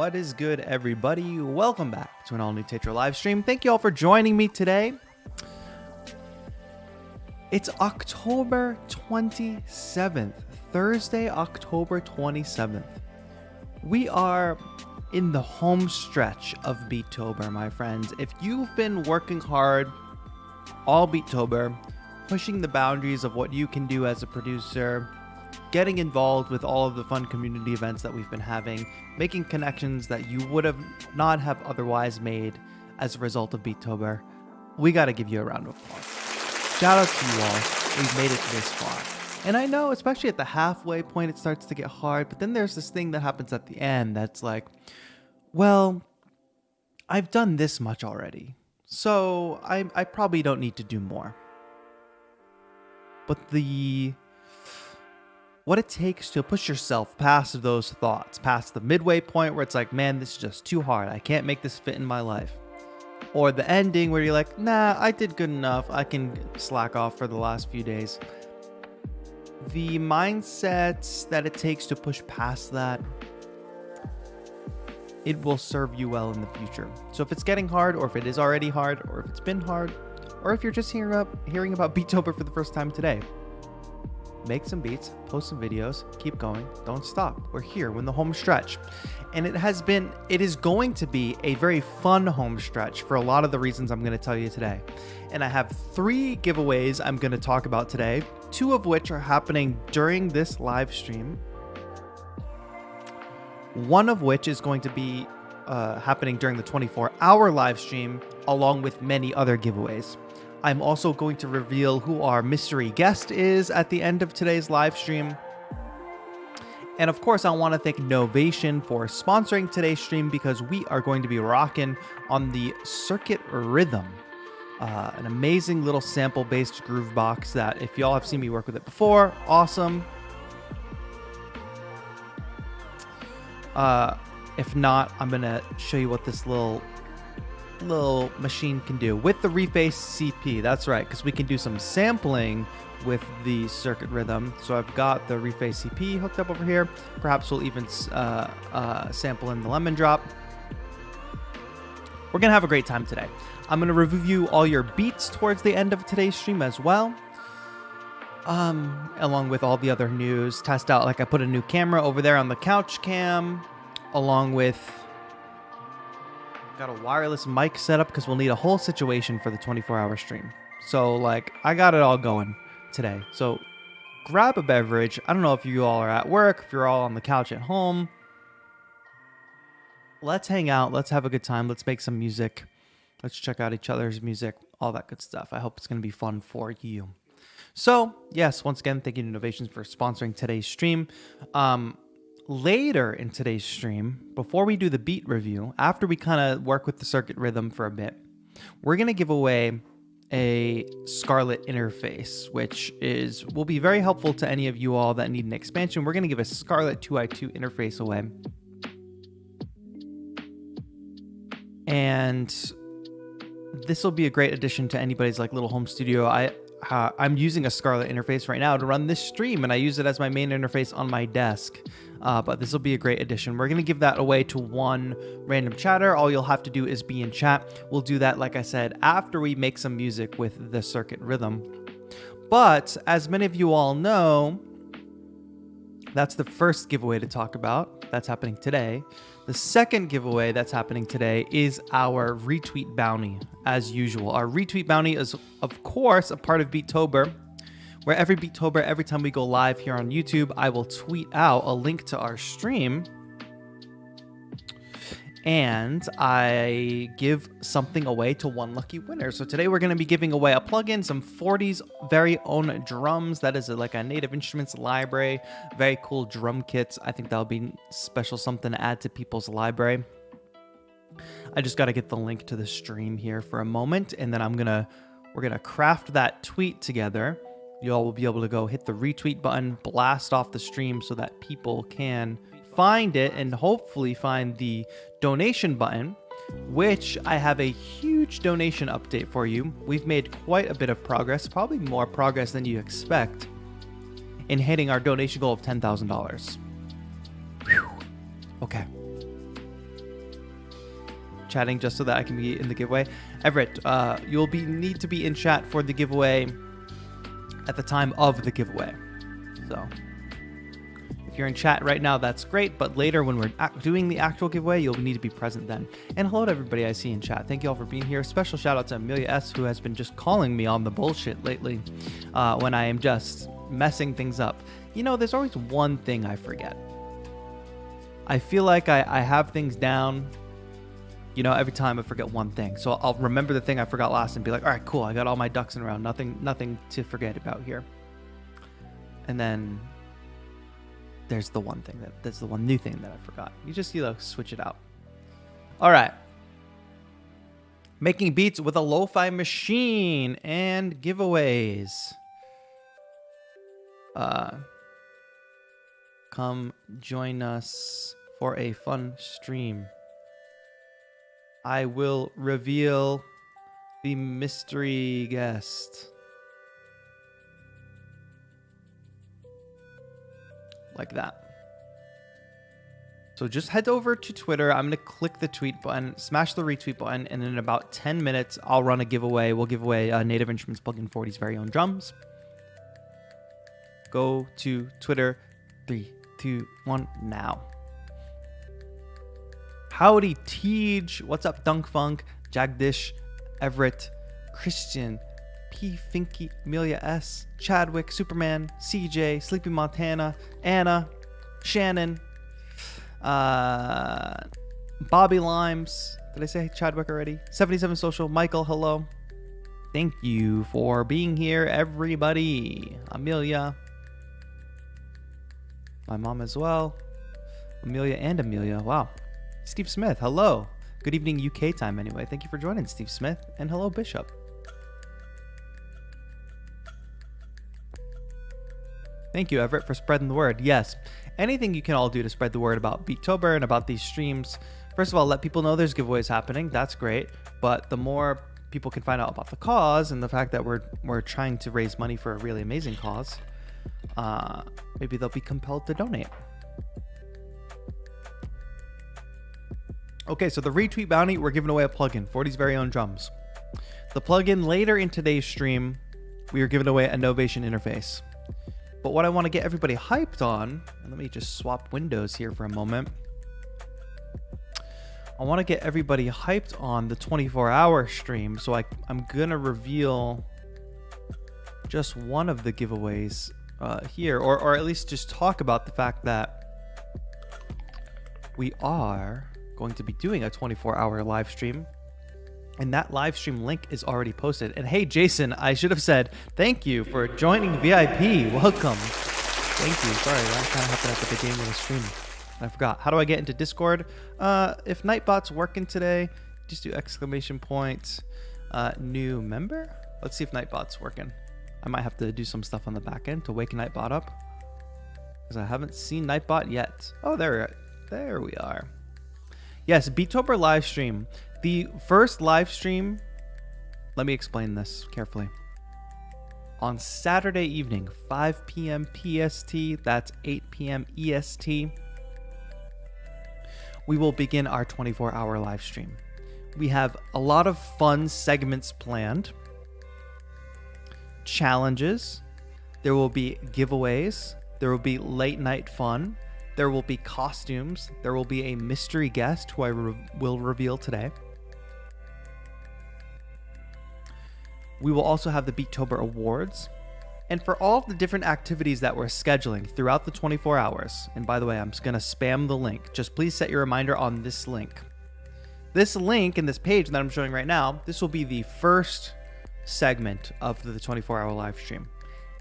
What is good, everybody? Welcome back to an all-new TAETRO live stream. Thank you all for joining me today. It's October 27th, Thursday, October 27th. We are in the home stretch of Beetober, my friends. If you've been working hard all Beetober, pushing the boundaries of what you can do as a producer, getting involved with all of the fun community events that we've been having, making connections that you would have not have otherwise made as a result of Beetober, we got to give you a round of applause. Shout out to you all. We've made it this far. And I know, especially at the halfway point, it starts to get hard, but then there's this thing that happens at the end that's like, well, I've done this much already, so I probably don't need to do more. But what it takes to push yourself past those thoughts, past the midway point where it's like, man, this is just too hard. I can't make this fit in my life. Or the ending where you're like, nah, I did good enough. I can slack off for the last few days. The mindsets that it takes to push past that, it will serve you well in the future. So if it's getting hard, or if it is already hard, or if it's been hard, or if you're just hearing about Beetober for the first time today, make some beats, post some videos, keep going, don't stop. We're here, we're in the home stretch. And it is going to be a very fun home stretch for a lot of the reasons I'm going to tell you today. And I have 3 giveaways I'm going to talk about today, 2 of which are happening during this live stream. One of which is going to be happening during the 24-hour live stream, along with many other giveaways. I'm also going to reveal who our mystery guest is at the end of today's live stream. And of course, I want to thank Novation for sponsoring today's stream, because we are going to be rocking on the Circuit Rhythm, an amazing little sample-based Groovebox that, if y'all have seen me work with it before, awesome. If not, I'm going to show you what this little machine can do with the Reface CP. That's right, because we can do some sampling with the Circuit Rhythm. So I've got the Reface CP hooked up over here. Perhaps we'll even sample in the Lemon Drop. We're gonna have a great time today. I'm gonna review all your beats towards the end of today's stream as well, along with all the other news. Test out, like, I put a new camera over there on the couch cam, along with got a wireless mic set up because we'll need a whole situation for the 24-hour stream. So, like, I got it all going today. So grab a beverage. I don't know if you all are at work, if you're all on the couch at home. Let's hang out. Let's have a good time. Let's make some music. Let's check out each other's music, all that good stuff. I hope it's going to be fun for you. So, yes, once again, thank you to Novations for sponsoring today's stream. Later in today's stream, before we do the beat review, after we kind of work with the Circuit Rhythm for a bit, we're going to give away a Scarlett interface, which will be very helpful to any of you all that need an expansion. We're going to give a Scarlett 2i2 interface away. And this will be a great addition to anybody's like little home studio. I'm using a Scarlett interface right now to run this stream, and I use it as my main interface on my desk. But this will be a great addition. We're going to give that away to one random chatter. All you'll have to do is be in chat. We'll do that, like I said, after we make some music with the Circuit Rhythm. But as many of you all know, that's the first giveaway to talk about. That's happening today. The second giveaway that's happening today is our retweet bounty, as usual. Our retweet bounty is, of course, a part of Beetober, where every Beetober, every time we go live here on YouTube, I will tweet out a link to our stream, and I give something away to one lucky winner. So today we're going to be giving away a plugin, some 40's very own drums. That is like a Native Instruments library, very cool drum kits. I think that'll be special something to add to people's library. I just got to get the link to the stream here for a moment, and then we're gonna craft that tweet together. You all will be able to go hit the retweet button, blast off the stream so that people can find it and hopefully find the donation button, which I have a huge donation update for you. We've made quite a bit of progress, probably more progress than you expect, in hitting our donation goal of $10,000. Okay. chatting just so that I can be in the giveaway. Everett, you'll need to be in chat for the giveaway at the time of the giveaway. So if you're in chat right now, that's great. But later when we're doing the actual giveaway, you'll need to be present then. And hello to everybody I see in chat. Thank you all for being here. Special shout out to Amelia S, who has been just calling me on the bullshit lately when I am just messing things up. You know, there's always one thing I forget. I feel like I have things down, you know, every time I forget one thing. So I'll remember the thing I forgot last and be like, all right, cool. I got all my ducks in a row. Nothing to forget about here. And then there's the one thing that's the one new thing that I forgot. You just, you know, switch it out. All right. Making beats with a lo-fi machine and giveaways. Come join us for a fun stream. I will reveal the mystery guest. Like that. So just head over to Twitter. I'm going to click the tweet button, smash the retweet button, and in about 10 minutes, I'll run a giveaway. We'll give away a Native Instruments plugin for his very own drums. Go to Twitter. 3, 2, 1, now. Howdy, Tej. What's up, Dunk Funk, Jagdish, Everett, Christian, P. Finky, Amelia S, Chadwick, Superman, CJ, Sleepy Montana, Anna, Shannon, Bobby Limes. Did I say Chadwick already? 77 Social, Michael, hello. Thank you for being here, everybody. Amelia. My mom as well. Amelia. Wow. Steve Smith, hello. Good evening UK time anyway. Thank you for joining, Steve Smith. And hello, Bishop. Thank you, Everett, for spreading the word. Yes, anything you can all do to spread the word about Beetober and about these streams. First of all, let people know there's giveaways happening. That's great. But the more people can find out about the cause and the fact that we're trying to raise money for a really amazing cause, maybe they'll be compelled to donate. Okay, so the retweet bounty, we're giving away a plugin, 40's very own drums. The plugin later in today's stream, we are giving away a novation interface. But what I want to get everybody hyped on, and let me just swap windows here for a moment. I want to get everybody hyped on the 24-hour stream, so I'm going to reveal just one of the giveaways here, or at least just talk about the fact that we are going to be doing a 24-hour live stream, and that live stream link is already posted. And hey, Jason, I should have said thank you for joining VIP. Welcome. Thank you. Sorry, that kind of happened at the beginning of the stream. I forgot. How do I get into Discord? If Nightbot's working today, just do exclamation point new member. Let's see if Nightbot's working. I might have to do some stuff on the back end to wake Nightbot up, because I haven't seen Nightbot yet. Oh, there we are. Yes, Beetober live stream. The first live stream, let me explain this carefully. On Saturday evening, 5 p.m. PST, that's 8 p.m. EST, we will begin our 24-hour live stream. We have a lot of fun segments planned, challenges, there will be giveaways, there will be late night fun, there will be costumes, there will be a mystery guest who I will reveal today. We will also have the Beetober Awards. And for all of the different activities that we're scheduling throughout the 24 hours, and by the way, I'm just going to spam the link. Just please set your reminder on this link. This link in this page that I'm showing right now, this will be the first segment of the 24-hour live stream.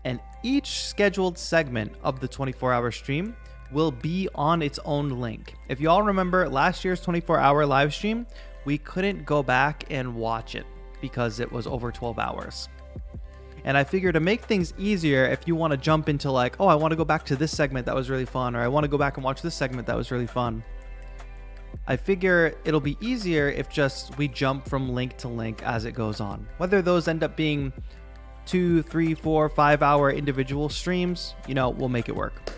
And each scheduled segment of the 24-hour stream will be on its own link. If you all remember last year's 24-hour live stream, we couldn't go back and watch it because it was over 12 hours. And I figure to make things easier, if you want to jump into like, oh, I want to go back to this segment that was really fun, or I want to go back and watch this segment that was really fun, I figure it'll be easier if just we jump from link to link as it goes on. Whether those end up being 2, 3, 4, 5 hour individual streams, we'll make it work.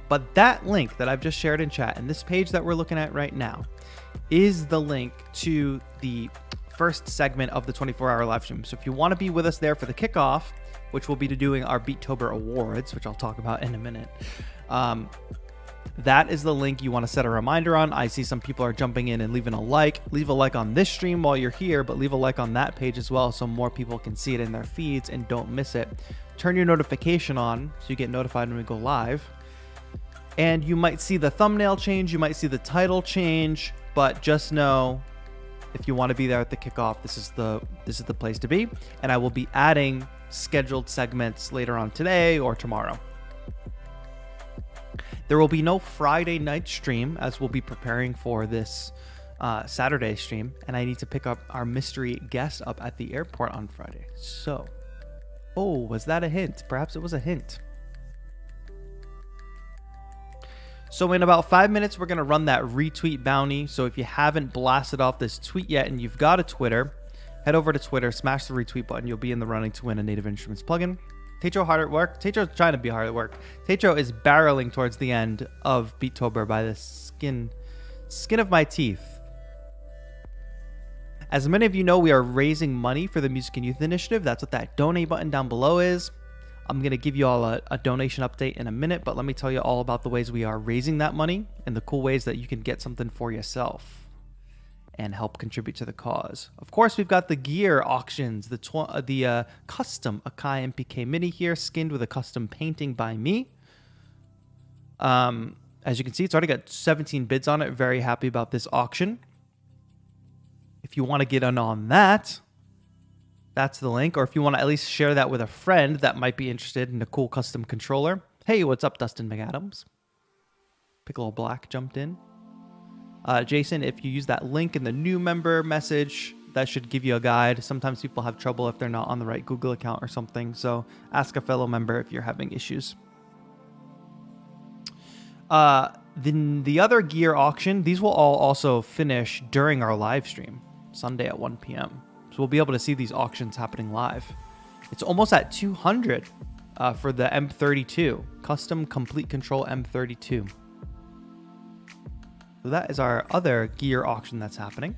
But that link that I've just shared in chat and this page that we're looking at right now is the link to the first segment of the 24-hour live stream. So if you want to be with us there for the kickoff, which we'll be doing our Beetober awards, which I'll talk about in a minute, that is the link you want to set a reminder on. I see some people are jumping in and leaving a like. Leave a like on this stream while you're here, but leave a like on that page as well so more people can see it in their feeds and don't miss it. Turn your notification on so you get notified when we go live. And you might see the thumbnail change, you might see the title change, but just know if you want to be there at the kickoff, this is the place to be. And I will be adding scheduled segments later on today or tomorrow. There will be no Friday night stream as we'll be preparing for this Saturday stream, and I need to pick up our mystery guest up at the airport on Friday. So, oh, was that a hint? Perhaps it was a hint. So in about 5 minutes, we're going to run that retweet bounty. So if you haven't blasted off this tweet yet and you've got a Twitter, head over to Twitter, smash the retweet button. You'll be in the running to win a Native Instruments plugin. TAETRO hard at work. TAETRO's trying to be hard at work. TAETRO is barreling towards the end of Beetober by the skin of my teeth. As many of you know, we are raising money for the Music and Youth Initiative. That's what that donate button down below is. I'm going to give you all a donation update in a minute, but let me tell you all about the ways we are raising that money and the cool ways that you can get something for yourself and help contribute to the cause. Of course, we've got the gear auctions, the custom Akai MPK Mini here, skinned with a custom painting by me. As you can see, it's already got 17 bids on it. Very happy about this auction. If you want to get in on that, that's the link. Or if you want to at least share that with a friend that might be interested in a cool custom controller. Hey, what's up, Dustin McAdams? Piccolo Black jumped in. Jason, if you use that link in the new member message, that should give you a guide. Sometimes people have trouble if they're not on the right Google account or something. So ask a fellow member if you're having issues. Then the other gear auction, these will all also finish during our live stream, Sunday at 1 p.m. So we'll be able to see these auctions happening live. It's almost at 200 for the M32, custom complete control M32. So that is our other gear auction that's happening.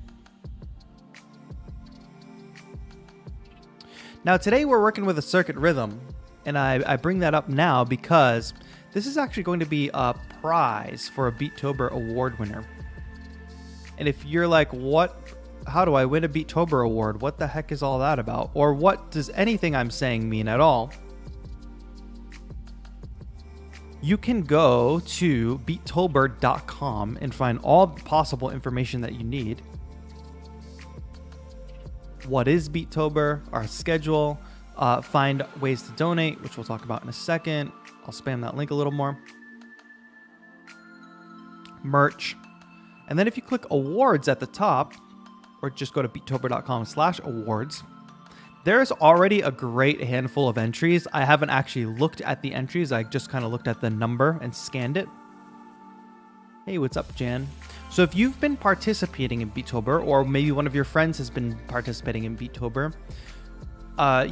Now today we're working with a circuit rhythm, and I bring that up now because this is actually going to be a prize for a Beetober award winner. And if you're like, how do I win a Beetober award? What the heck is all that about? Or what does anything I'm saying mean at all? You can go to beetober.com and find all possible information that you need. What is Beetober? Our schedule. Find ways to donate, which we'll talk about in a second. I'll spam that link a little more. Merch. And then if you click awards at the top, or just go to beetober.com/awards, there's already a great handful of entries. I haven't actually looked at the entries. I just kind of looked at the number and scanned it. Hey, what's up, Jan? So if you've been participating in Beetober, or maybe one of your friends has been participating in Beetober,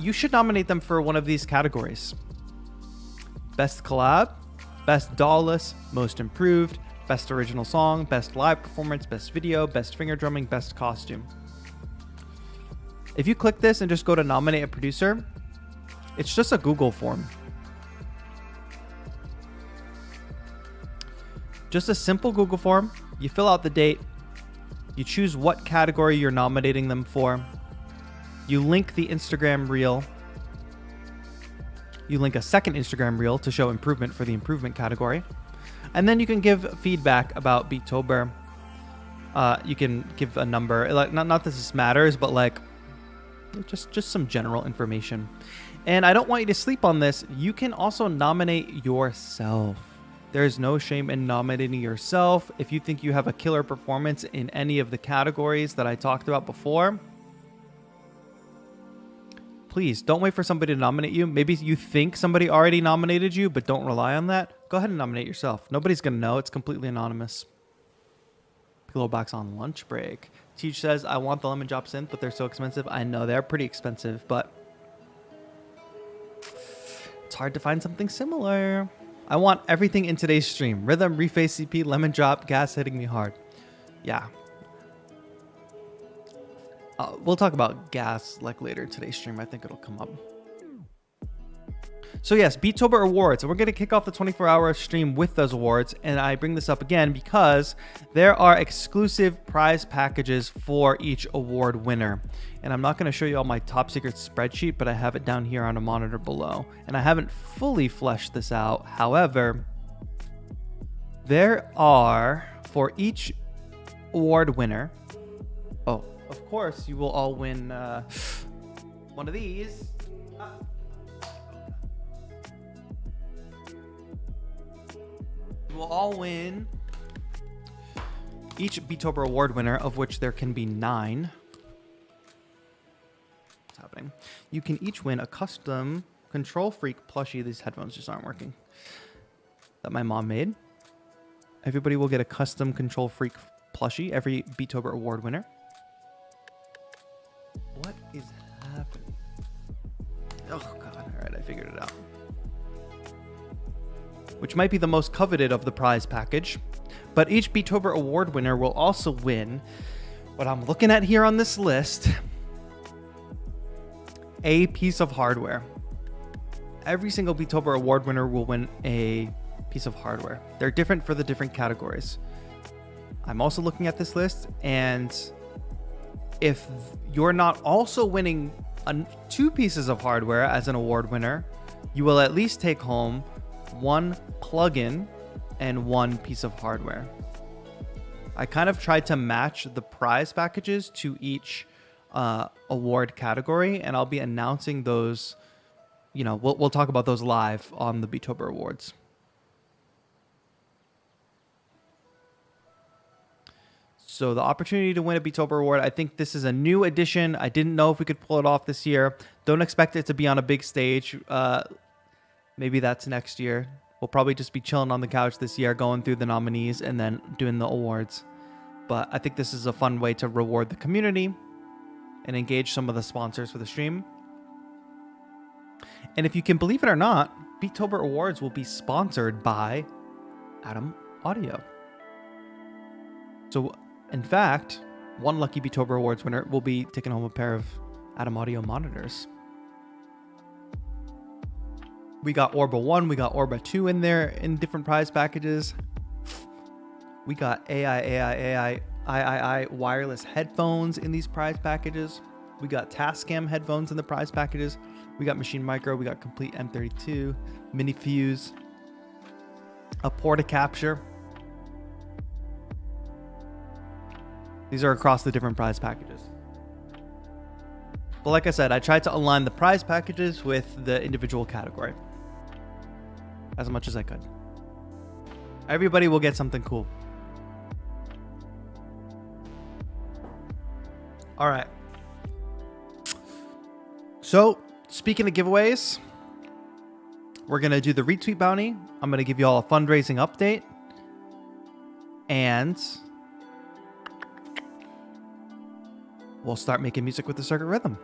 you should nominate them for one of these categories. Best collab, best doll-less, most improved, best original song, best live performance, best video, best finger drumming, best costume. If you click this and just go to nominate a producer, it's just a Google form. Just a simple Google form. You fill out the date. You choose what category you're nominating them for. You link the Instagram reel. You link a second Instagram reel to show improvement for the improvement category. And then you can give feedback about Beetober. You can give a number. Like not that this matters, but like just some general information. And I don't want you to sleep on this. You can also nominate yourself. There's no shame in nominating yourself. If you think you have a killer performance in any of the categories that I talked about before, please don't wait for somebody to nominate you. Maybe you think somebody already nominated you, but don't rely on that. Go ahead and nominate yourself. Nobody's going to know. It's completely anonymous. Pillowbox on lunch break. Teach says, I want the lemon drop synth, but they're so expensive. I know they're pretty expensive, but it's hard to find something similar. I want everything in today's stream. Rhythm, reface CP, lemon drop, gas hitting me hard. Yeah. We'll talk about gas like later in today's stream. I think it'll come up. So yes, Beetober awards. And we're going to kick off the 24-hour stream with those awards. And I bring this up again because there are exclusive prize packages for each award winner. And I'm not going to show you all my top secret spreadsheet, but I have it down here on a monitor below. And I haven't fully fleshed this out. However, there are, for each award winner, oh, of course, you will all win one of these. You will all win each Beetober award winner, of which there can be 9. What's happening? You can each win a custom Control Freak plushie. These headphones just aren't working. That my mom made. Everybody will get a custom Control Freak plushie, every Beetober award winner. What is happening? Oh, God. All right, I figured it out. Which might be the most coveted of the prize package. But each Beetober award winner will also win what I'm looking at here on this list, a piece of hardware. Every single Beetober award winner will win a piece of hardware. They're different for the different categories. I'm also looking at this list, and if you're not also winning 2 pieces of hardware as an award winner, you will at least take home 1 plugin and 1 piece of hardware. I kind of tried to match the prize packages to each award category, and I'll be announcing those. You know, we'll talk about those live on the Beetober Awards. So the opportunity to win a Beetober award, I think this is a new edition. I didn't know if we could pull it off this year. Don't expect it to be on a big stage. Maybe that's next year. We'll probably just be chilling on the couch this year, going through the nominees and then doing the awards. But I think this is a fun way to reward the community and engage some of the sponsors for the stream. And if you can believe it or not, Beetober Awards will be sponsored by Adam Audio. So, in fact, one lucky Beetober Awards winner will be taking home a pair of Adam Audio monitors. We got Orba 1, we got Orba 2 in there in different prize packages. We got AI wireless headphones in these prize packages. We got Tascam headphones in the prize packages. We got Machine Micro, we got Complete M32, Mini Fuse, a Porta Capture. These are across the different prize packages. But like I said, I tried to align the prize packages with the individual category as much as I could. Everybody will get something cool. All right. So, speaking of giveaways, we're going to do the retweet bounty. I'm going to give you all a fundraising update. And we'll start making music with the circuit rhythm.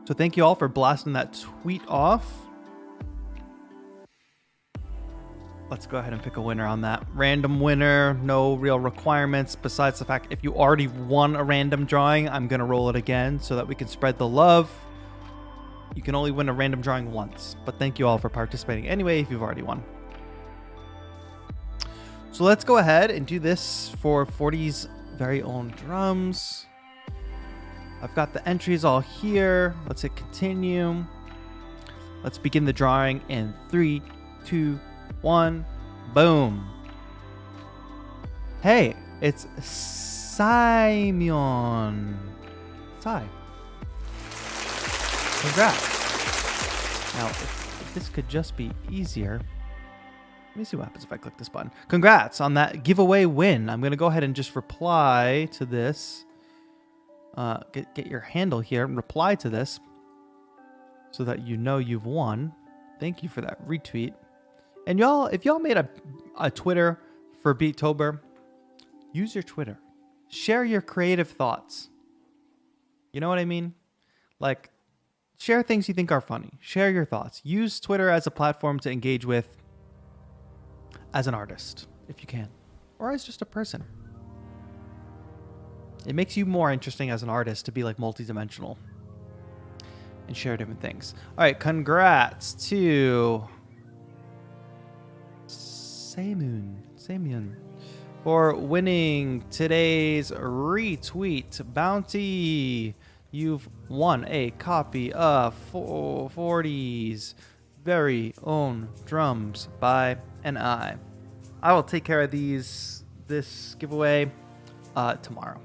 So thank you all for blasting that tweet off. Let's go ahead and pick a winner on that. Random winner, no real requirements besides the fact if you already won a random drawing, I'm going to roll it again so that we can spread the love. You can only win a random drawing once, but thank you all for participating anyway if you've already won. So let's go ahead and do this for 40's very own drums. I've got the entries all here. Let's hit continue. Let's begin the drawing in 3, 2, 1. Boom. Hey, it's Simon. Sai. Congrats. Now, if this could just be easier. Let me see what happens if I click this button. Congrats on that giveaway win. I'm going to go ahead and just reply to this. Get your handle here and reply to this so that you know you've won. Thank you for that retweet. And y'all, if y'all made a Twitter for Beetober, use your Twitter. Share your creative thoughts. You know what I mean? Like, share things you think are funny. Share your thoughts. Use Twitter as a platform to engage with as an artist, if you can. Or as just a person. It makes you more interesting as an artist to be like multidimensional and share different things. All right, congrats to Samyun for winning today's retweet bounty. You've won a copy of 40's very own drums by an I. I will take care of this giveaway tomorrow.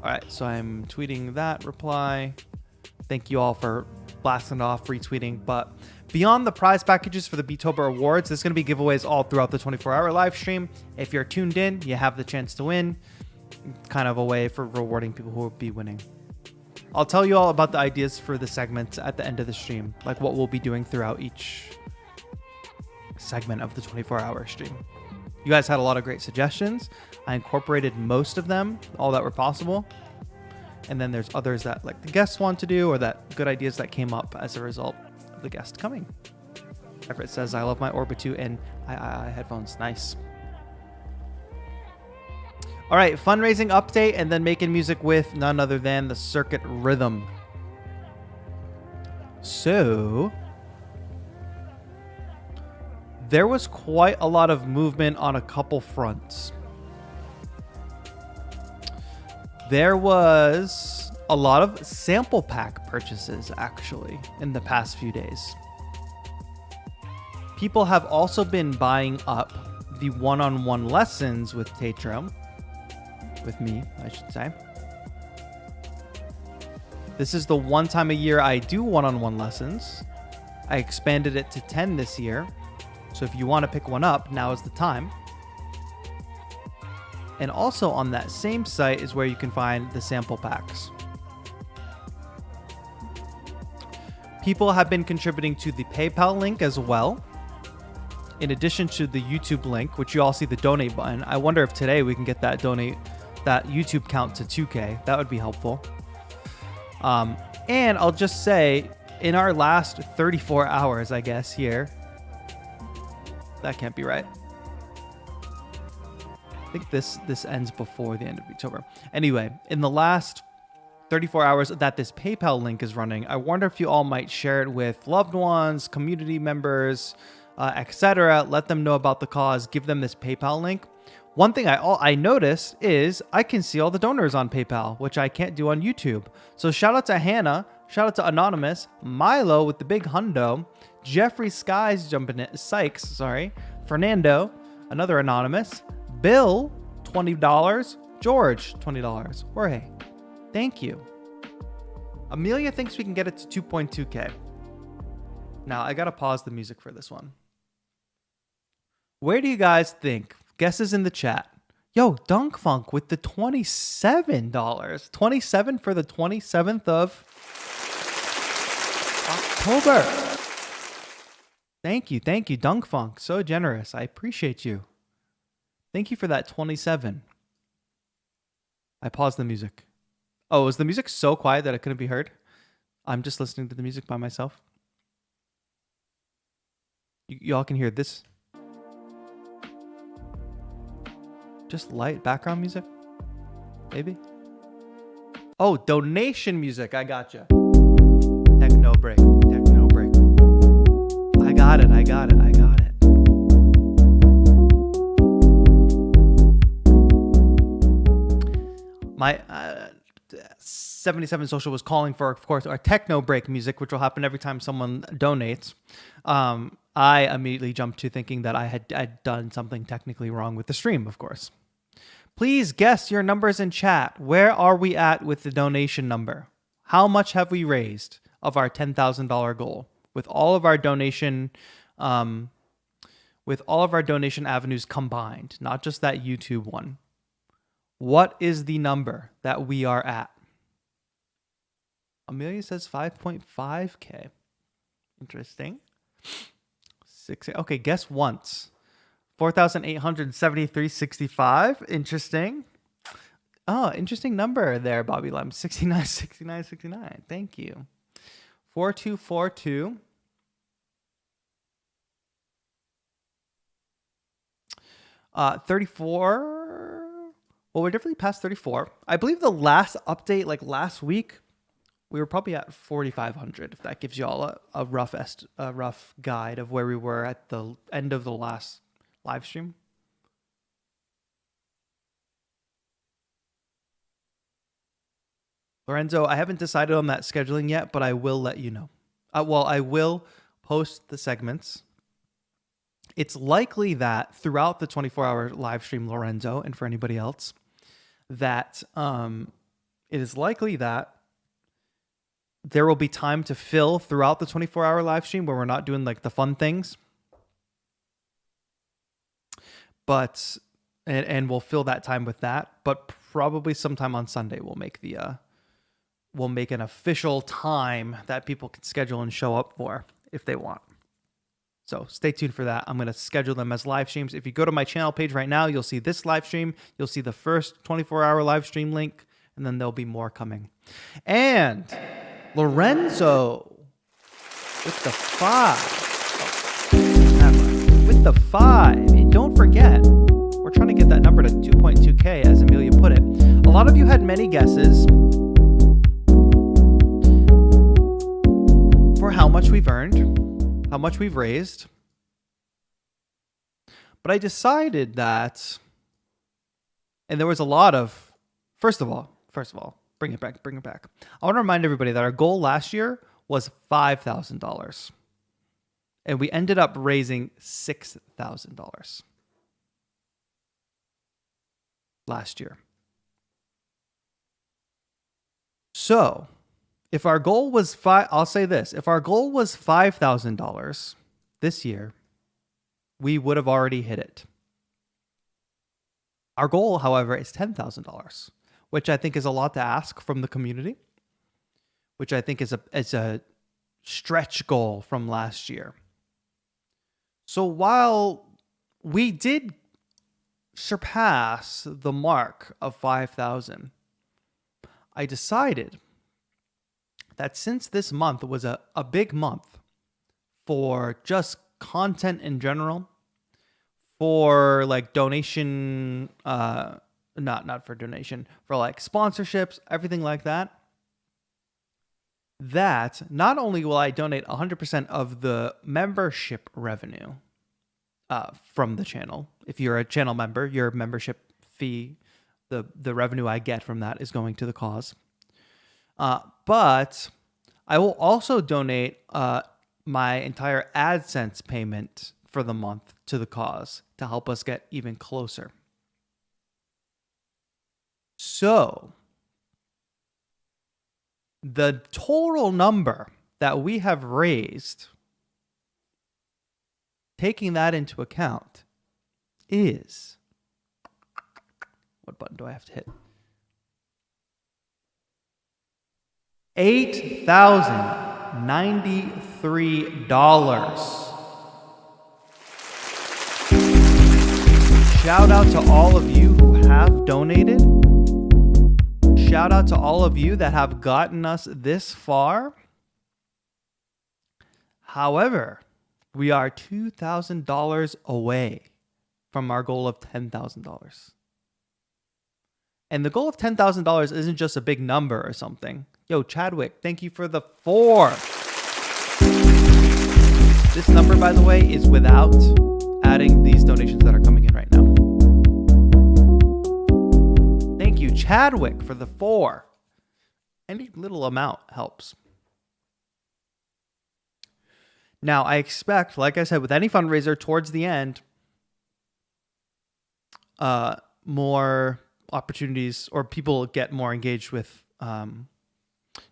All right, so I'm tweeting that reply. Thank you all for blasting off, retweeting. But beyond the prize packages for the Beetober Awards, there's going to be giveaways all throughout the 24-hour live stream. If you're tuned in, you have the chance to win. Kind of a way for rewarding people who will be winning. I'll tell you all about the ideas for the segments at the end of the stream, like what we'll be doing throughout each segment of the 24-hour stream. You guys had a lot of great suggestions. I incorporated most of them, all that were possible. And then there's others that like the guests want to do, or that good ideas that came up as a result of the guest coming. Everett says, I love my Orbit 2 and I headphones. Nice. All right, fundraising update, and then making music with none other than the Circuit Rhythm. So there was quite a lot of movement on a couple fronts. There was a lot of sample pack purchases, actually, in the past few days. People have also been buying up the one-on-one lessons with TAETRO, with me, I should say. This is the one time a year I do one-on-one lessons. I expanded it to 10 this year. So if you want to pick one up, now is the time. And also on that same site is where you can find the sample packs. People have been contributing to the PayPal link as well. In addition to the YouTube link, which you all see the donate button. I wonder if today we can get that YouTube count to 2K. That would be helpful. And I'll just say, in our last 34 hours, I guess, here. That can't be right. I think this ends before the end of Beetober. Anyway, in the last 34 hours that this PayPal link is running, I wonder if you all might share it with loved ones, community members, etc. Let them know about the cause. Give them this PayPal link. One thing I noticed is I can see all the donors on PayPal, which I can't do on YouTube. So shout out to Hannah, shout out to Anonymous, Milo with the big hundo, Jeffrey Skies jumping in, Sykes, sorry, Fernando, another Anonymous, Bill, $20, George, $20, Jorge, thank you. Amelia thinks we can get it to 2.2K. Now, I gotta pause the music for this one. Where do you guys think? Guesses in the chat. Yo, Dunk Funk with the $27. 27 for the 27th of October. Thank you, Dunk Funk. So generous. I appreciate you. Thank you for that 27. I paused the music. Oh, was the music so quiet that it couldn't be heard? I'm just listening to the music by myself. Y'all can hear this. Just light background music? Maybe? Oh, donation music. I gotcha. Techno break. I got it. My 77 Social was calling for, of course, our techno break music, which will happen every time someone donates. I immediately jumped to thinking that I'd done something technically wrong with the stream, of course. Please guess your numbers in chat. Where are we at with the donation number? How much have we raised of our $10,000 goal with all of our donation, avenues combined, not just that YouTube one? What is the number that we are at? Amelia says 5.5K. Interesting. Okay, guess once. 4,873.65. Interesting. Oh, interesting number there, Bobby Lem. 69. Thank you. 4242. 34. Well, we're definitely past 34. I believe the last update, like last week, we were probably at 4,500. If that gives you all a rough guide of where we were at the end of the last live stream. Lorenzo, I haven't decided on that scheduling yet, but I will let you know. I will post the segments. It's likely that throughout the 24-hour live stream, Lorenzo, and for anybody else, that it is likely that there will be time to fill throughout the 24-hour live stream where we're not doing like the fun things. But and we'll fill that time with that. But probably sometime on Sunday we'll make an official time that people can schedule and show up for if they want. So stay tuned for that. I'm going to schedule them as live streams. If you go to my channel page right now, you'll see this live stream. You'll see the first 24-hour live stream link, and then there'll be more coming. And Lorenzo with the 5. With the 5. And don't forget, we're trying to get that number to 2.2K, as Amelia put it. A lot of you had many guesses for how much we've earned, how much we've raised. But I decided that, and there was a lot of, first of all, bring it back. I want to remind everybody that our goal last year was $5,000. And we ended up raising $6,000 last year. So, if our goal was I'll say this, if our goal was $5,000 this year, we would have already hit it. Our goal, however, is $10,000, which I think is a lot to ask from the community, which I think is a stretch goal from last year. So while we did surpass the mark of 5,000, I decided that since this month was a big month for just content in general, for like donation, not for donation, for like sponsorships, everything like that, that not only will I donate 100% of the membership revenue from the channel. If you're a channel member, your membership fee, the revenue I get from that is going to the cause. But I will also donate my entire AdSense payment for the month to the cause to help us get even closer. So, the total number that we have raised, taking that into account, is... What button do I have to hit? $8,093. Shout out to all of you who have donated. Shout out to all of you that have gotten us this far. However, we are $2,000 away from our goal of $10,000. And the goal of $10,000 isn't just a big number or something. Yo, Chadwick, thank you for the 4. This number, by the way, is without adding these donations that are coming in right now. Thank you, Chadwick, for the 4. Any little amount helps. Now, I expect, like I said, with any fundraiser towards the end, more opportunities, or people get more engaged with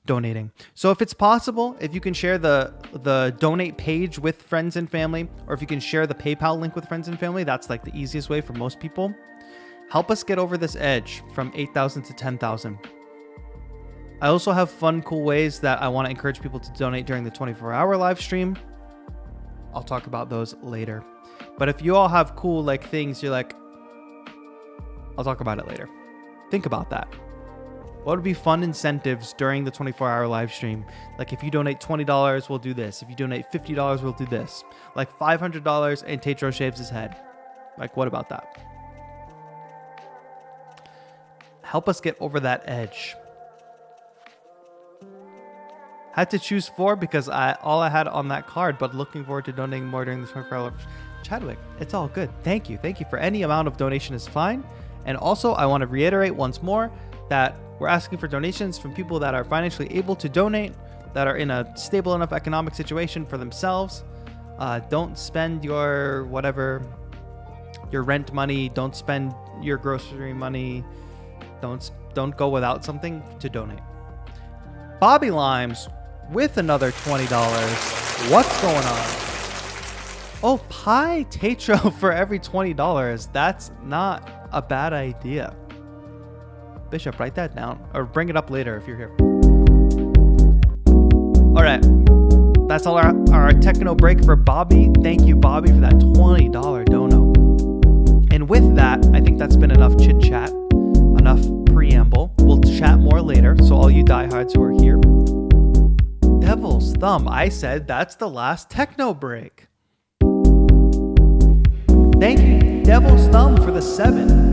donating. So if it's possible, if you can share the donate page with friends and family, or if you can share the PayPal link with friends and family, that's like the easiest way for most people. Help us get over this edge from 8,000 to 10,000. I also have fun, cool ways that I want to encourage people to donate during the 24-hour live stream. I'll talk about those later. But if you all have cool like things, you're like, I'll talk about it later. Think about that. What would be fun incentives during the 24-hour live stream? Like if you donate $20, we'll do this. If you donate $50, we'll do this. Like $500 and TAETRO shaves his head. Like what about that? help us get over that edge. Had to choose 4 because all I had on that card, but looking forward to donating more during this 24-hour. Chadwick, it's all good. Thank you. Thank you for any amount of donation is fine. And also, I want to reiterate once more that we're asking for donations from people that are financially able to donate, that are in a stable enough economic situation for themselves. Don't spend your your rent money. Don't spend your grocery money. Don't go without something to donate. Bobby Limes with another $20. What's going on? Oh, pie TAETRO for every $20. That's not a bad idea. Bishop, write that down or bring it up later if you're here. All right. That's all our techno break for Bobby. Thank you, Bobby, for that $20 dono. And with that, I think that's been enough chit chat, enough preamble. We'll chat more later. So all you diehards who are here, Devil's Thumb. I said that's the last techno break. Thank you, Devil's Thumb, for the 7.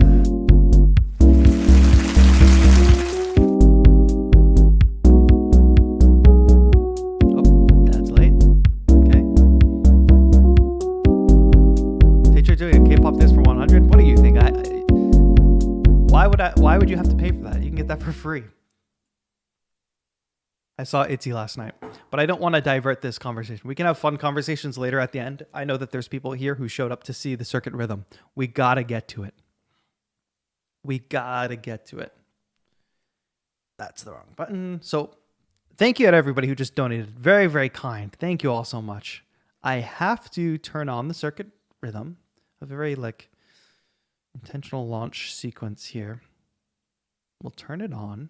Why would you have to pay for that? You can get that for free. I saw Itzy last night, but I don't want to divert this conversation. We can have fun conversations later at the end. I know that there's people here who showed up to see the circuit rhythm. We got to get to it. That's the wrong button. So thank you to everybody who just donated. Very, very kind. Thank you all so much. I have to turn on the circuit rhythm. A very intentional launch sequence here. We'll turn it on.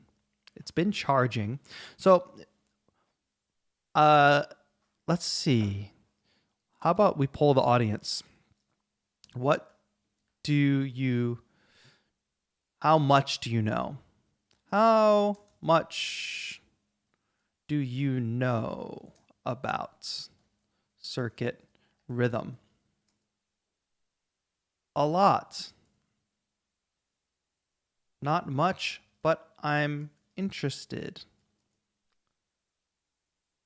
It's been charging. So let's see. How about we poll the audience? How much do you know? How much do you know about circuit rhythm? A lot. Not much, but I'm interested.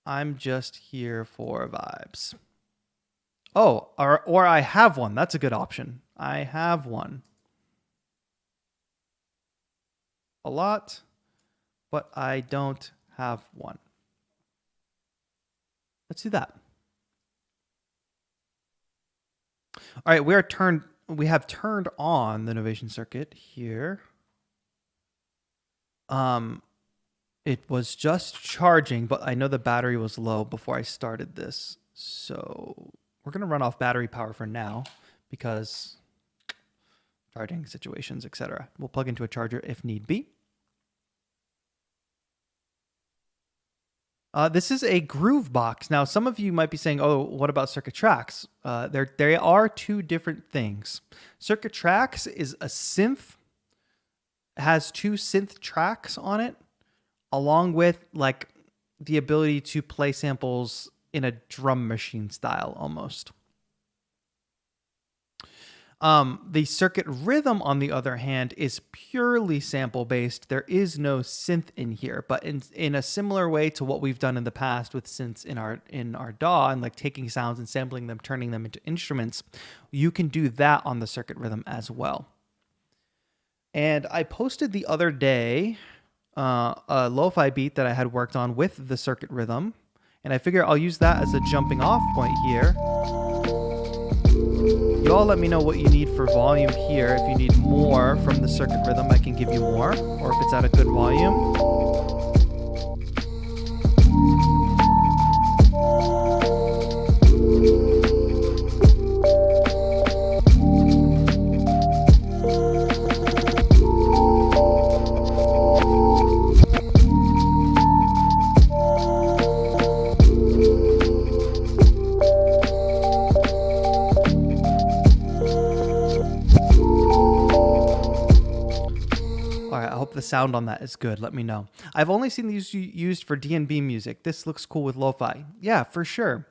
I'm just here for vibes. Oh, or I have one. That's a good option. I have one. A lot, but I don't have one. Let's do that. All right, we have turned on the novation circuit here. It was just charging, but I know the battery was low before I started this. So we're going to run off battery power for now because charging situations, etc. We'll plug into a charger if need be. This is a Groovebox. Now, some of you might be saying, oh, what about Circuit Tracks? There are two different things. Circuit Tracks is a synth. It has 2 synth tracks on it, along with the ability to play samples in a drum machine style almost. The circuit rhythm, on the other hand, is purely sample based. There is no synth in here, but in a similar way to what we've done in the past with synths in our DAW and taking sounds and sampling them, turning them into instruments, you can do that on the circuit rhythm as well. And I posted the other day a lo-fi beat that I had worked on with the circuit rhythm, and I figure I'll use that as a jumping off point here. You all let me know what you need for volume here. If you need more from the circuit rhythm, I can give you more, or if it's at a good volume. The sound on that is good. Let me know. I've only seen these used for D&B music. This looks cool with lo-fi. Yeah, for sure.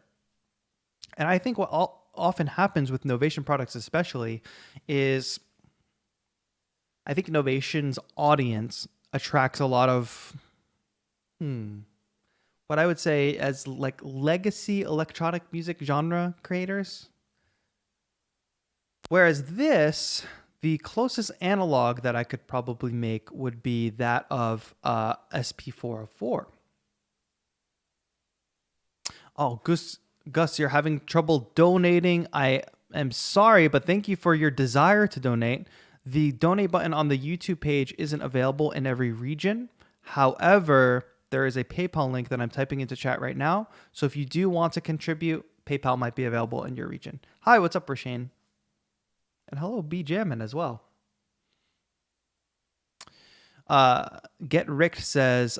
And I think what often happens with novation products especially is I think Novation's audience attracts a lot of what I would say as like legacy electronic music genre creators. Whereas this, the closest analog that I could probably make would be that of SP404. Oh, Gus, you're having trouble donating. I am sorry, but thank you for your desire to donate. The donate button on the YouTube page isn't available in every region. However, there is a PayPal link that I'm typing into chat right now. So if you do want to contribute, PayPal might be available in your region. Hi, what's up, Rashane? And hello, B Jammin as well. Get Rick says,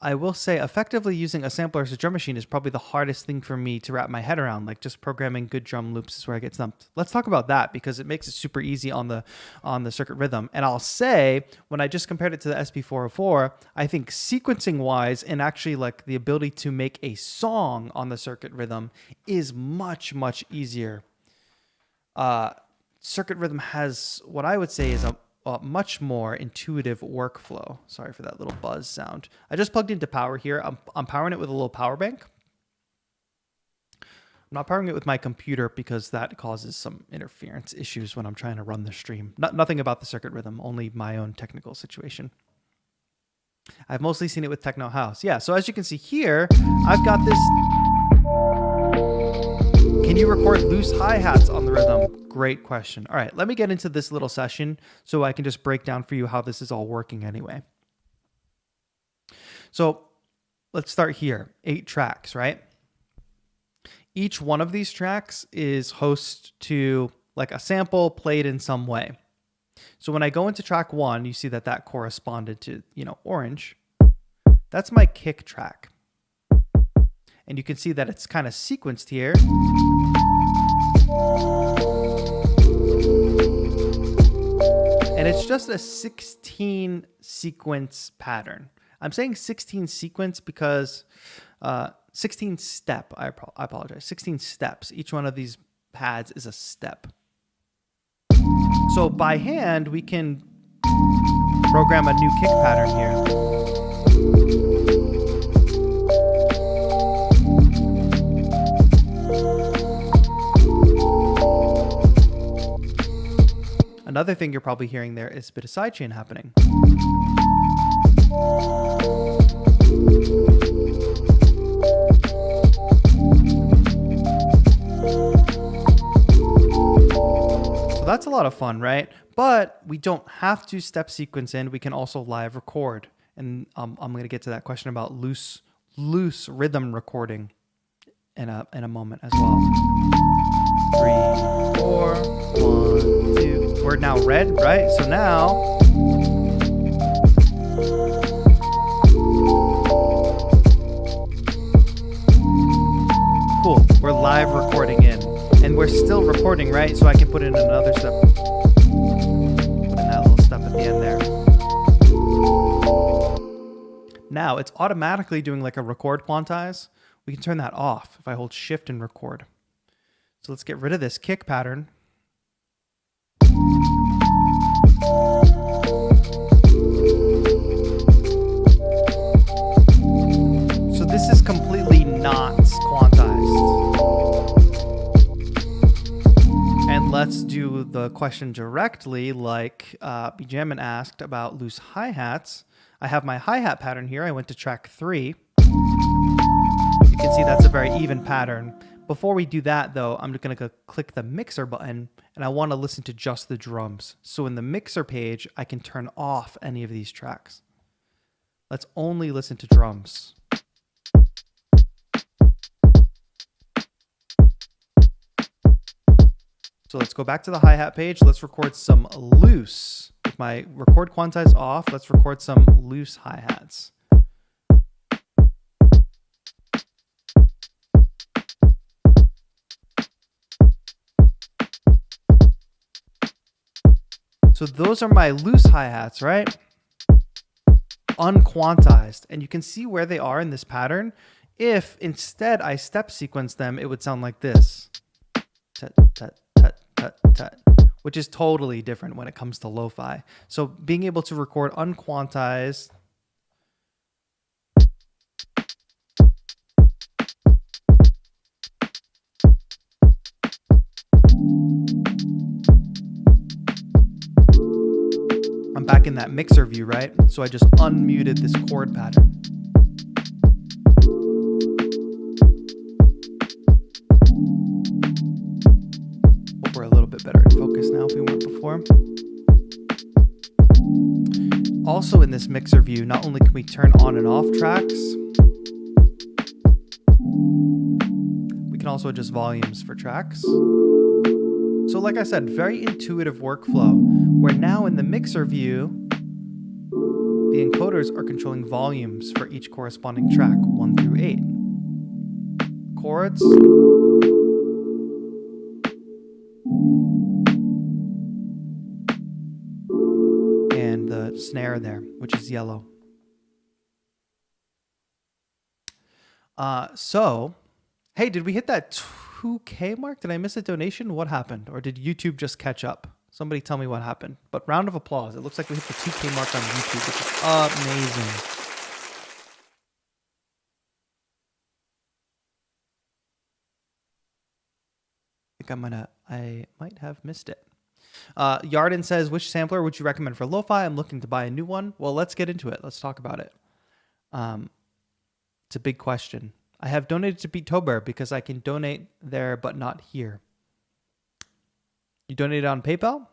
I will say effectively using a sampler as a drum machine is probably the hardest thing for me to wrap my head around. Like just programming good drum loops is where I get stumped. Let's talk about that because it makes it super easy on the circuit rhythm. And I'll say when I just compared it to the SP404, I think sequencing wise and actually like the ability to make a song on the circuit rhythm is much, much easier. Circuit rhythm has what I would say is a much more intuitive workflow. Sorry for that little buzz sound. I just plugged into power here. I'm powering it with a little power bank. I'm not powering it with my computer because that causes some interference issues when I'm trying to run the stream. Nothing about the circuit rhythm, only my own technical situation. I've mostly seen it with Techno House. Yeah, so as you can see here, I've got this. Can you record loose hi-hats on the rhythm? Great question. All right, let me get into this little session so I can just break down for you how this is all working anyway. So let's start here. 8 tracks, right? Each one of these tracks is host to like a sample played in some way. So when I go into track 1, you see that corresponded to, orange. That's my kick track. And you can see that it's kind of sequenced here. And it's just a 16 sequence pattern. I'm saying 16 sequence because 16 step, I apologize, 16 steps. Each one of these pads is a step. So by hand, we can program a new kick pattern here. Another thing you're probably hearing there is a bit of sidechain happening. So that's a lot of fun, right? But we don't have to step sequence in. We can also live record. And I'm going to get to that question about loose rhythm recording in a moment as well. 3, 4, 1, 2. We're now red, right? So now cool. We're live recording in. And we're still recording, right? So I can put in another step. Put in that little step at the end there. Now it's automatically doing like a record quantize. We can turn that off if I hold shift and record. So let's get rid of this kick pattern. So this is completely not quantized. And let's do the question directly like Benjamin asked about loose hi-hats. I have my hi-hat pattern here. I went to track 3. You can see that's a very even pattern. Before we do that, though, I'm going to go click the mixer button, and I want to listen to just the drums. So in the mixer page, I can turn off any of these tracks. Let's only listen to drums. So let's go back to the hi-hat page. Let's record some loose. With my record quantize off, let's record some loose hi-hats. So those are my loose hi-hats, right? Unquantized. And you can see where they are in this pattern. If instead I step sequence them, it would sound like this. Tut, tut, tut, tut, tut. which is totally different when it comes to lo-fi. So being able to record unquantized. I'm back in that mixer view, right? So I just unmuted this chord pattern. Hope we're a little bit better in focus now if we weren't before. Also in this mixer view, not only can we turn on and off tracks, we can also adjust volumes for tracks. So like I said, very intuitive workflow, where now in the mixer view, the encoders are controlling volumes for each corresponding track, 1 through 8. Chords. And the snare there, which is yellow. So, hey, did we hit that 2K mark? Did I miss a donation? What happened? Or did YouTube just catch up? Somebody tell me what happened. But round of applause. It looks like we hit the 2K mark on YouTube, which is amazing. I might have missed it. Yarden says, which sampler would you recommend for lo-fi? I'm looking to buy a new one. Well, let's get into it. Let's talk about it. It's a big question. I have donated to Beetober because I can donate there, but not here. You donated on PayPal?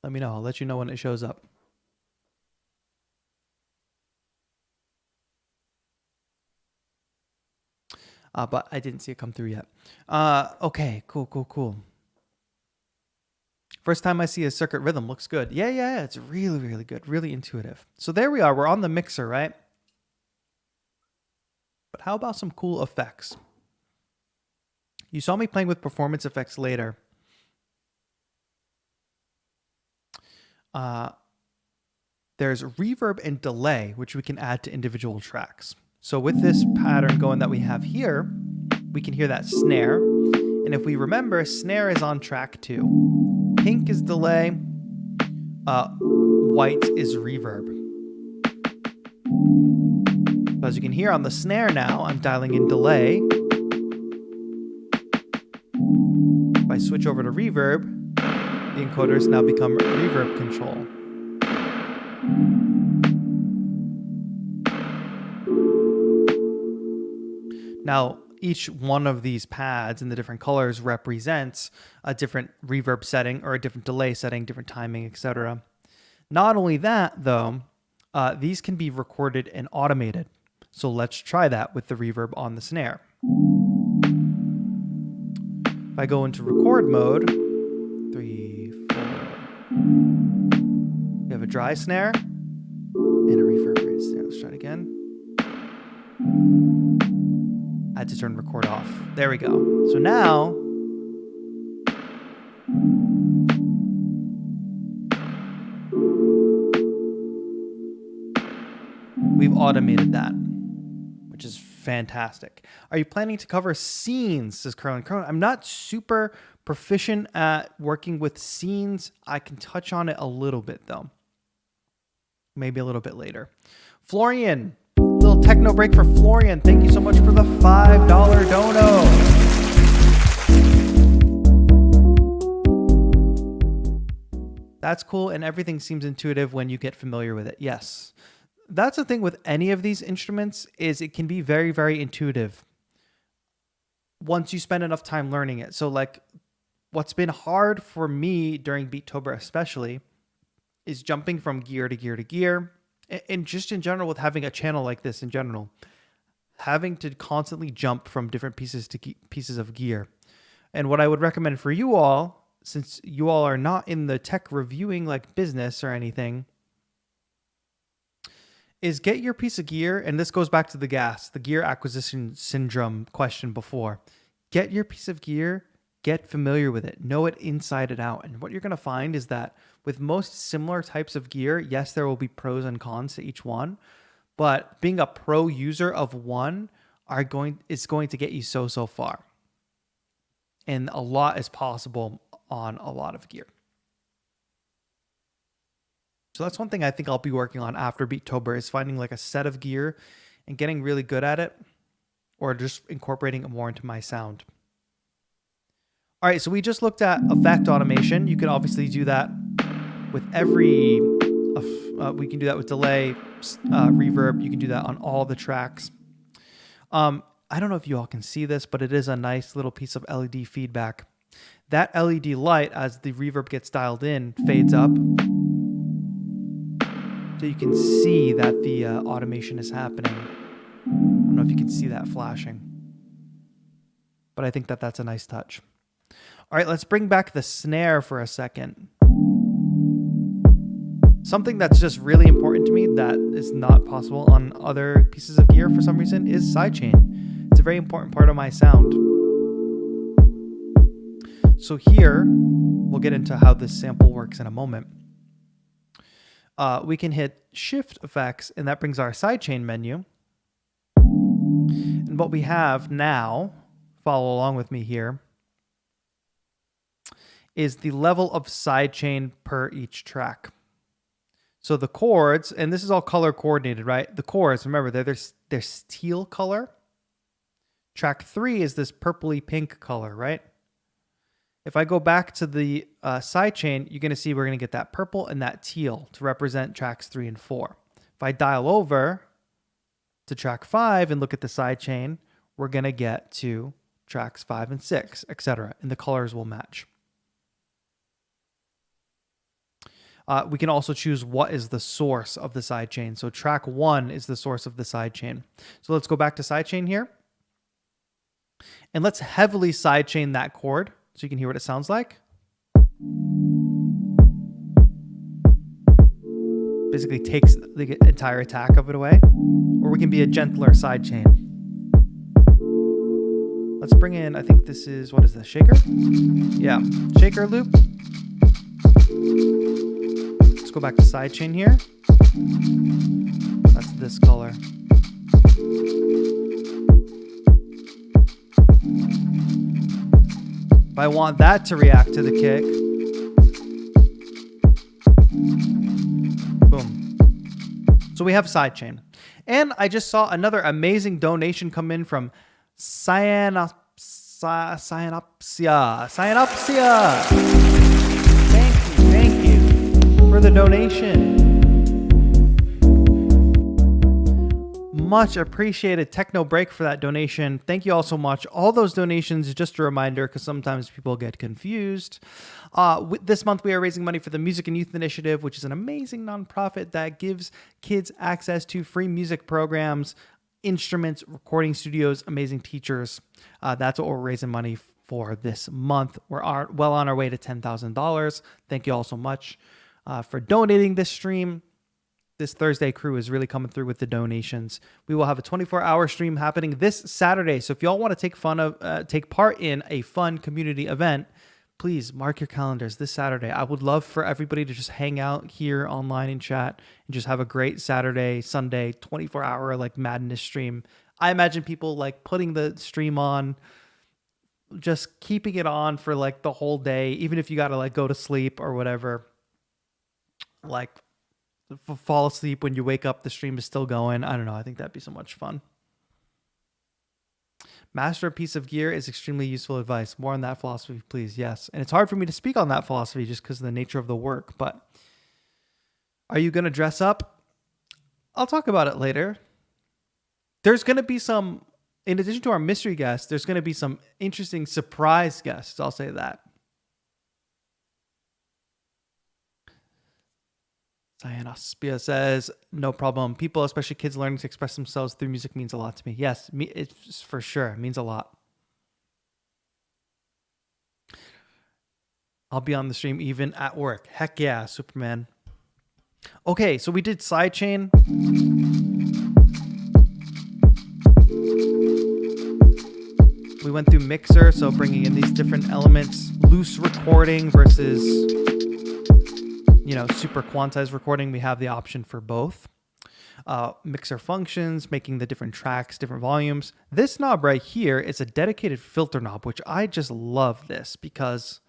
Let me know. I'll let you know when it shows up. But I didn't see it come through yet. Okay, cool. First time I see a circuit rhythm. Looks good. Yeah. It's really, really good. Really intuitive. So there we are. We're on the mixer, right? But how about some cool effects? You saw me playing with performance effects later. There's reverb and delay, which we can add to individual tracks. So with this pattern going that we have here, we can hear that snare. And if we remember, snare is on track 2. Pink is delay. White is reverb. As you can hear on the snare now, I'm dialing in delay. If I switch over to reverb, the encoders now become reverb control. Now, each one of these pads in the different colors represents a different reverb setting or a different delay setting, different timing, etc. Not only that, though, these can be recorded and automated. So let's try that with the reverb on the snare. If I go into record mode, 3, 4, we have a dry snare and a reverberated snare. Let's try it again. I had to turn record off. There we go. So now, we've automated that, which is fantastic. Are you planning to cover scenes, says Curlin Crone? I'm not super proficient at working with scenes. I can touch on it a little bit, though. Maybe a little bit later. Florian, little techno break for Florian. Thank you so much for the $5 dono. That's cool, and everything seems intuitive when you get familiar with it. Yes. That's the thing with any of these instruments, is it can be very, very intuitive once you spend enough time learning it. So like what's been hard for me during Beetober especially is jumping from gear to gear to gear. And just in general, with having a channel like this in general, having to constantly jump from different pieces to pieces of gear. And what I would recommend for you all, since you all are not in the tech reviewing like business or anything, is get your piece of gear, and this goes back to the gear acquisition syndrome question before. Get your piece of gear, get familiar with it, know it inside and out. And what you're going to find is that with most similar types of gear, yes, there will be pros and cons to each one, but being a pro user of one is going to get you so far. and a lot is possible on a lot of gear. So that's one thing I think I'll be working on after Beetober, is finding like a set of gear and getting really good at it, or just incorporating it more into my sound. All right, so we just looked at effect automation. You could obviously do that with every, we can do that with delay, reverb. You can do that on all the tracks. I don't know if you all can see this, but it is a nice little piece of LED feedback. That LED light, as the reverb gets dialed in, fades up. So you can see that the automation is happening. I don't know if you can see that flashing, but I think that that's a nice touch. All right, let's bring back the snare for a second. Something that's just really important to me that is not possible on other pieces of gear for some reason is sidechain. It's a very important part of my sound. So here, we'll get into how this sample works in a moment. We can hit Shift Effects, and that brings our sidechain menu. And what we have now, follow along with me here, is the level of sidechain per each track. So the chords, and this is all color coordinated, right? The chords, remember, they're teal color. Track 3 is this purpley pink color, right? If I go back to the sidechain, you're going to see we're going to get that purple and that teal to represent tracks 3 and 4. If I dial over to track 5 and look at the sidechain, we're going to get to tracks 5 and 6, etc. And the colors will match. We can also choose what is the source of the sidechain. So track 1 is the source of the sidechain. So let's go back to sidechain here. And let's heavily sidechain that chord so you can hear what it sounds like. Basically takes the entire attack of it away. Or we can be a gentler sidechain. Let's bring in, I think this is, what is this, shaker? Yeah, shaker loop. Let's go back to sidechain here. That's this color. If I want that to react to the kick, boom. So we have sidechain. And I just saw another amazing donation come in from Cyanopsia. Thank you for the donation. Much appreciated, Techno Break, for that donation. Thank you all so much. All those donations, just a reminder, because sometimes people get confused. This month we are raising money for the Music and Youth Initiative, which is an amazing nonprofit that gives kids access to free music programs, instruments, recording studios, amazing teachers. That's what we're raising money for this month. We're well on our way to $10,000. Thank you all so much for donating this stream. This Thursday crew is really coming through with the donations. We will have a 24-hour stream happening this Saturday. So if y'all want to take part in a fun community event, please mark your calendars this Saturday. I would love for everybody to just hang out here online and chat and just have a great Saturday, Sunday, 24-hour like madness stream. I imagine people like putting the stream on, just keeping it on for like the whole day, even if you got to like go to sleep or whatever. Like, fall asleep when you wake up, the stream is still going. I don't know. I think that'd be so much fun. Master a piece of gear is extremely useful advice. More on that philosophy, please. Yes. And it's hard for me to speak on that philosophy just because of the nature of the work. But are you going to dress up? I'll talk about it later. There's going to be some, in addition to our mystery guests, there's going to be some interesting surprise guests. I'll say that. Cyanospia says, no problem. People, especially kids, learning to express themselves through music means a lot to me. Yes, it's for sure. It means a lot. I'll be on the stream even at work. Heck yeah, Superman. Okay, so we did sidechain. We went through mixer, so bringing in these different elements. Loose recording versus, super quantized recording. We have the option for both. mixer functions, making the different tracks, different volumes. This knob right here is a dedicated filter knob, which I just love this because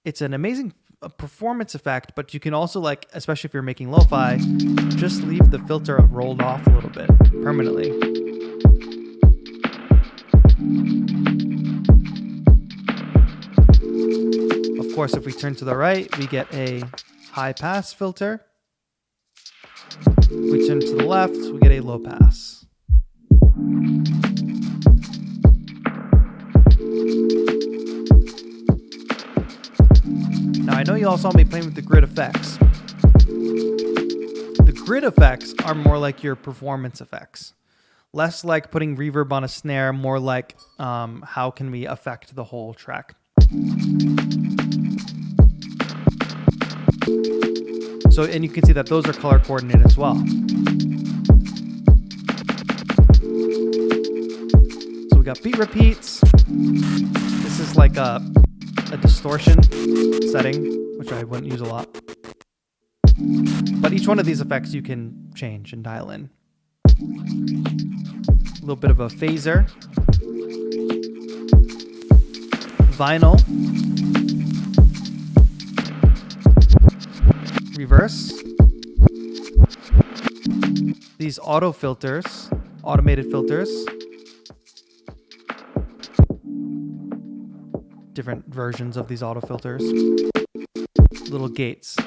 it's an amazing performance effect, but you can also, like, especially if you're making lo-fi, just leave the filter rolled off a little bit permanently. Of course, if we turn to the right, we get a high pass filter. If we turn to the left, we get a low pass. Now, I know you all saw me playing with the grid effects. The grid effects are more like your performance effects. Less like putting reverb on a snare, more like how can we affect the whole track. So, and you can see that those are color coordinated as well. So we got beat repeats. This is like a distortion setting, which I wouldn't use a lot. But each one of these effects you can change and dial in. A little bit of a phaser. Vinyl. Reverse. These auto filters, automated filters. Different versions of these auto filters. Little gates.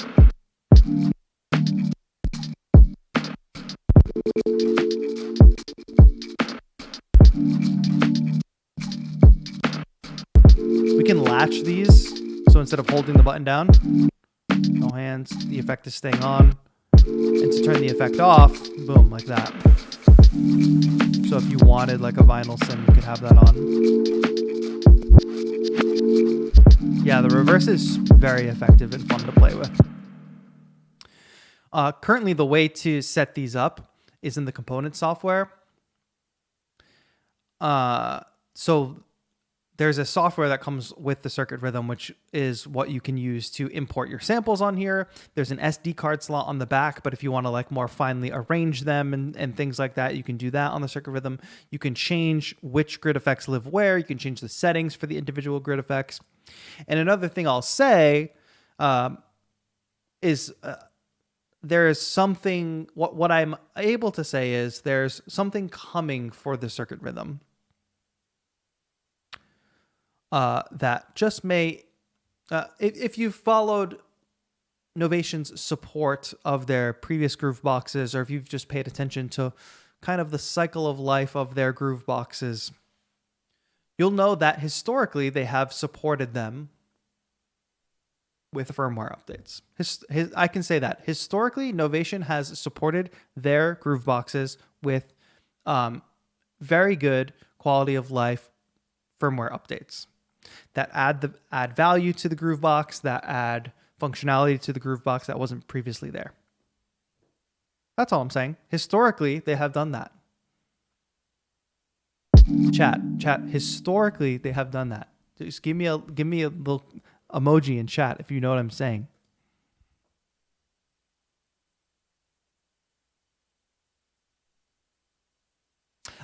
We can latch these, so instead of holding the button down, no hands, the effect is staying on. And to turn the effect off, boom, like that. So if you wanted like a vinyl sim, you could have that on. Yeah, the reverse is very effective and fun to play with. Currently, the way to set these up is in the component software. So there's a software that comes with the circuit rhythm, which is what you can use to import your samples on here. There's an SD card slot on the back, but if you want to like more finely arrange them and things like that, you can do that on the circuit rhythm. You can change which grid effects live where. You can change the settings for the individual grid effects. And another thing I'll say is there is something, what I'm able to say is there's something coming for the circuit rhythm. That just may, if you've followed Novation's support of their previous Grooveboxes, or if you've just paid attention to kind of the cycle of life of their Grooveboxes, you'll know that historically they have supported them with firmware updates. I can say that historically Novation has supported their Grooveboxes with very good quality of life firmware updates that add value to the Groovebox, that add functionality to the Groovebox that wasn't previously there. That's all I'm saying. Historically, they have done that. Chat. Historically, they have done that. Just give me a little emoji in chat if you know what I'm saying.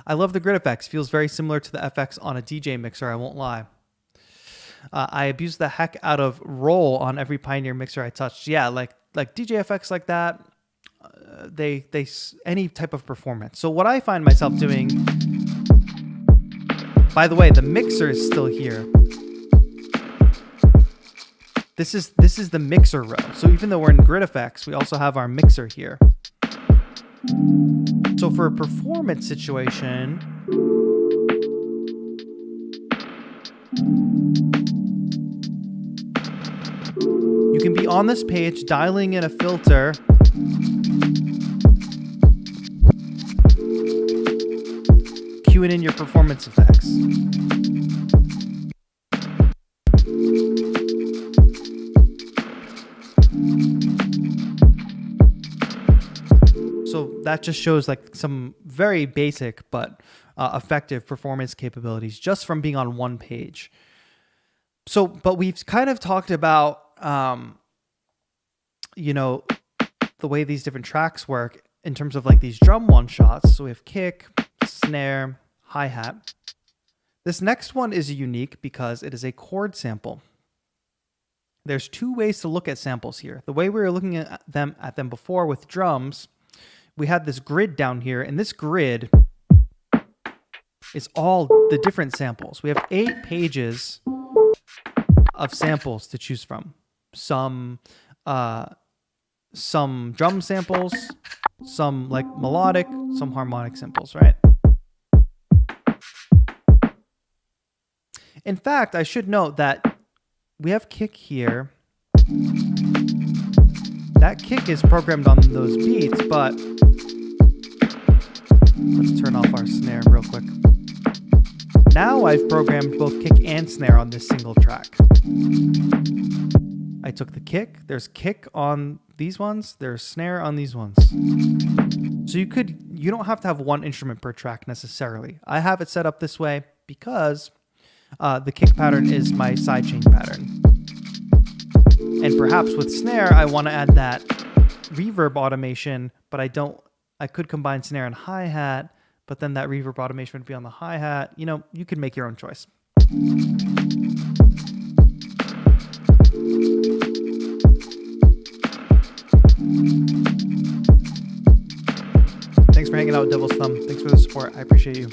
I love the grid effects. Feels very similar to the FX on a DJ mixer, I won't lie. I abused the heck out of roll on every Pioneer mixer I touched. Yeah, like DJ effects like that, they any type of performance. So what I find myself doing, by the way, the mixer is still here. This is the mixer row. So even though we're in grid effects, we also have our mixer here. So for a performance situation, you can be on this page dialing in a filter, cueing in your performance effects. So that just shows like some very basic but effective performance capabilities just from being on one page. So, but we've kind of talked about, the way these different tracks work. in terms of like these drum one shots. So we have kick, snare, hi-hat. This next one is unique because it is a chord sample. There's two ways to look at samples here. The way we were looking at them before with drums, we had this grid down here, and this grid is all the different samples. We have 8 pages of samples to choose from. Some drum samples, some like melodic, some harmonic samples, right? In fact, I should note that we have kick here. That kick is programmed on those beats, but let's turn off our snare real quick. Now I've programmed both kick and snare on this single track. I took the kick. There's kick on these ones. There's snare on these ones. So you don't have to have one instrument per track necessarily. I have it set up this way because the kick pattern is my sidechain pattern. And perhaps with snare, I want to add that reverb automation, but I could combine snare and hi-hat, but then that reverb automation would be on the hi-hat. You know, you can make your own choice. Thanks for hanging out with Devil's Thumb. Thanks for the support. I appreciate you.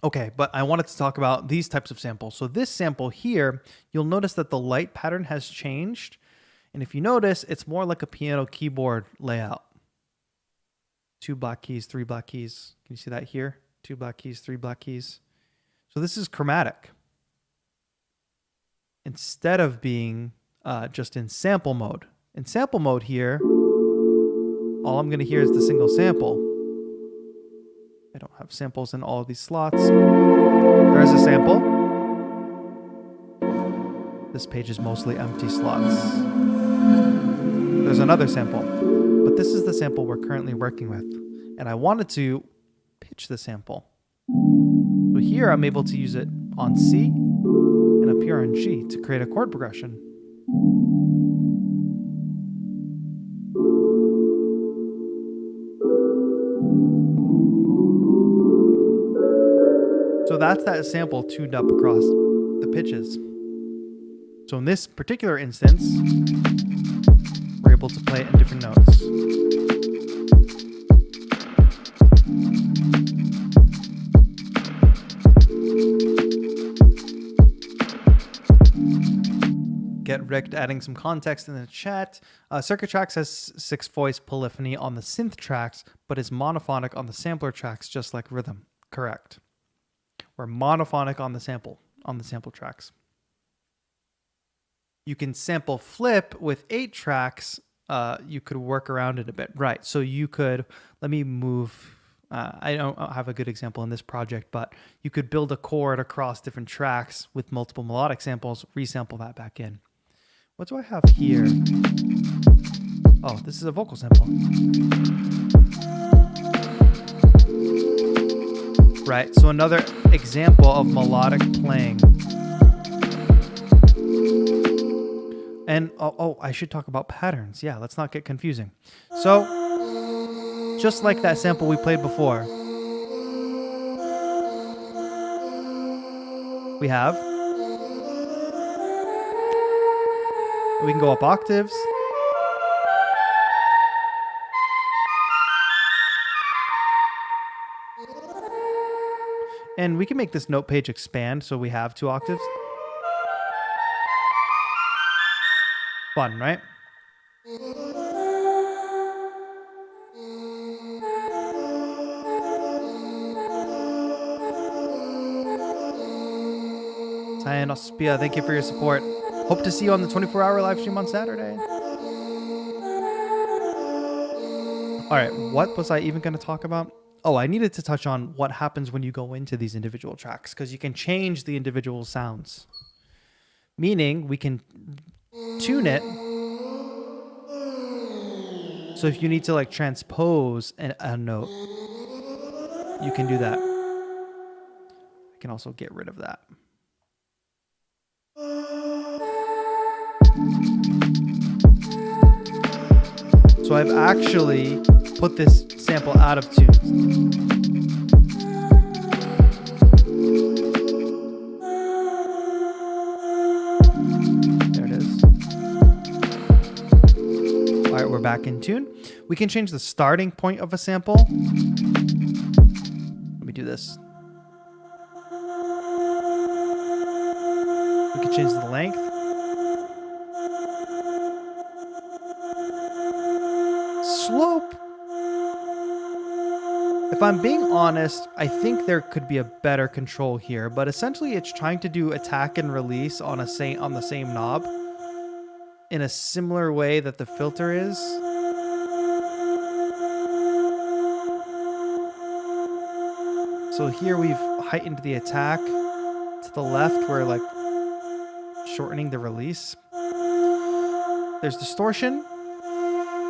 Okay, but I wanted to talk about these types of samples. So this sample here, you'll notice that the light pattern has changed. And if you notice, it's more like a piano keyboard layout. 2 black keys, 3 black keys. Can you see that here? 2 black keys, 3 black keys. So this is chromatic. Instead of being just in sample mode. In sample mode here, all I'm going to hear is the single sample. I don't have samples in all of these slots. There is a sample. This page is mostly empty slots. There's another sample, but this is the sample we're currently working with. And I wanted to pitch the sample. So here I'm able to use it on C and up here on G to create a chord progression. So that's that sample tuned up across the pitches. So in this particular instance, we're able to play it in different notes. Get Rick adding some context in the chat. Circuit Tracks has 6-voice polyphony on the synth tracks, but is monophonic on the sampler tracks, just like rhythm. Correct. We're monophonic on the sample tracks. You can sample flip with 8 tracks. You could work around it a bit. Right. So you could, let me move. I don't have a good example in this project, but you could build a chord across different tracks with multiple melodic samples, resample that back in. What do I have here? Oh, this is a vocal sample. Right, so another example of melodic playing. And, I should talk about patterns. Yeah, let's not get confusing. So, just like that sample we played before, we can go up octaves. And we can make this note page expand so we have 2 octaves. Fun, right? Cyan Ospia, thank you for your support. Hope to see you on the 24-hour live stream on Saturday. All right, what was I even going to talk about? Oh, I needed to touch on what happens when you go into these individual tracks, because you can change the individual sounds. Meaning, we can tune it. So if you need to like transpose a note, you can do that. I can also get rid of that. So I've actually put this sample out of tune. There it is. All right, we're back in tune. We can change the starting point of a sample. Let me do this. We can change the length. Slope. If I'm being honest, I think there could be a better control here, but essentially it's trying to do attack and release on the same knob in a similar way that the filter is. So here we've heightened the attack to the left. We're like shortening the release. There's distortion.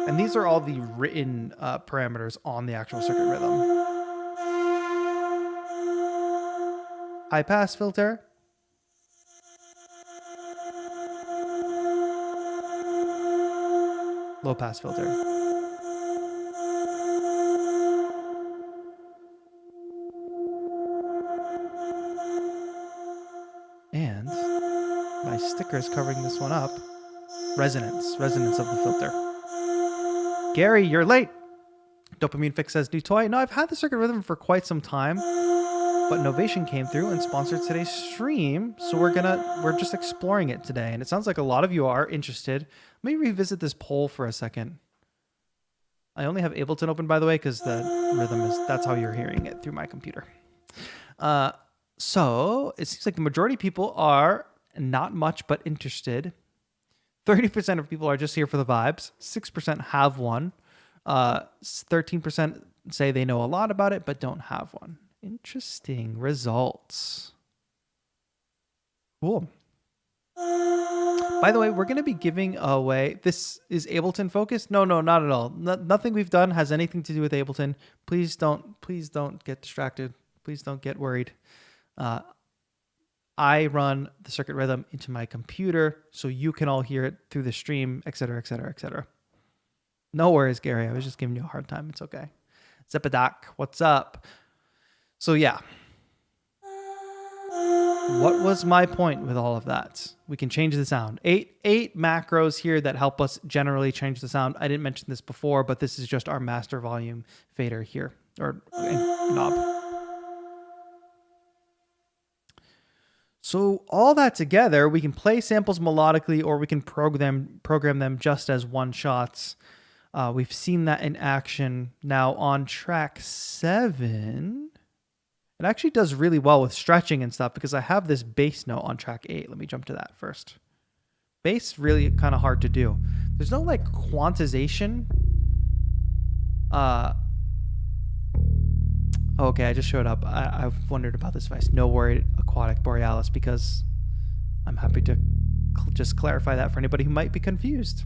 And these are all the written parameters on the actual circuit rhythm. High pass filter. Low pass filter. And my sticker is covering this one up. Resonance of the filter. Gary, you're late. Dopamine Fix says new toy. No, I've had the circuit rhythm for quite some time, but Novation came through and sponsored today's stream, so we're just exploring it today, and it sounds like a lot of you are interested. Let me revisit this poll for a second. I only have Ableton open, by the way, because the rhythm that's how you're hearing it through my computer. So it seems like the majority of people are not much but interested. 30% of people are just here for the vibes. 6% have one. 13% say they know a lot about it but don't have one. Interesting results. Cool. By the way, we're going to be giving away... This is Ableton focused? No, not at all. Nothing we've done has anything to do with Ableton. Please don't get distracted. Please don't get worried. I run the circuit rhythm into my computer so you can all hear it through the stream, etc., etc., etc. No worries, Gary. I was just giving you a hard time. It's okay. Zepadoc, what's up? So yeah. What was my point with all of that? We can change the sound. Eight macros here that help us generally change the sound. I didn't mention this before, but this is just our master volume fader here, or knob. So all that together, we can play samples melodically, or we can program them just as one-shots. We've seen that in action. Now on track 7, it actually does really well with stretching and stuff because I have this bass note on track 8. Let me jump to that first. Bass, really kind of hard to do. There's no like quantization. Okay, I just showed up. I've wondered about this device. No worry, Aquatic Borealis, because I'm happy to just clarify that for anybody who might be confused.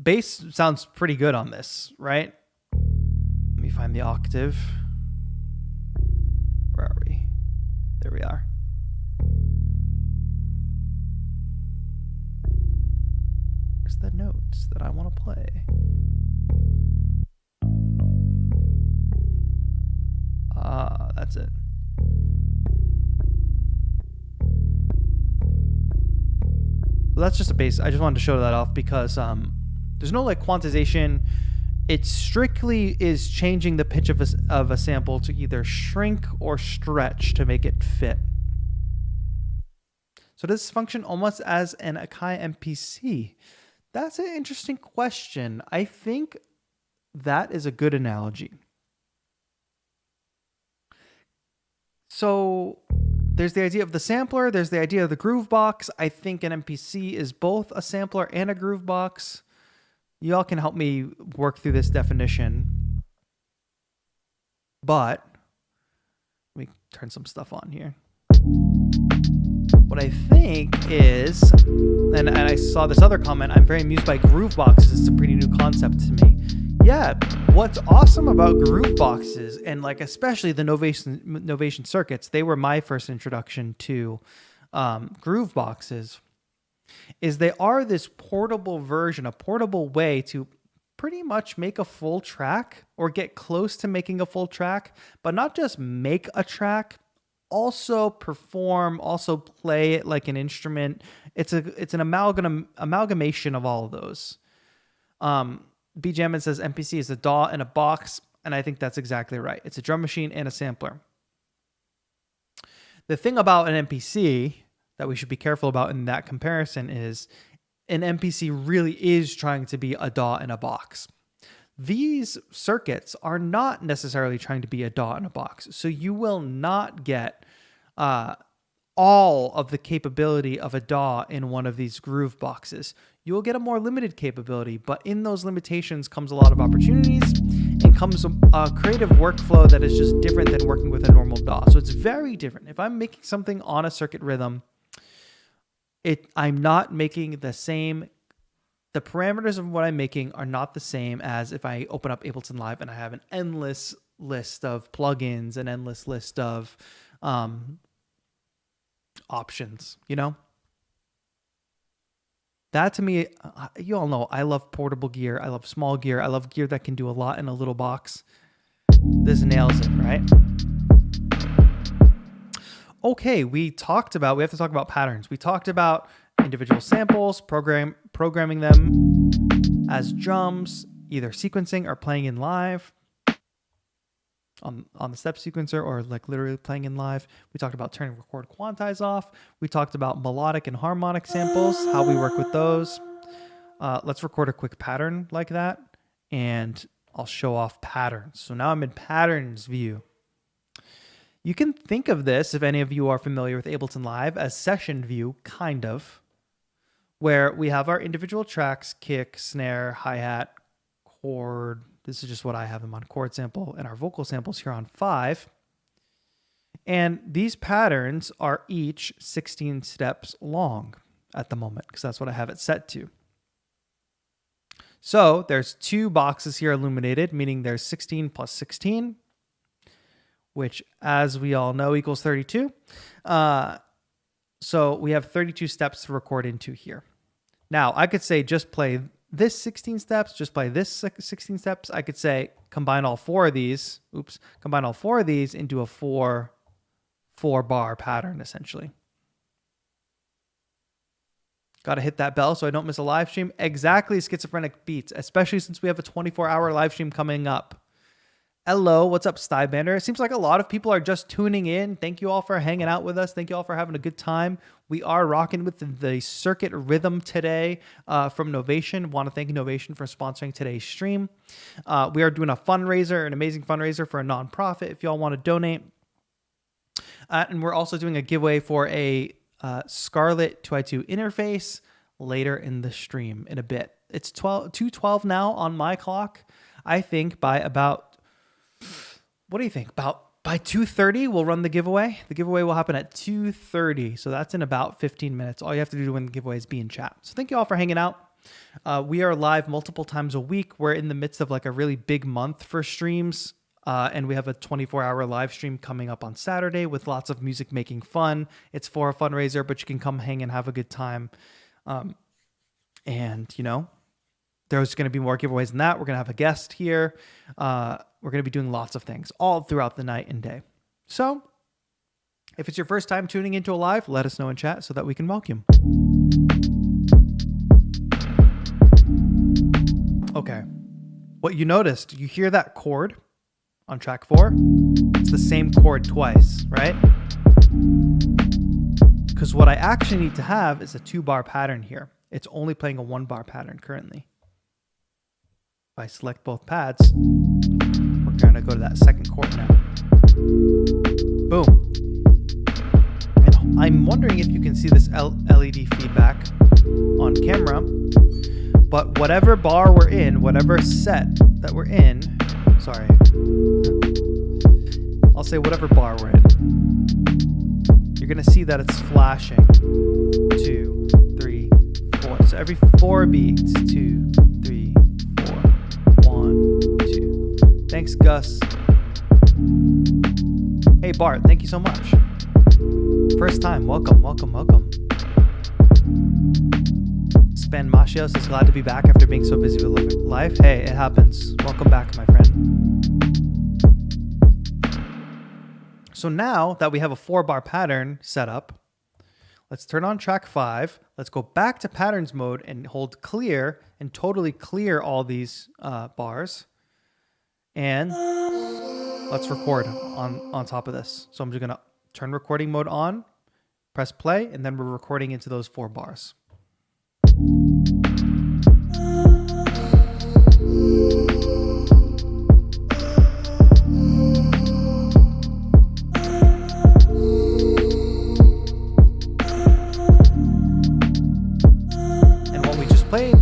Bass sounds pretty good on this, right? Let me find the octave. Where are we? There we are. Where's the notes that I want to play? That's it. So that's just a bass. I just wanted to show that off because there's no like quantization. It strictly is changing the pitch of a sample to either shrink or stretch to make it fit. So does this function almost as an Akai MPC? That's an interesting question. I think that is a good analogy. So there's the idea of the sampler. There's the idea of the Groovebox. I think an MPC is both a sampler and a Groovebox. Y'all can help me work through this definition. But let me turn some stuff on here. What I think is, and I saw this other comment, I'm very amused by Grooveboxes. It's a pretty new concept to me. Yeah, what's awesome about Grooveboxes, and like especially the novation circuits, they were my first introduction to Grooveboxes, is they are this portable version, a portable way to pretty much make a full track or get close to making a full track, but not just make a track, also perform, also play it like an instrument. It's an amalgamation of all of those. B Jammin says MPC is a DAW in a box, and I think that's exactly right. It's a drum machine and a sampler. The thing about an MPC that we should be careful about in that comparison is an MPC really is trying to be a DAW in a box. These circuits are not necessarily trying to be a DAW in a box, so you will not get all of the capability of a DAW in one of these groove boxes. You will get a more limited capability, but in those limitations comes a lot of opportunities and comes a creative workflow that is just different than working with a normal DAW. So it's very different. If I'm making something on a circuit rhythm, I'm not making the same. The parameters of what I'm making are not the same as if I open up Ableton Live and I have an endless list of plugins, an endless list of options, you know? That to me, you all know, I love portable gear. I love small gear. I love gear that can do a lot in a little box. This nails it, right? Okay, we have to talk about patterns. We talked about individual samples, programming them as drums, either sequencing or playing in live on the step sequencer, or like literally playing in live. We talked about turning record quantize off. We talked about melodic and harmonic samples, how we work with those. Let's record a quick pattern like that, and I'll show off patterns. So now I'm in patterns view. You can think of this, if any of you are familiar with Ableton Live, as session view, kind of, where we have our individual tracks, kick, snare, hi-hat, chord. This is just what I have them on chord sample, and our vocal samples here on 5. And these patterns are each 16 steps long at the moment, because that's what I have it set to. So there's 2 boxes here illuminated, meaning there's 16 plus 16, which, as we all know, equals 32. So we have 32 steps to record into here. Now, I could say just play this 16 steps, just play this 16 steps. I could say combine all 4 of these. Combine all 4 of these into a 4-bar pattern, essentially. Got to hit that bell so I don't miss a live stream. Exactly, Schizophrenic Beats, especially since we have a 24-hour live stream coming up. Hello, what's up, Stybander? It seems like a lot of people are just tuning in. Thank you all for hanging out with us. Thank you all for having a good time. We are rocking with the circuit rhythm today from Novation. Want to thank Novation for sponsoring today's stream. We are doing a fundraiser, an amazing fundraiser for a nonprofit if y'all want to donate. And we're also doing a giveaway for a Scarlett 2i2 interface later in the stream in a bit. It's 2:12 now on my clock. I think by about... What do you think? By 2:30, we'll run the giveaway. The giveaway will happen at 2:30. So that's in about 15 minutes. All you have to do to win the giveaway is be in chat. So thank you all for hanging out. We are live multiple times a week. We're in the midst of like a really big month for streams. And we have a 24-hour live stream coming up on Saturday with lots of music making fun. It's for a fundraiser, but you can come hang and have a good time. And, you know, there's going to be more giveaways than that. We're going to have a guest here. We're going to be doing lots of things all throughout the night and day. So if it's your first time tuning into a live, let us know in chat so that we can welcome. Okay. What you noticed, you hear that chord on track 4? It's the same chord twice, right? Because what I actually need to have is a 2-bar pattern here. It's only playing a 1-bar pattern currently. If I select both pads, we're going to go to that second chord now. Boom. And I'm wondering if you can see this LED feedback on camera, but whatever bar we're in, whatever set that we're in, sorry, I'll say whatever bar we're in, you're going to see that it's flashing. 2, 3, 4. So every 4 beats, 2, 3, 4, 1, 2. Thanks, Gus. Hey, Bart, thank you so much. First time, welcome, welcome, welcome. Span Machios is glad to be back after being so busy with life. Hey, it happens. Welcome back, my friend. So now that we have a 4-bar pattern set up, let's turn on track 5. Let's go back to patterns mode and hold clear and totally clear all these bars. And let's record on top of this. So I'm just gonna turn recording mode on, press play, and then we're recording into those 4 bars.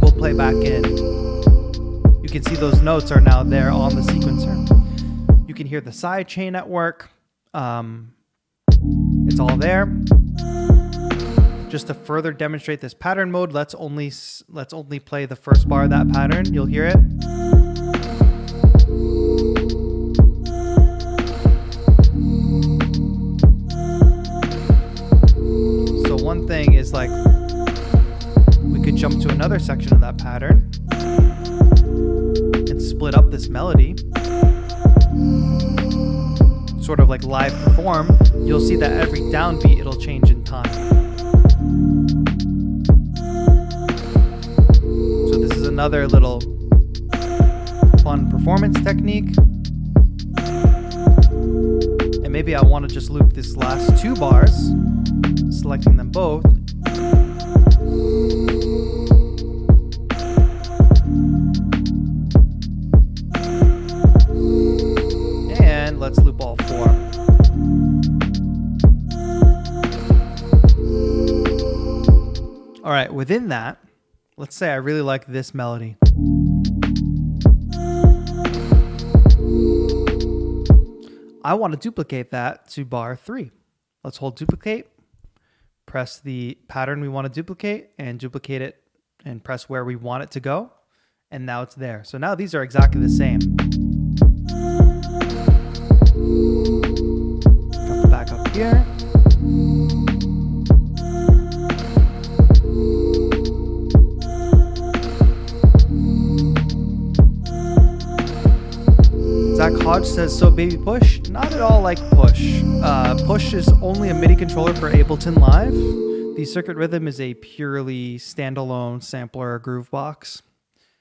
We'll play back in. You can see those notes are now there on the sequencer. You can hear the side chain at work. It's all there. Just to further demonstrate this pattern mode, let's only play the first bar of that pattern. You'll hear it. So one thing is like, could jump to another section of that pattern and split up this melody, sort of like live perform. You'll see that every downbeat it'll change in time. So this is another little fun performance technique. And maybe I want to just loop this last 2 bars, selecting them both. Let's loop all 4. All right, within that, let's say I really like this melody. I want to duplicate that to bar 3. Let's hold duplicate, press the pattern we want to duplicate, and duplicate it and press where we want it to go. And now it's there. So now these are exactly the same. Drop it back up here. Zach Hodge says, so baby push? Not at all like push. Push is only a MIDI controller for Ableton Live. The Circuit Rhythm is a purely standalone sampler Groovebox.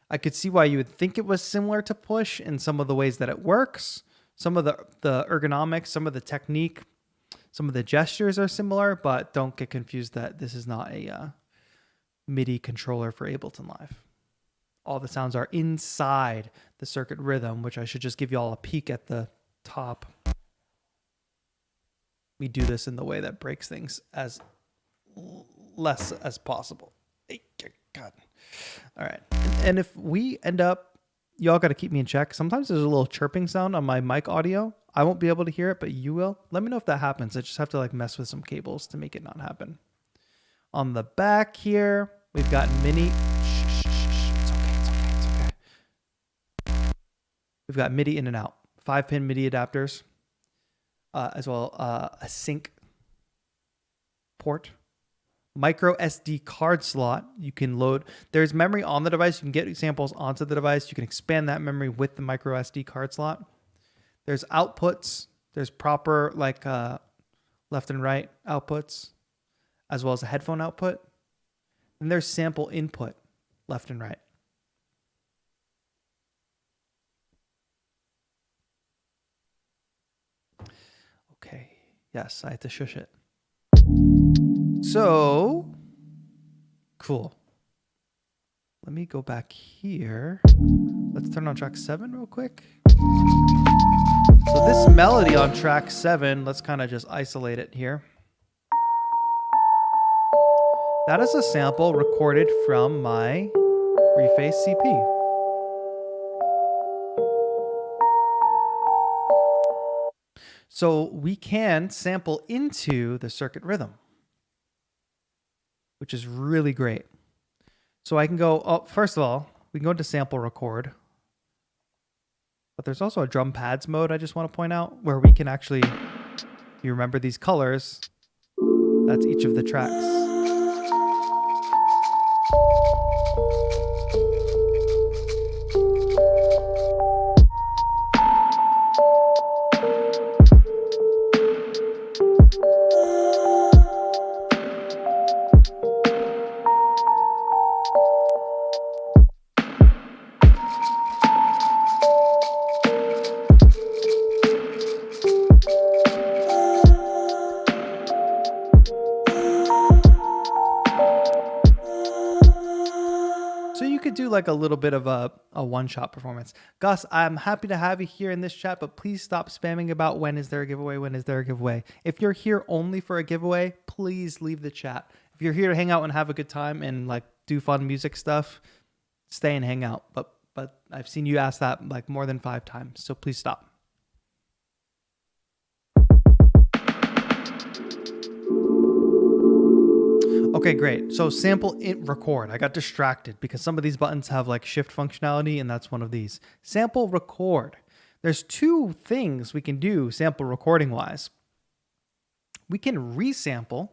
I could see why you would think it was similar to push in some of the ways that it works. Some of the ergonomics, some of the technique, some of the gestures are similar, but don't get confused that this is not a MIDI controller for Ableton Live. All the sounds are inside the Circuit Rhythm, which I should just give you all a peek at the top. We do this in the way that breaks things as less as possible. God. All right. And if we end up, y'all got to keep me in check. Sometimes there's a little chirping sound on my mic audio. I won't be able to hear it, but you will. Let me know if that happens. I just have to like mess with some cables to make it not happen. On the back here, we've got mini. It's okay. We've got MIDI in and out. 5-pin MIDI adapters, as well a sync port. Micro SD card slot. You can load. There's memory on the device. You can get samples onto the device. You can expand that memory with the micro SD card slot. There's outputs. There's proper like left and right outputs, as well as a headphone output. And there's sample input, left and right. Okay. Yes, I had to shush it. So, cool. Let me go back here. Let's turn on track 7 real quick. So this melody on track 7, let's kind of just isolate it here. That is a sample recorded from my Reface CP. So we can sample into the Circuit Rhythm, which is really great. So I can go, first of all, we can go into sample record, but there's also a drum pads mode I just want to point out where we can actually, if you remember these colors, that's each of the tracks. like a little bit of a one-shot performance. Gus, I'm happy to have you here in this chat, but please stop spamming about when is there a giveaway, when is there a giveaway. If you're here only for a giveaway, please leave the chat. If you're here to hang out and have a good time and like do fun music stuff, stay and hang out. But I've seen you ask that like more than 5 times, so please stop. Okay, great. So sample record. I got distracted because some of these buttons have like shift functionality, and that's one of these. Sample record. There's 2 things we can do sample recording wise. We can resample,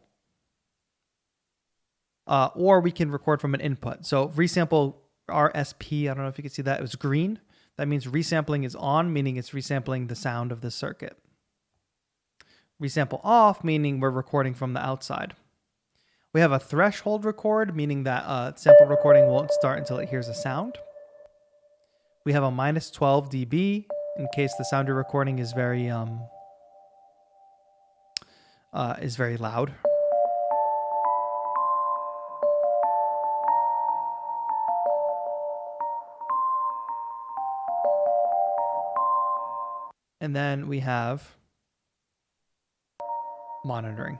or we can record from an input. So resample RSP, I don't know if you can see that. It was green. That means resampling is on, meaning it's resampling the sound of the circuit. Resample off, meaning we're recording from the outside. We have a threshold record, meaning that sample recording won't start until it hears a sound. We have a -12 dB in case the sound you're recording is very loud. And then we have monitoring.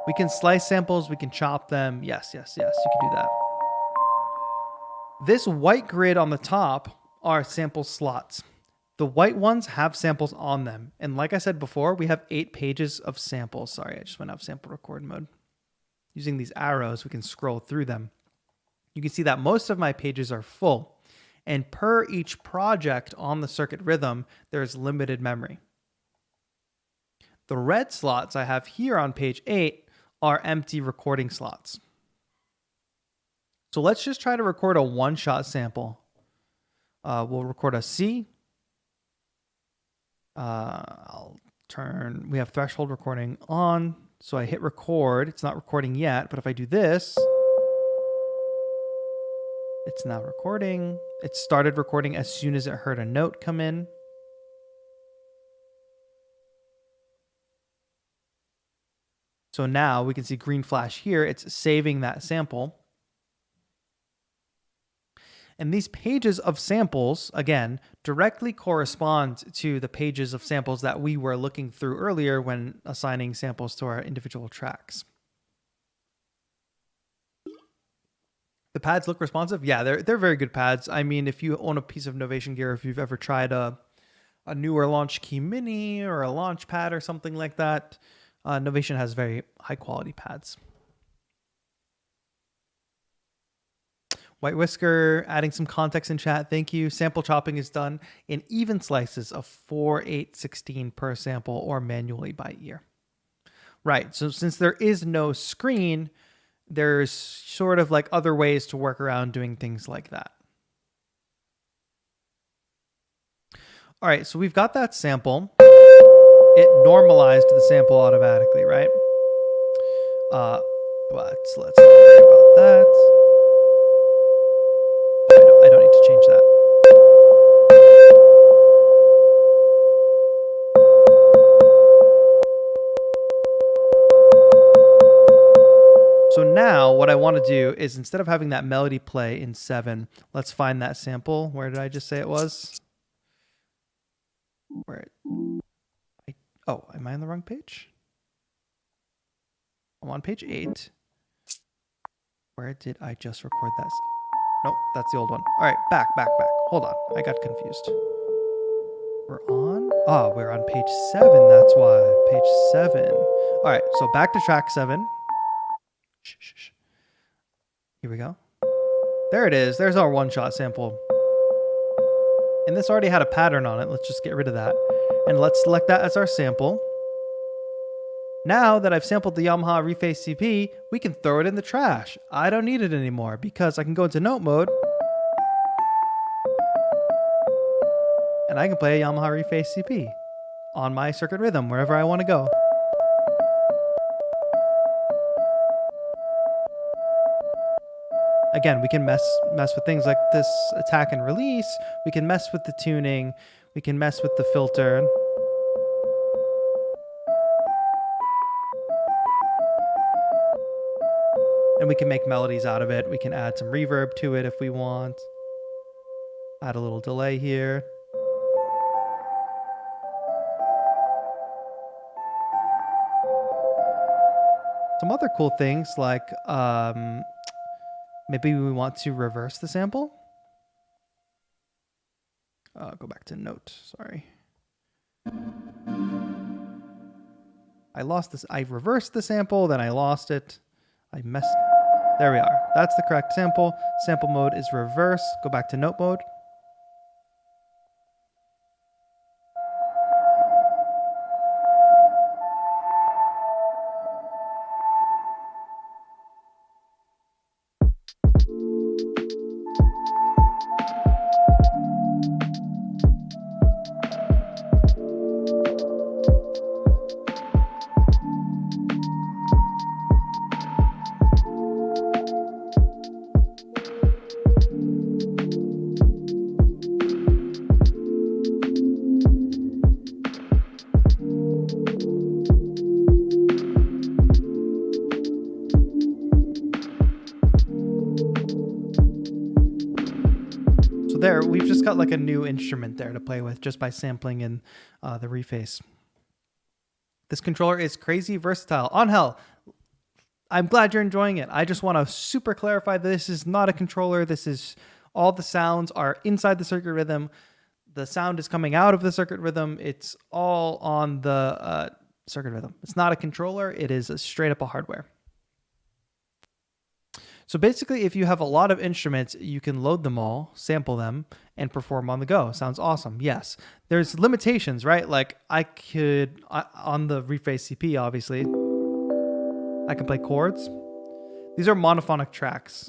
We can slice samples, we can chop them. Yes, you can do that. This white grid on the top are sample slots. The white ones have samples on them. And like I said before, we have 8 pages of samples. Sorry, I just went out of sample record mode. Using these arrows, we can scroll through them. You can see that most of my pages are full. And per each project on the circuit rhythm, there's limited memory. The red slots I have here on page 8 are empty recording slots. So let's just try to record a one-shot sample. We'll record a C. We have threshold recording on. So I hit record. It's not recording yet, but if I do this, it's now recording. It started recording as soon as it heard a note come in. So now we can see green flash here. It's saving that sample. And these pages of samples, again, directly correspond to the pages of samples that we were looking through earlier when assigning samples to our individual tracks. The pads look responsive. Yeah, they're very good pads. I mean, if you own a piece of Novation gear, if you've ever tried a newer Launch Key Mini or a Launch Pad or something like that, Novation has very high quality pads. White Whisker adding some context in chat. Thank you. Sample chopping is done in even slices of 4, 8, 16 per sample or manually by ear. Right. So since there is no screen, there's sort of like other ways to work around doing things like that. All right. So we've got that sample. It normalized the sample automatically, right? But let's not worry about that. I don't need to change that. So now what I want to do is instead of having that melody play in 7, let's find that sample. Where did I just say it was? Oh, am I on the wrong page? I'm on page 8. Where did I just record that? Nope, that's the old one. All right, back. Hold on, I got confused. We're on? Oh, we're on page 7, that's why. Page 7. All right, so back to track 7. Shh. Here we go. There it is. There's our one-shot sample. And this already had a pattern on it. Let's just get rid of that. And let's select that as our sample. Now that I've sampled the Yamaha Reface CP, we can throw it in the trash. I don't need it anymore because I can go into note mode and I can play a Yamaha Reface CP on my circuit rhythm wherever I want to go. Again, we can mess with things like this attack and release. We can mess with the tuning. We can mess with the filter. we can make melodies out of it. We can add some reverb to it if we want. Add a little delay here. Some other cool things like maybe we want to reverse the sample. Go back to note, sorry. I lost this. I reversed the sample, then I lost it. I messed. There we are. That's the correct sample. Sample mode is reverse. Go back to note mode. There, we've just got like a new instrument there to play with just by sampling in the reface. This controller is crazy versatile. Angel, I'm glad you're enjoying it. I just want to super clarify that this is not a controller. This is all the sounds are inside the circuit rhythm. The sound is coming out of the circuit rhythm. It's all on the circuit rhythm. It's not a controller. It is straight up a hardware. So basically, if you have a lot of instruments, you can load them all, sample them, and perform on the go. Sounds awesome. Yes. There's limitations, right? Like I could, on the reface CP, obviously, I can play chords. These are monophonic tracks.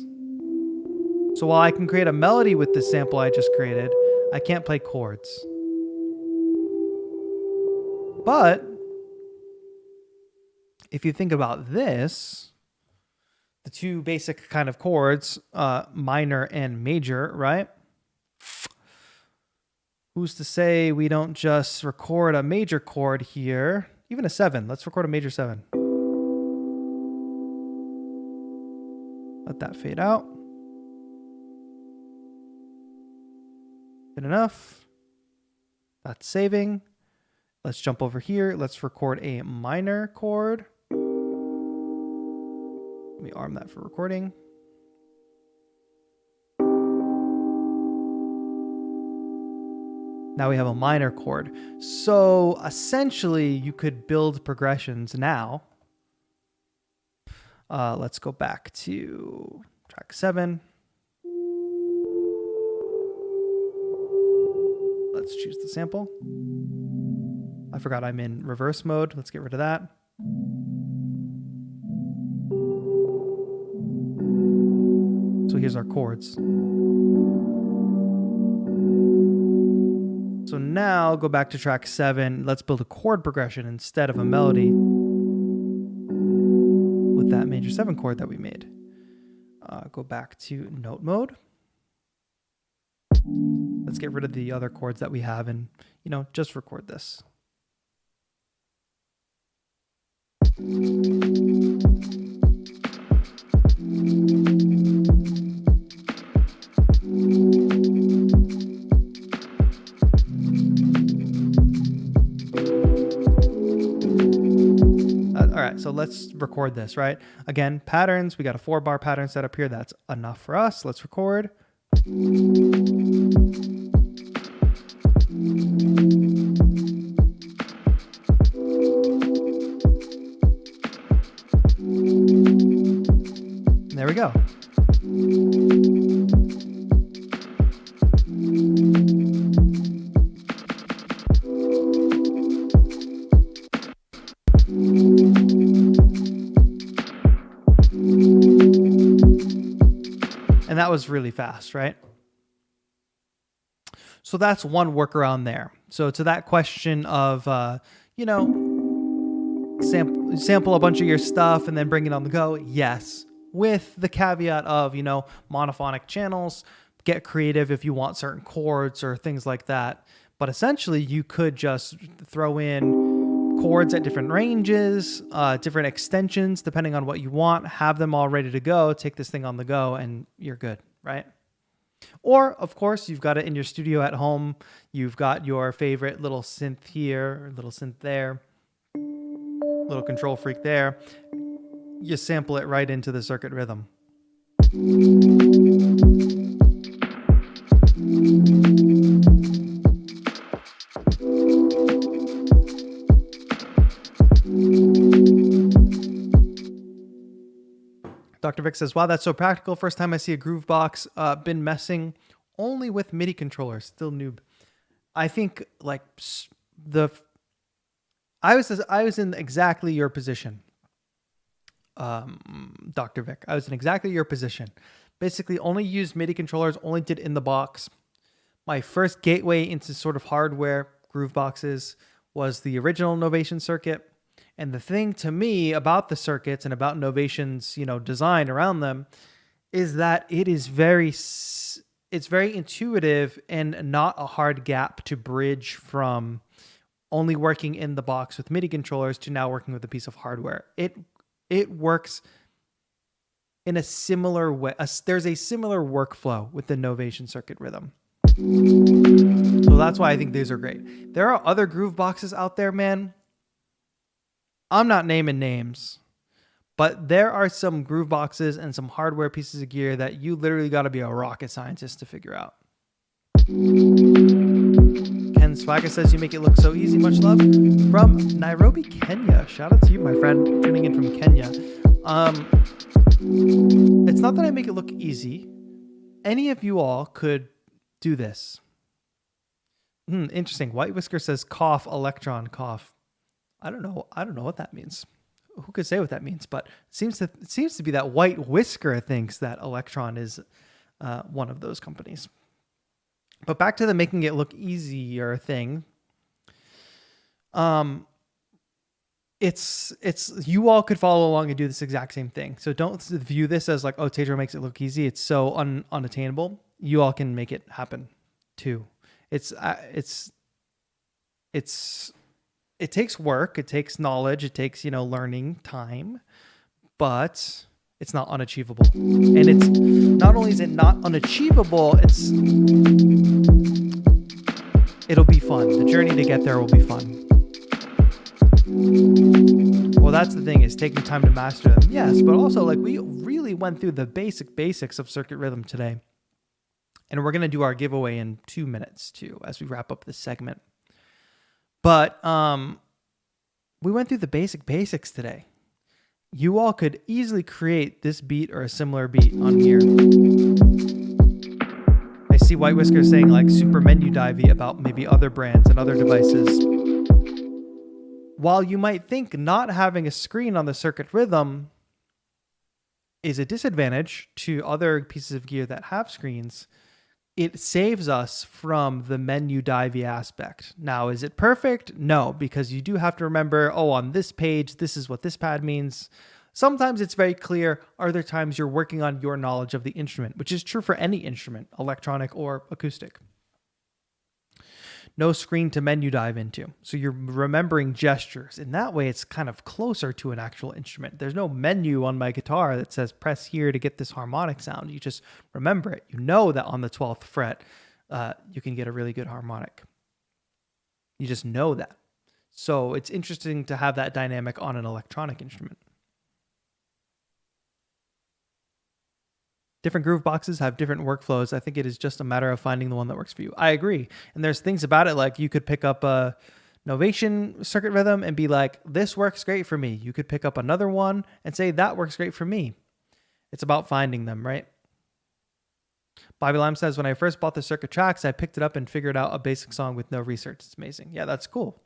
So while I can create a melody with this sample I just created, I can't play chords. But if you think about this, the two basic kind of chords, minor and major, right? Who's to say we don't just record a major chord here, even a 7. Let's record a major 7. Let that fade out. Good enough. That's saving. Let's jump over here. Let's record a minor chord. Let me arm that for recording. Now we have a minor chord. So essentially you could build progressions now. Let's go back to track 7. Let's choose the sample. I forgot I'm in reverse mode. Let's get rid of that. So here's our chords. So now go back to track 7. Let's build a chord progression instead of a melody with that major 7 chord that we made. Go back to note mode. Let's get rid of the other chords that we have and, just record this. All right, so let's record this, right? Again, patterns, we got a 4-bar pattern set up here. That's enough for us. Let's record. There we go. And that was really fast, right? So that's one workaround there. So to that question of, sample a bunch of your stuff and then bring it on the go, yes. With the caveat of, monophonic channels, get creative if you want certain chords or things like that. But essentially, you could just throw in chords at different ranges, different extensions, depending on what you want. Have them all ready to go. Take this thing on the go and you're good, right? Or, of course, you've got it in your studio at home. You've got your favorite little synth here, little synth there, little control freak there. You sample it right into the circuit rhythm. Dr. Vic says, wow, that's so practical. First time I see a Groovebox. Been messing only with MIDI controllers. Still noob. I think like I was in exactly your position. Dr. Vic, I was in exactly your position. Basically only used MIDI controllers, only did in the box. My first gateway into sort of hardware Grooveboxes was the original Novation circuit. And the thing to me about the circuits and about Novation's, design around them is that it's very intuitive and not a hard gap to bridge from only working in the box with MIDI controllers to now working with a piece of hardware. It works in a similar way. There's a similar workflow with the Novation circuit rhythm. So that's why I think these are great. There are other Grooveboxes out there, man. I'm not naming names, but there are some Grooveboxes and some hardware pieces of gear that you literally got to be a rocket scientist to figure out. Ken Swagger says, you make it look so easy. Much love from Nairobi, Kenya. Shout out to you, my friend, tuning in from Kenya. It's not that I make it look easy. Any of you all could do this. Interesting. White Whisker says, cough, electron, cough. I don't know what that means. Who could say what that means? But it seems to be that White Whisker thinks that Electron is one of those companies. But back to the making it look easier thing. It's you all could follow along and do this exact same thing. So don't view this as like, oh, TAETRO makes it look easy. It's so unattainable. You all can make it happen too. It takes work, it takes knowledge, it takes, learning time, but it's not unachievable. And it's not only is it not unachievable, it'll be fun. The journey to get there will be fun. Well, that's the thing, is taking time to master them. Yes, but also like we really went through the basics of circuit rhythm today. And we're going to do our giveaway in 2 minutes too, as we wrap up this segment. But we went through the basics today. You all could easily create this beat or a similar beat on here. I see White Whisker saying like super menu divey about maybe other brands and other devices. While you might think not having a screen on the circuit rhythm is a disadvantage to other pieces of gear that have screens, it saves us from the menu divey aspect. Now, is it perfect? No, because you do have to remember, on this page, this is what this pad means. Sometimes it's very clear. Other times you're working on your knowledge of the instrument, which is true for any instrument, electronic or acoustic. No screen to menu dive into. So you're remembering gestures. In that way, it's kind of closer to an actual instrument. There's no menu on my guitar that says press here to get this harmonic sound. You just remember it. You know that on the 12th fret, you can get a really good harmonic. You just know that. So it's interesting to have that dynamic on an electronic instrument. Different Grooveboxes have different workflows. I think it is just a matter of finding the one that works for you. I agree. And there's things about it, like you could pick up a Novation circuit rhythm and be like, this works great for me. You could pick up another one and say, that works great for me. It's about finding them, right? Bobby Lime says, when I first bought the Circuit Tracks, I picked it up and figured out a basic song with no research. It's amazing. Yeah, that's cool.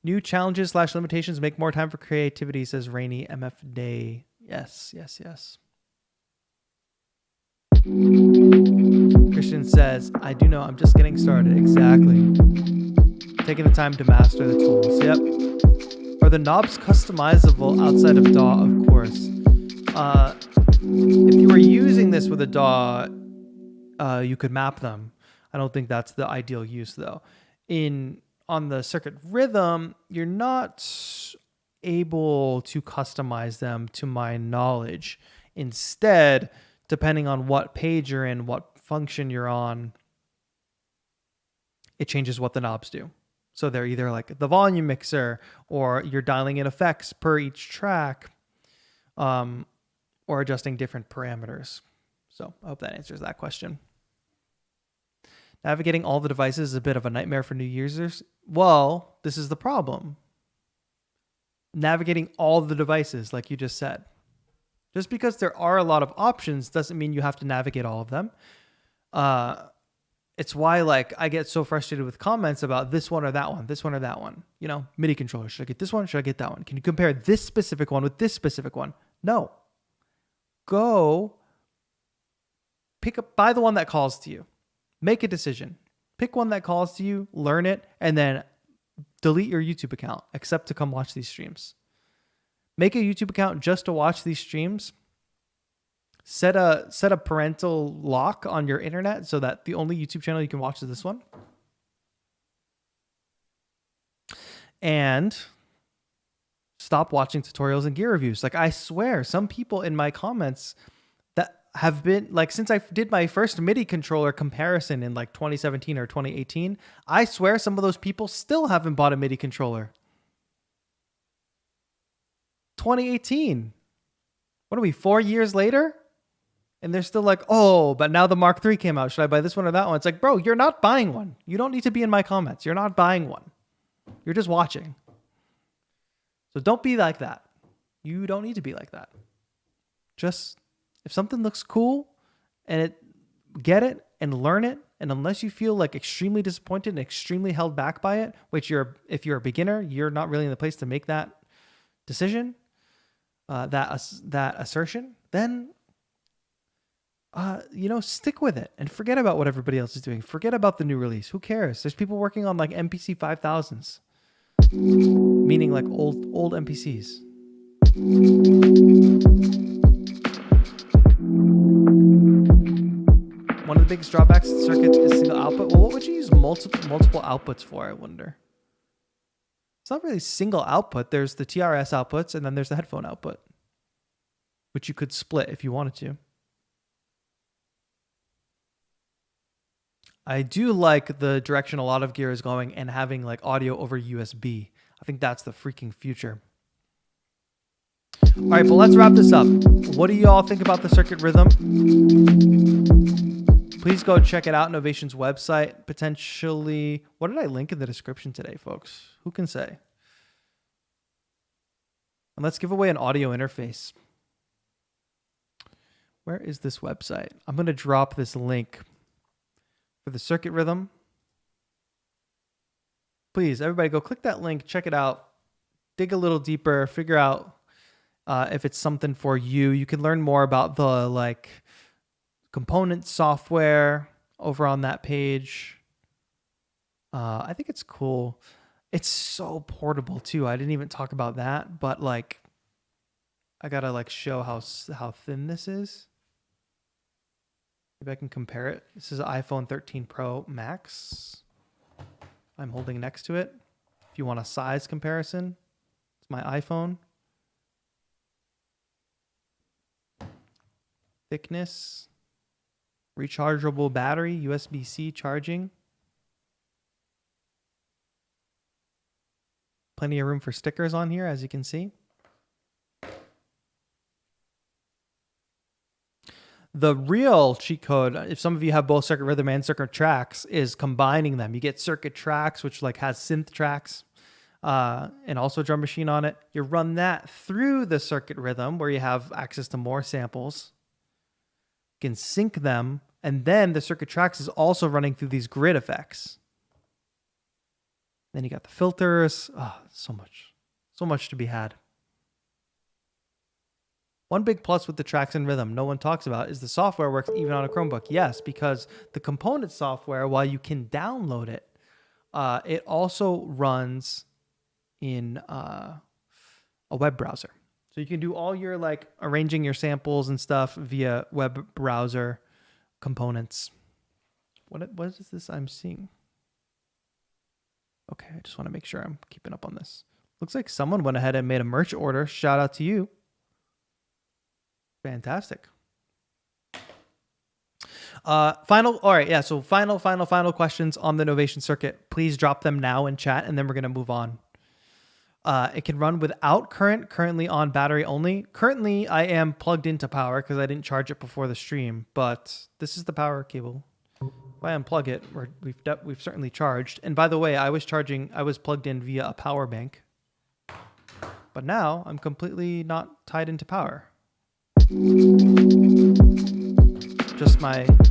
New challenges / limitations make more time for creativity, says Rainy MF Day. Yes. Christian says, I do know, I'm just getting started. Exactly. Taking the time to master the tools. Yep. Are the knobs customizable outside of DAW? Of course. If you were using this with a DAW, you could map them. I don't think that's the ideal use though. On on the circuit rhythm, you're not able to customize them to my knowledge. Instead, depending on what page you're in, what function you're on, it changes what the knobs do. So they're either like the volume mixer, or you're dialing in effects per each track, or adjusting different parameters. So I hope that answers that question. Navigating all the devices is a bit of a nightmare for new users. Well, this is the problem. Navigating all the devices, like you just said. Just because there are a lot of options doesn't mean you have to navigate all of them. It's why like I get so frustrated with comments about this one or that one, this one or that one. You know, MIDI controller. Should I get this one? Should I get that one? Can you compare this specific one with this specific one? No. Go buy the one that calls to you. Make a decision. Pick one that calls to you, learn it, and then delete your YouTube account, except to come watch these streams. Make a YouTube account just to watch these streams. Set a parental lock on your internet so that the only YouTube channel you can watch is this one. And stop watching tutorials and gear reviews. Like I swear, some people in my comments that have been like, since I did my first MIDI controller comparison in like 2017 or 2018, I swear some of those people still haven't bought a MIDI controller. 2018. What are we, 4 years later? And they're still like, oh, but now the Mark III came out. Should I buy this one or that one? It's like, bro, you're not buying one. You don't need to be in my comments. You're not buying one. You're just watching. So don't be like that. You don't need to be like that. Just, if something looks cool and get it and learn it. And unless you feel like extremely disappointed and extremely held back by it, which if you're a beginner, you're not really in the place to make that decision, that assertion, then stick with it and forget about what everybody else is doing. Forget about the new release. Who cares? There's people working on like MPC 5000s, meaning like old MPCs. One of the biggest drawbacks to the circuit is single output. Well, what would you use multiple outputs for, I wonder? It's not really single output. There's the TRS outputs, and then there's the headphone output, which you could split if you wanted to. I do like the direction a lot of gear is going and having like audio over USB. I think that's the freaking future. All right, but let's wrap this up. What do you all think about the circuit rhythm? Please go check it out, Novation's website. Potentially, what did I link in the description today, folks? Who can say? And let's give away an audio interface. Where is this website? I'm going to drop this link for the circuit rhythm. Please, everybody go click that link, check it out, dig a little deeper, figure out if it's something for you. You can learn more about the like component software over on that page. I think it's cool. It's so portable too. I didn't even talk about that, but like I gotta like show how thin this is. Maybe I can compare it. This is an iPhone 13 Pro Max. I'm holding next to it. If you want a size comparison, it's my iPhone. Thickness, rechargeable battery, USB-C charging. Plenty of room for stickers on here, as you can see. The real cheat code, if some of you have both circuit rhythm and circuit tracks, is combining them. You get circuit tracks, which like has synth tracks and also a drum machine on it. You run that through the circuit rhythm where you have access to more samples. You can sync them, and then the circuit tracks is also running through these grid effects. Then you got the filters. Oh, so much to be had. One big plus with the tracks and rhythm no one talks about is the software works even on a Chromebook. Yes, because the component software, while you can download it, it also runs in a web browser. So you can do all your like arranging your samples and stuff via web browser components. What is this I'm seeing? Okay, I just want to make sure I'm keeping up on this. Looks like someone went ahead and made a merch order. Shout out to you. Fantastic. All right, yeah. So final questions on the novation circuit. Please drop them now in chat, and then we're gonna move on. It can run without currently on battery only. Currently, I am plugged into power because I didn't charge it before the stream, but this is the power cable. If I unplug it, we've certainly charged. And by the way, I was plugged in via a power bank, but now I'm completely not tied into power.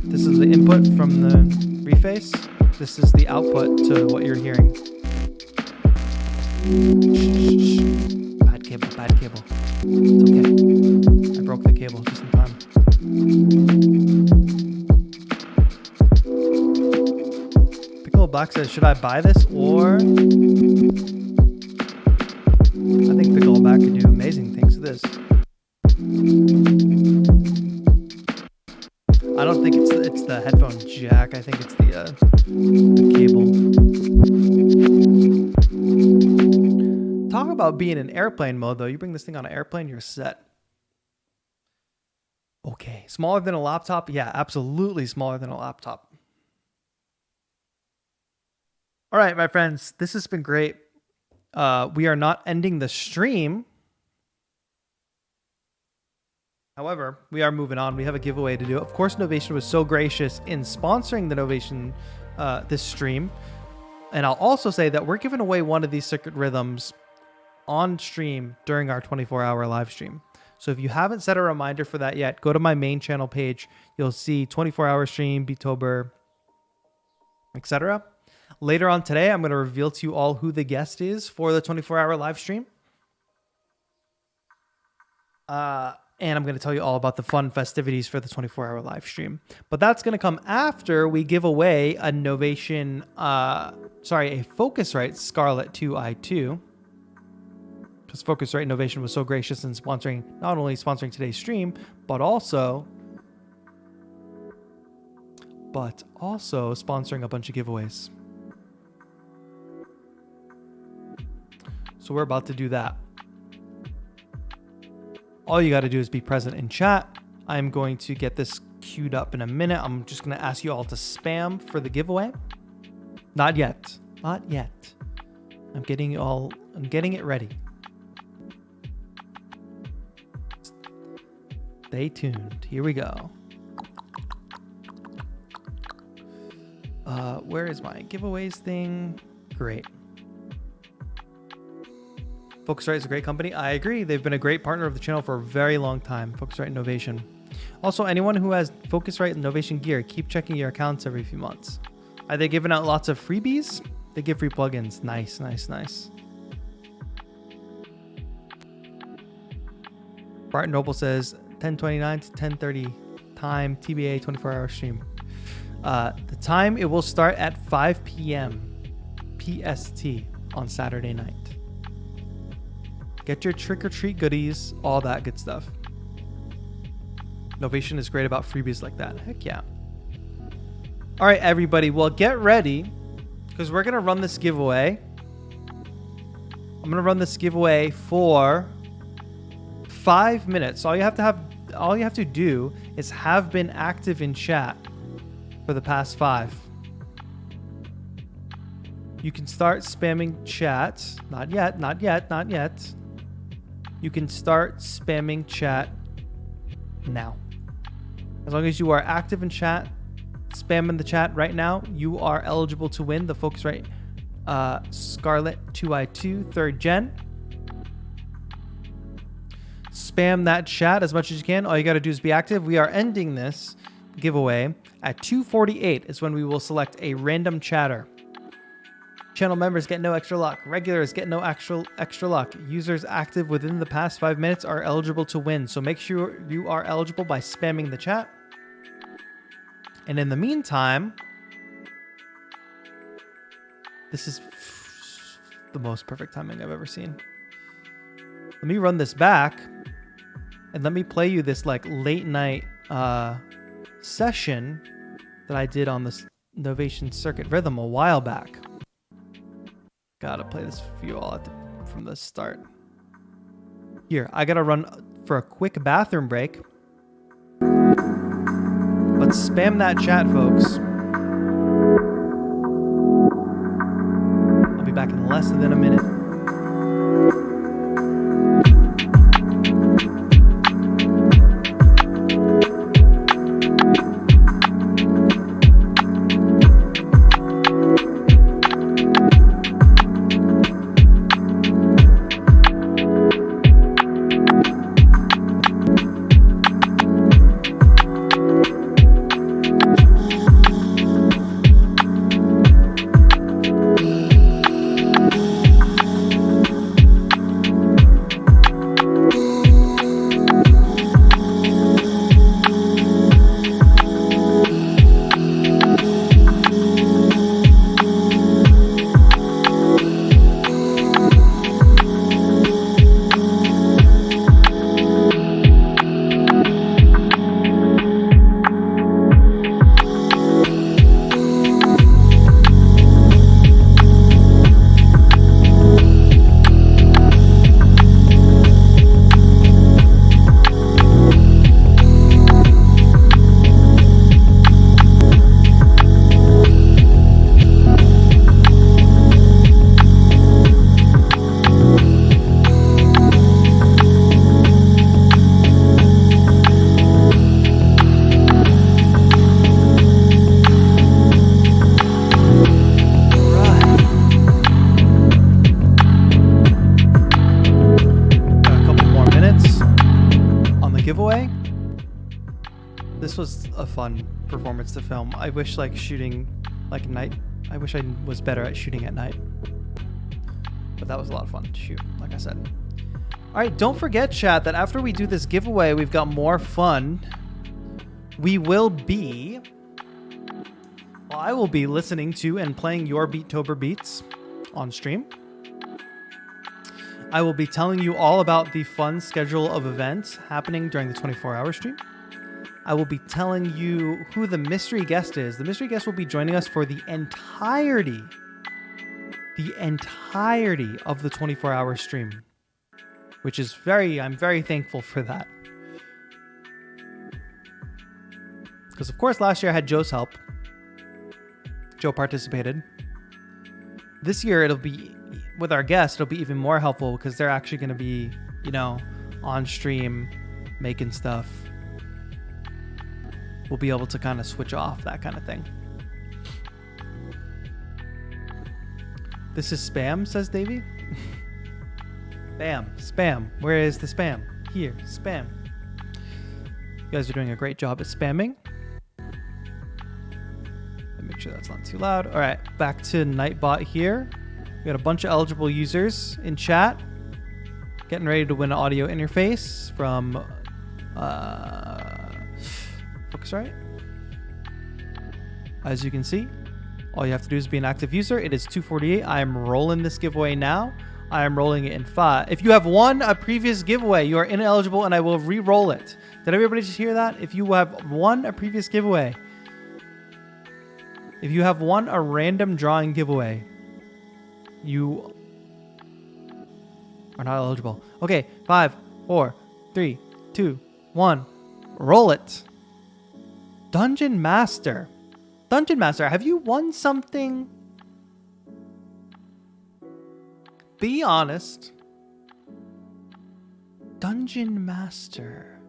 This is the input from the reface. This is the output to what you're hearing. Bad cable. It's okay. I broke the cable just in time. Piccolo Black says, should I buy this or... I think Piccolo Black could do amazing things with this. I don't think it's the headphone jack. I think it's the cable. Talk about being in airplane mode, though. You bring this thing on an airplane, you're set. Okay. Smaller than a laptop? Yeah, absolutely smaller than a laptop. All right, my friends. This has been great. We are not ending the stream. However, we are moving on. We have a giveaway to do. Of course, Novation was so gracious in sponsoring the Novation, this stream. And I'll also say that we're giving away one of these circuit rhythms on stream during our 24-hour live stream. So if you haven't set a reminder for that yet, go to my main channel page. You'll see 24-hour stream, Beetober, etc. Later on today, I'm going to reveal to you all who the guest is for the 24-hour live stream. And I'm going to tell you all about the fun festivities for the 24-hour live stream. But that's going to come after we give away a Novation, a Focusrite Scarlett 2i2. Because Focusrite Novation was so gracious in not only sponsoring today's stream, but also sponsoring a bunch of giveaways. So we're about to do that. All you got to do is be present in chat. I'm going to get this queued up in a minute. I'm just going to ask you all to spam for the giveaway. Not yet. I'm getting it ready. Stay tuned. Here we go. Where is my giveaways thing? Great. Focusrite is a great company. I agree. They've been a great partner of the channel for a very long time. Focusrite Novation. Also, anyone who has Focusrite Novation gear, keep checking your accounts every few months. Are they giving out lots of freebies? They give free plugins. Nice. Barton Noble says 10:29 to 10:30 time, TBA 24-hour stream. The time, it will start at 5 p.m. PST on Saturday night. Get your trick-or-treat goodies, all that good stuff. Novation is great about freebies like that. Heck yeah. All right, everybody. Well, get ready because we're going to run this giveaway. I'm going to run this giveaway for 5 minutes. All you have to do is have been active in chat for the past 5. You can start spamming chat. Not yet. You can start spamming chat now. As long as you are active in chat, spamming the chat right now, you are eligible to win the Focusrite Scarlett 2i2 3rd Gen. Spam that chat as much as you can. All you got to do is be active. We are ending this giveaway at 2:48 is when we will select a random chatter. Channel members get no extra luck. Regulars get no extra luck. Users active within the past 5 minutes are eligible to win. So make sure you are eligible by spamming the chat. And in the meantime, this is the most perfect timing I've ever seen. Let me run this back and let me play you this like late night session that I did on this Novation Circuit Rhythm a while back. Gotta play this for you all from the start. Here, I gotta run for a quick bathroom break. But spam that chat, folks. I'll be back in less than a minute. This was a fun performance to film. I wish I wish I was better at shooting at night. But that was a lot of fun to shoot, like I said. All right, don't forget, chat, that after we do this giveaway, we've got more fun. I will be listening to and playing your Beetober beats on stream. I will be telling you all about the fun schedule of events happening during the 24-hour stream. I will be telling you who the mystery guest is. The mystery guest will be joining us for the entirety of the 24-hour stream, which is I'm very thankful for that. Because, of course, last year I had Joe's help. Joe participated. This year, it'll be, with our guest, it'll be even more helpful because they're actually going to be, on stream, making stuff. We'll be able to kind of switch off, that kind of thing. This is spam, says Davey. Spam. Where is the spam? Here, spam. You guys are doing a great job at spamming. Make sure that's not too loud. All right, back to Nightbot here. We got a bunch of eligible users in chat. Getting ready to win an audio interface from Focusrite. As you can see, all you have to do is be an active user. It is 2:48. I am rolling this giveaway now. I am rolling it in 5. If you have won a previous giveaway, you are ineligible and I will re-roll it. Did everybody just hear that? If you have won a previous giveaway, if you have won a random drawing giveaway, you are not eligible. Okay, 5, 4, 3, 2, 1. Roll it. Dungeon Master. Dungeon Master, have you won something? Be honest. Dungeon Master.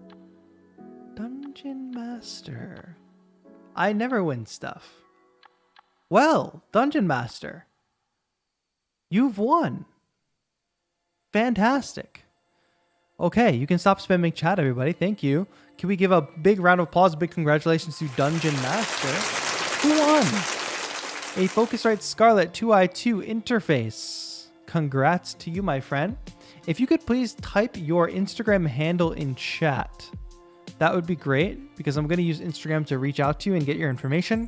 Dungeon Master. I never win stuff. Well, Dungeon Master, you've won. Fantastic. Okay, you can stop spamming chat, everybody. Thank you. Can we give a big round of applause, big congratulations to Dungeon Master, who won a Focusrite Scarlett 2i2 interface. Congrats to you, my friend. If you could please type your Instagram handle in chat, that would be great, because I'm going to use Instagram to reach out to you and get your information.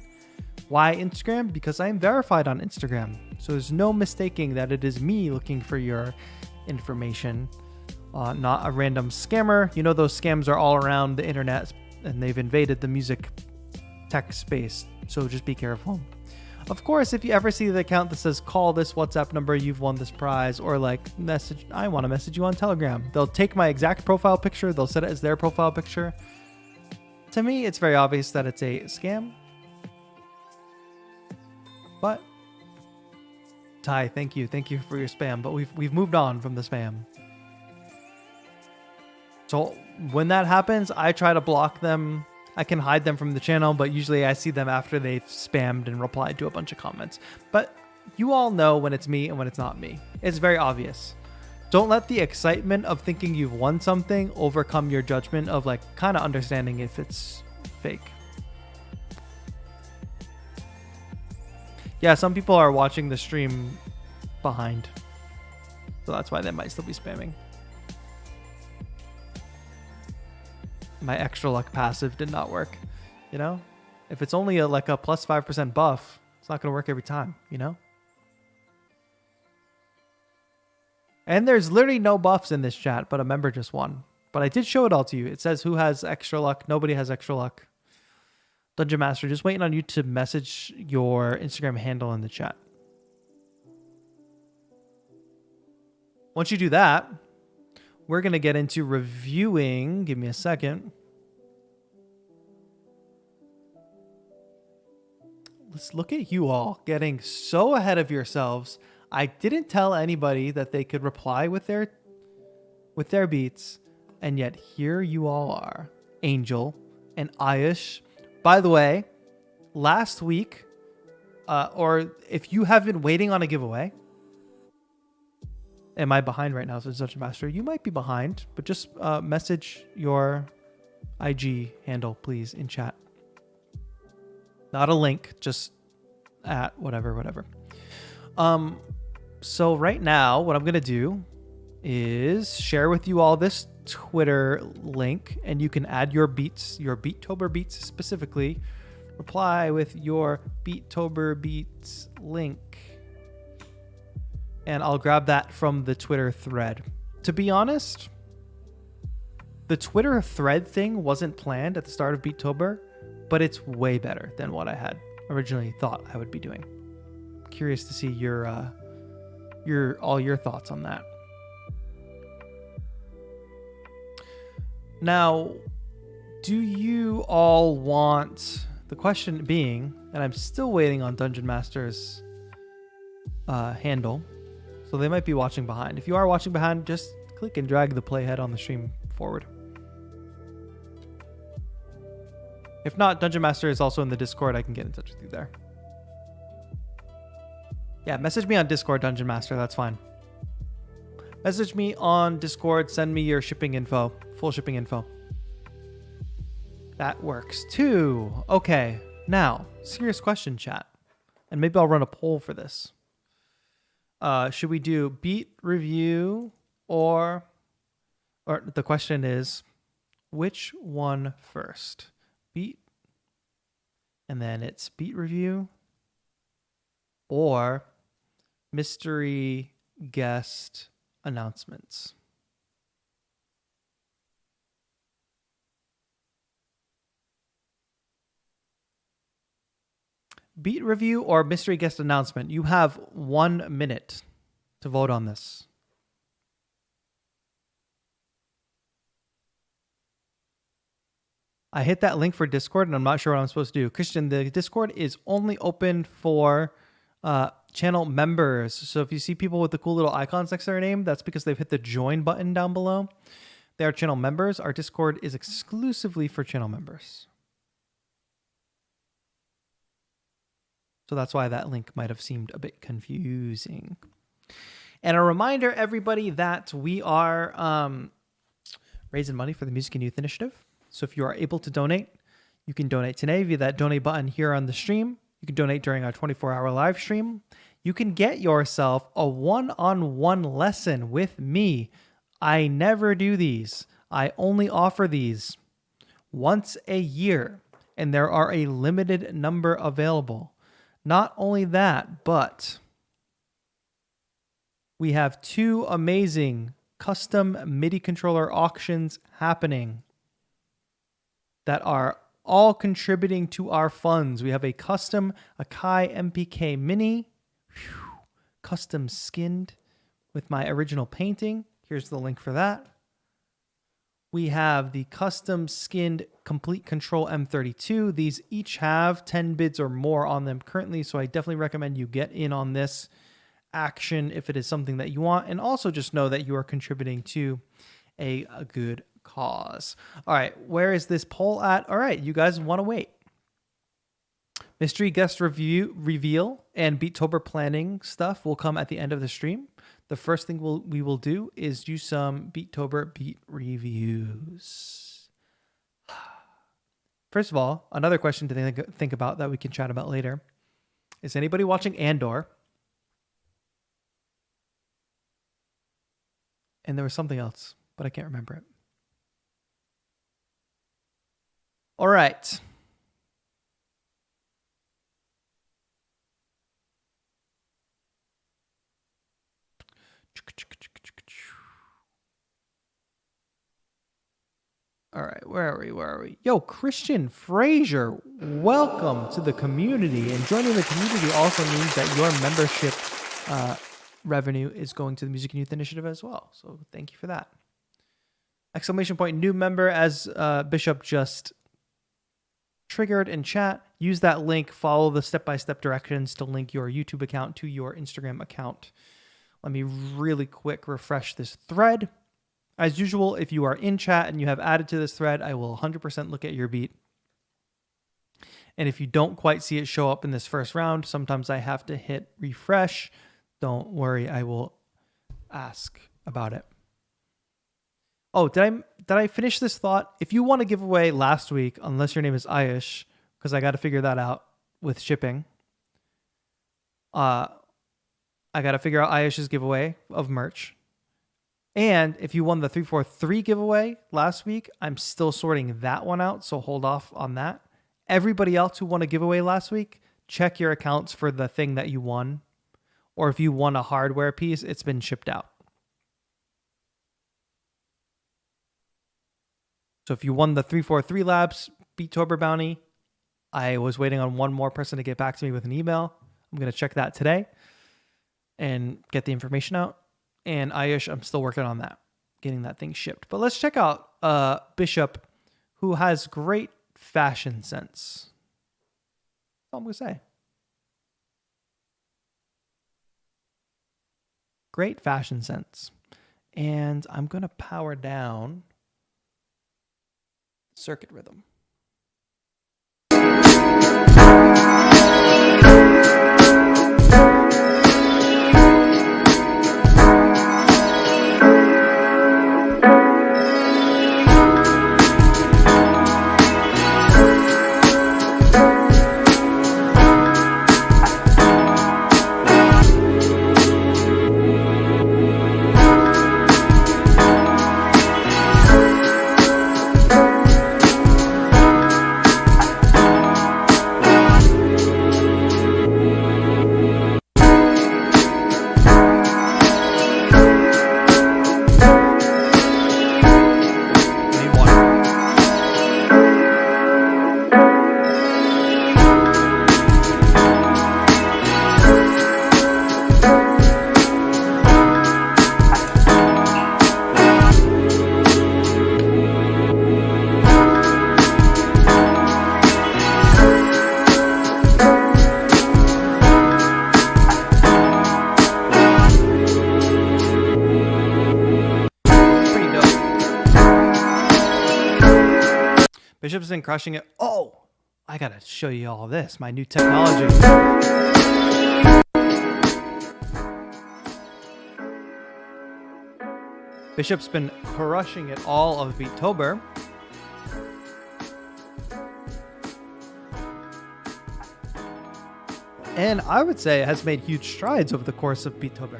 Why Instagram? Because I am verified on Instagram. So there's no mistaking that it is me looking for your information, not a random scammer. You know, those scams are all around the internet and they've invaded the music tech space. So just be careful. Of course, if you ever see the account that says call this WhatsApp number, you've won this prize, or like message, I want to message you on Telegram. They'll take my exact profile picture. They'll set it as their profile picture. To me, it's very obvious that it's a scam. But Ty, thank you for your spam. But we've moved on from the spam. So when that happens, I try to block them. I can hide them from the channel, but usually I see them after they've spammed and replied to a bunch of comments. But you all know when it's me and when it's not me. It's very obvious. Don't let the excitement of thinking you've won something overcome your judgment of like kind of understanding if it's fake. Yeah, some people are watching the stream behind. So that's why they might still be spamming. My extra luck passive did not work. You know, if it's only like a plus 5% buff, it's not going to work every time, you know? And there's literally no buffs in this chat, but a member just won. But I did show it all to you. It says who has extra luck. Nobody has extra luck. Dungeon Master, just waiting on you to message your Instagram handle in the chat. Once you do that, we're going to get into reviewing. Give me a second. Let's look at you all getting so ahead of yourselves. I didn't tell anybody that they could reply with their beats, and yet here you all are, Angel and Ayush. By the way, last week, or if you have been waiting on a giveaway, am I behind right now? So Dungeon Master, you might be behind, but just message your IG handle, please, in chat. Not a link, just at whatever. So right now, what I'm going to do is share with you all this Twitter link, and you can add your beats, your Beetober beats specifically. Reply with your Beetober beats link. And I'll grab that from the Twitter thread. To be honest, the Twitter thread thing wasn't planned at the start of Beetober, but it's way better than what I had originally thought I would be doing. Curious to see all your thoughts on that. Now, do you all want, the question being, and I'm still waiting on Dungeon Master's handle, so they might be watching behind. If you are watching behind, just click and drag the playhead on the stream forward. If not, Dungeon Master is also in the Discord. I can get in touch with you there. Yeah, message me on Discord, Dungeon Master. That's fine. Message me on Discord. Send me your shipping info. Full shipping info. That works too. Okay. Now, serious question, chat. And maybe I'll run a poll for this. Should we do beat review or the question is, which one first? Beat, and then it's beat review, or mystery guest announcements? Beat review or mystery guest announcement? You have 1 minute to vote on this. I hit that link for Discord and I'm not sure what I'm supposed to do. Christian, the Discord is only open for channel members. So if you see people with the cool little icons next to their name, that's because they've hit the join button down below. They are channel members. Our Discord is exclusively for channel members. So that's why that link might have seemed a bit confusing. And a reminder, everybody, that we are raising money for the Music and Youth Initiative. So if you are able to donate, you can donate today via that donate button here on the stream. You can donate during our 24-hour live stream. You can get yourself a one-on-one lesson with me. I never do these. I only offer these once a year, and there are a limited number available. Not only that, but we have 2 amazing custom MIDI controller auctions happening that are all contributing to our funds. We have a custom Akai MPK Mini, custom skinned with my original painting. Here's the link for that. We have the custom skinned Complete Control M32. These each have 10 bids or more on them currently, so I definitely recommend you get in on this action if it is something that you want, and also just know that you are contributing to a good cause. All right, where is this poll at? All right, you guys want to wait. Mystery guest reveal and Beetober planning stuff will come at the end of the stream. The first thing we will do is do some Beetober beat reviews. First of all, another question to think about that we can chat about later. Is anybody watching Andor? And there was something else, but I can't remember it. All right. All right, where are we? Yo, Christian Frazier, welcome to the community. And joining the community also means that your membership revenue is going to the Music and Youth Initiative as well. So thank you for that. Exclamation point, new member, as Bishop just triggered in chat. Use that link, follow the step-by-step directions to link your YouTube account to your Instagram account. Let me really quick refresh this thread. As usual, if you are in chat and you have added to this thread, I will 100% look at your beat. And if you don't quite see it show up in this first round, sometimes I have to hit refresh. Don't worry, I will ask about it. Oh, did I finish this thought? If you want to give away last week, unless your name is Ayush, because I got to figure that out with shipping. I got to figure out Ayush's giveaway of merch. And if you won the 343 giveaway last week, I'm still sorting that one out, so hold off on that. Everybody else who won a giveaway last week, check your accounts for the thing that you won. Or if you won a hardware piece, it's been shipped out. So if you won the 343 Labs Beetober bounty, I was waiting on one more person to get back to me with an email. I'm going to check that today and get the information out. And Ayush, I'm still working on that, getting that thing shipped. But let's check out Bishop, who has great fashion sense. That's all I'm going to say. Great fashion sense. And I'm going to power down circuit rhythm. Bishop's been crushing it. Oh, I gotta show you all this, my new technology. Bishop's been crushing it all of Beetober. And I would say it has made huge strides over the course of Beetober.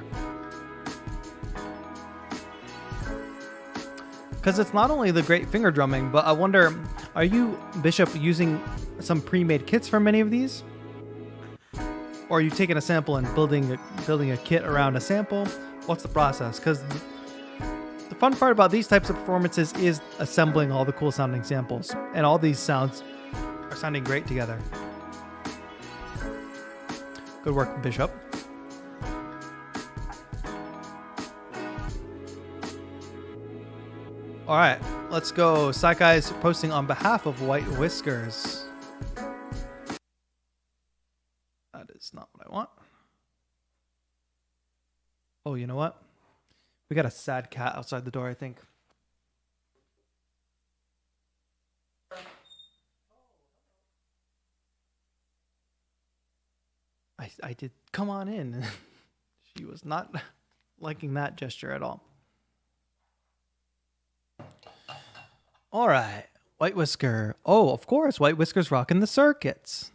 Because it's not only the great finger drumming, but I wonder, are you, Bishop, using some pre-made kits for many of these? Or are you taking a sample and building a kit around a sample? What's the process? Because the fun part about these types of performances is assembling all the cool sounding samples. And all these sounds are sounding great together. Good work, Bishop. All right, let's go. Sakai's posting on behalf of White Whiskers. That is not what I want. Oh, you know what? We got a sad cat outside the door, I think. I did come on in. She was not liking that gesture at all. All right, White Whisker. Oh, of course, White Whisker's rocking the circuits.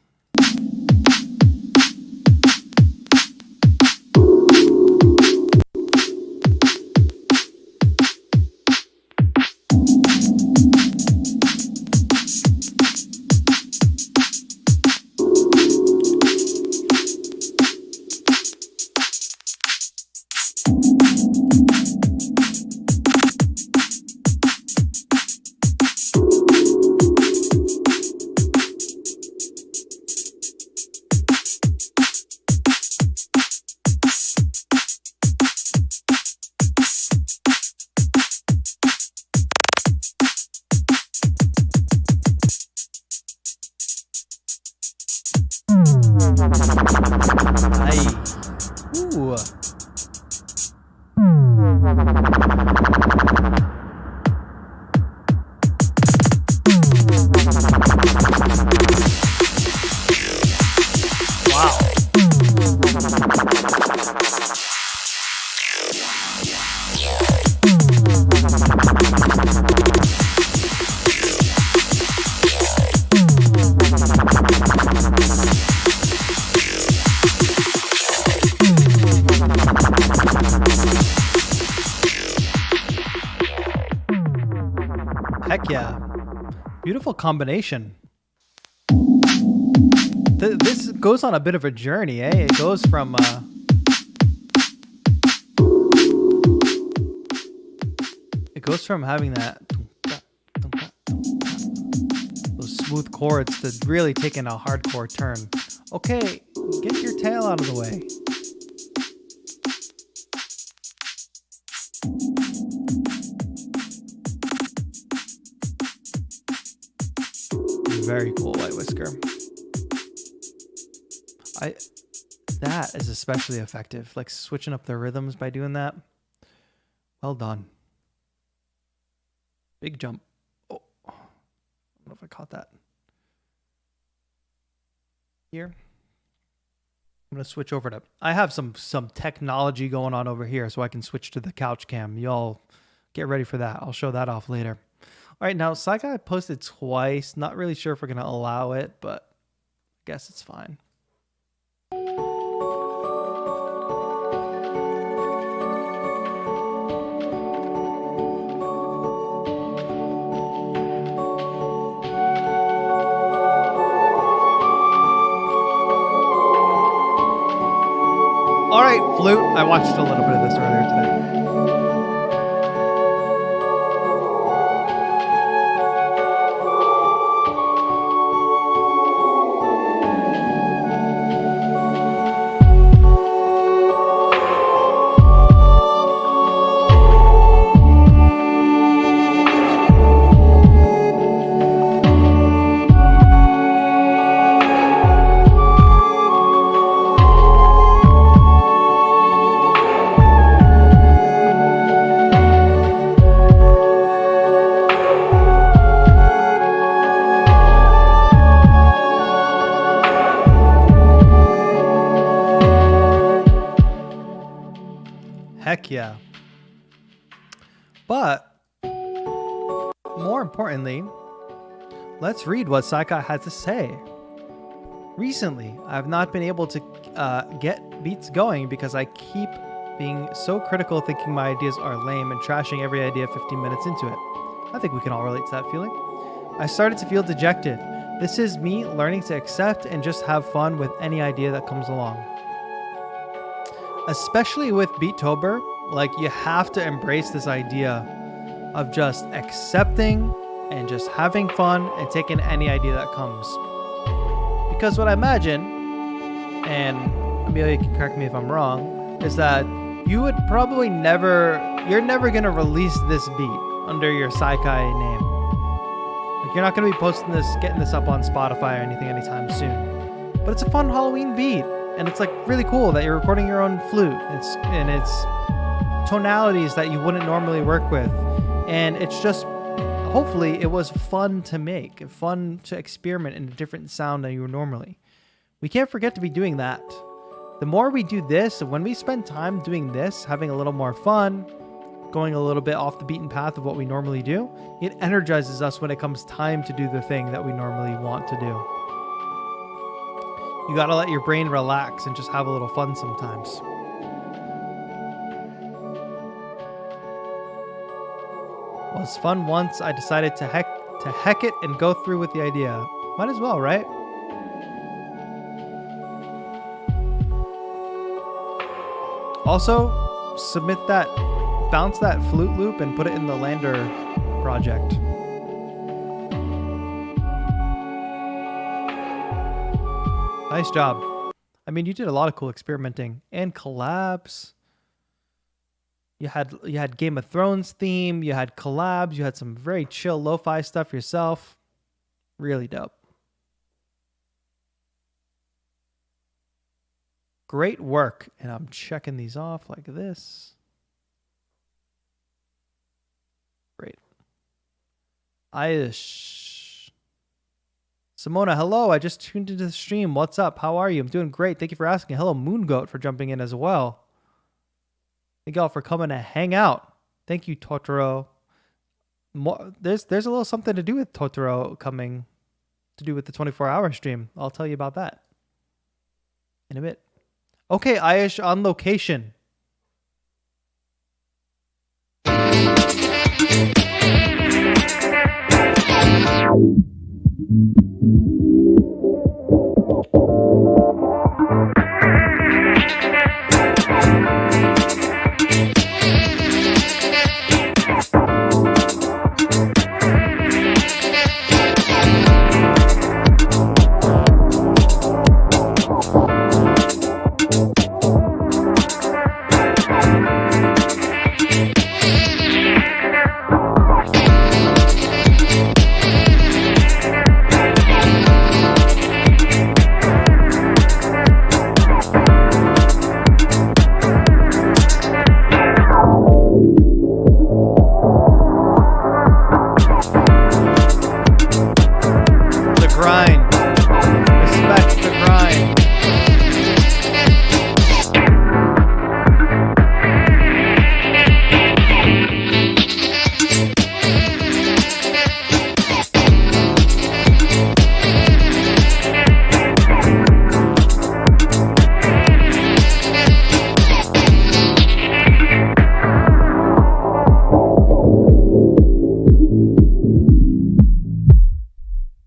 Ooh. Wow. Heck yeah. Beautiful combination. This goes on a bit of a journey, eh? It goes from having those smooth chords to really taking a hardcore turn. Okay, get your tail out of the way. Very cool, White Whisker. That is especially effective. Like switching up the rhythms by doing that. Well done. Big jump. Oh, I don't know if I caught that. Here. I'm going to switch over to... I have some technology going on over here, so I can switch to the couch cam. Y'all get ready for that. I'll show that off later. All right, now Sakai posted twice. Not really sure if we're going to allow it, but I guess it's fine. All right, flute. I watched a little bit of this earlier today. Heck yeah. But more importantly, let's read what Sakai had to say. Recently, I've not been able to get beats going because I keep being so critical, thinking my ideas are lame and trashing every idea 15 minutes into it. I think we can all relate to that feeling. I started to feel dejected. This is me learning to accept and just have fun with any idea that comes along. Especially with Beetober, like you have to embrace this idea of just accepting and just having fun and taking any idea that comes. Because what I imagine, and Amelia can correct me if I'm wrong, is that you would probably you're never going to release this beat under your Saikai name. Like, you're not going to be getting this up on Spotify or anything anytime soon. But it's a fun Halloween beat, and it's like really cool that you're recording your own flute. It's tonalities that you wouldn't normally work with. And it's just, hopefully, it was fun to make, fun to experiment in a different sound than you would normally. We can't forget to be doing that. The more we do this, when we spend time doing this, having a little more fun, going a little bit off the beaten path of what we normally do, it energizes us when it comes time to do the thing that we normally want to do. You gotta let your brain relax and just have a little fun sometimes. It was fun once. I decided to heck it and go through with the idea. Might as well, right? Also, bounce that flute loop and put it in the Lander project. Nice job. I mean, you did a lot of cool experimenting and collabs. You had Game of Thrones theme, you had collabs, you had some very chill lo-fi stuff yourself. Really dope. Great work. And I'm checking these off like this. Great. Simona, hello. I just tuned into the stream. What's up? How are you? I'm doing great. Thank you for asking. Hello, Moongoat, for jumping in as well. Thank y'all for coming to hang out. Thank you, Totoro. There's a little something to do with Totoro coming to do with the 24-hour stream. I'll tell you about that in a bit. Okay, Ayush, on location.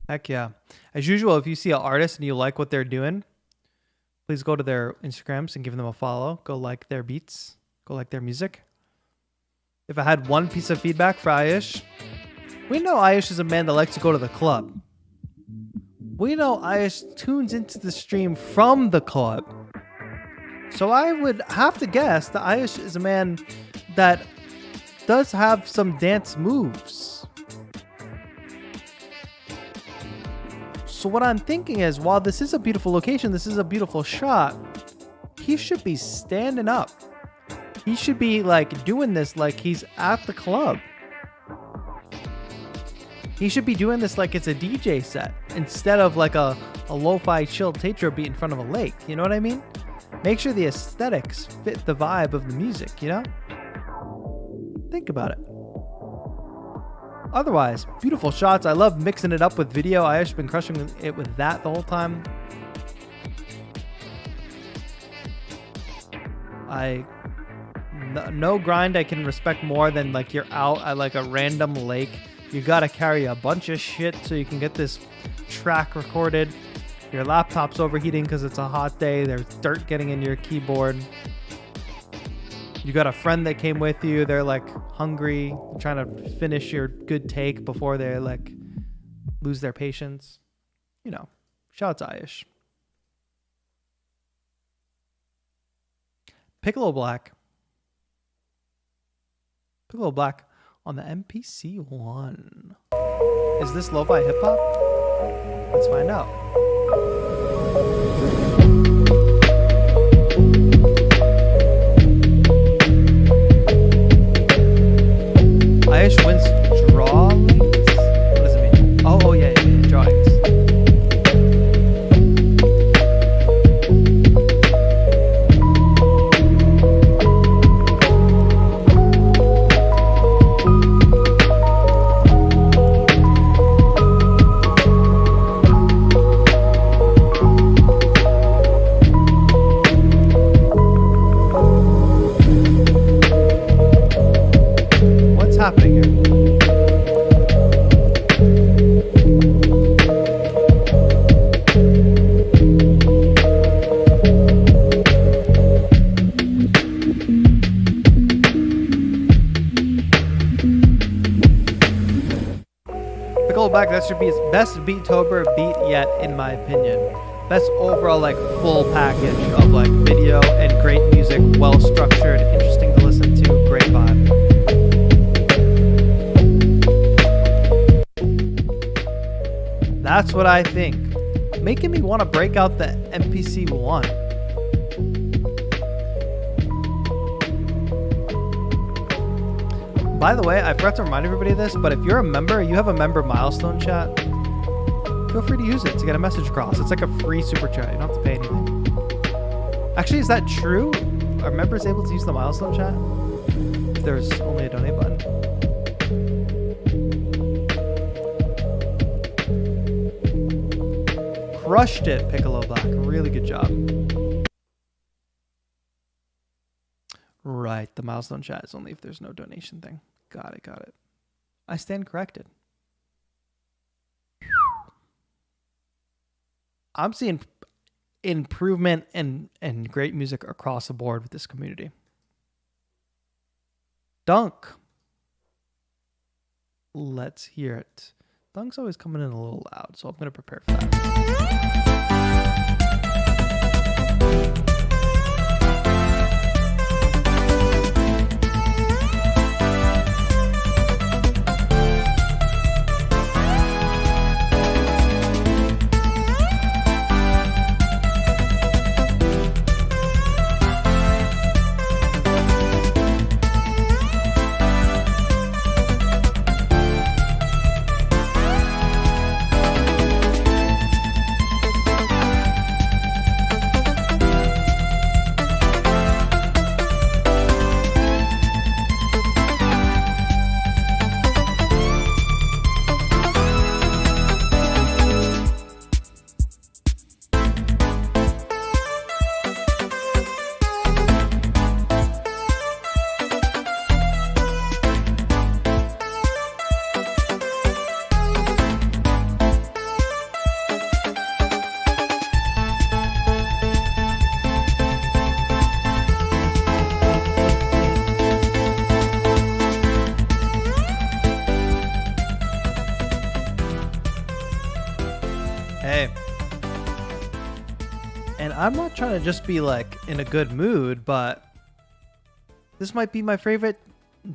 Heck yeah. As usual, if you see an artist and you like what they're doing, please go to their Instagrams and give them a follow. Go like their beats. Go like their music. If I had one piece of feedback for Ayush, we know Ayush is a man that likes to go to the club. We know Ayush tunes into the stream from the club. So I would have to guess that Ayush is a man that does have some dance moves. So what I'm thinking is, while this is a beautiful location, this is a beautiful shot, he should be standing up. He should be like doing this like he's at the club. He should be doing this like it's a DJ set instead of like a lo-fi chill TAETRO beat in front of a lake. You know what I mean? Make sure the aesthetics fit the vibe of the music, you know? Think about it. Otherwise, beautiful shots. I love mixing it up with video. I actually been crushing it with that the whole time. No grind I can respect more than like you're out at like a random lake. You gotta carry a bunch of shit so you can get this track recorded. Your laptop's overheating because it's a hot day. There's dirt getting in your keyboard. You got a friend that came with you. They're like hungry, trying to finish your good take before they like lose their patience. You know, Shout out to Aish. Piccolo Black. Piccolo Black on the MPC 1. Is this lo-fi hip hop? Let's find out. Aish wins drawings? What does it mean? Oh yeah, drawings. Happening here? Piccolo Black, that should be his best Beetober beat yet, in my opinion. Best overall, like, full package of like video and great music, well structured, interesting to listen to, great vibe. That's what I think. Making me want to break out the MPC 1. By the way, I forgot to remind everybody of this, but if you're a member, you have a member milestone chat, feel free to use it to get a message across. It's like a free super chat. You don't have to pay anything. Actually, is that true? Are members able to use the milestone chat if there's only a donate button? Crushed it, Piccolo Black. Really good job. Right, the milestone chat is only if there's no donation thing. Got it. I stand corrected. I'm seeing improvement and great music across the board with this community. Dunk. Let's hear it. Dunk's always coming in a little loud, so I'm going to prepare for that. Hey. And I'm not trying to just be like in a good mood, but this might be my favorite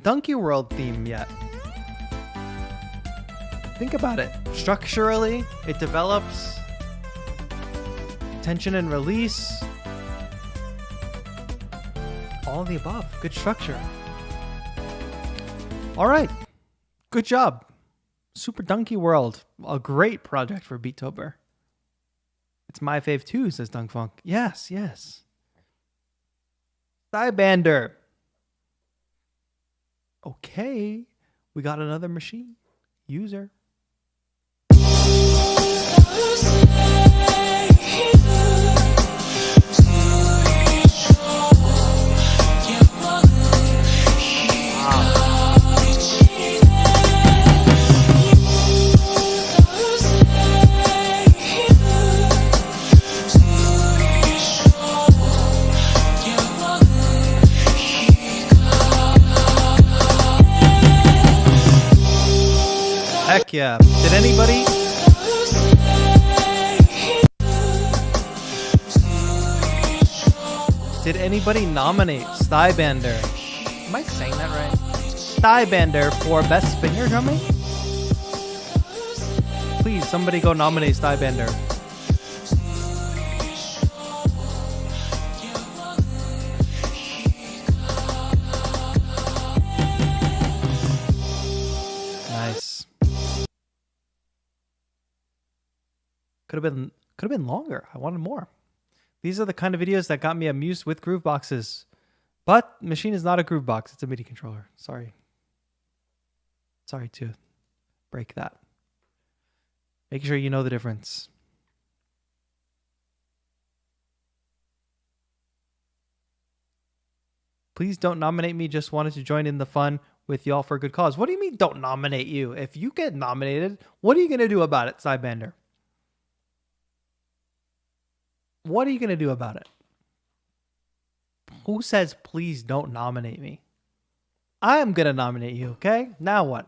Donkey World theme yet. Think about it. Structurally, it develops. Tension and release. All of the above. Good structure. All right. Good job. Super Donkey World. A great project for Beetober. It's my fave too, says Dunk Funk. Yes, yes. Cybander. Okay. We got another machine. User. Heck yeah. Did anybody Did anybody nominate Stybander? Am I saying that right? Stybander for best finger drumming? Please, somebody go nominate Stybander. Nice. Could have been longer. I wanted more. These are the kind of videos that got me amused with Grooveboxes. But Machine is not a Groovebox. It's a MIDI controller. Sorry. Sorry to break that. Make sure you know the difference. Please don't nominate me. Just wanted to join in the fun with y'all for a good cause. What do you mean don't nominate you? If you get nominated, what are you going to do about it, Stybander? What are you going to do about it? Who says, please don't nominate me? I am going to nominate you, okay? Now what?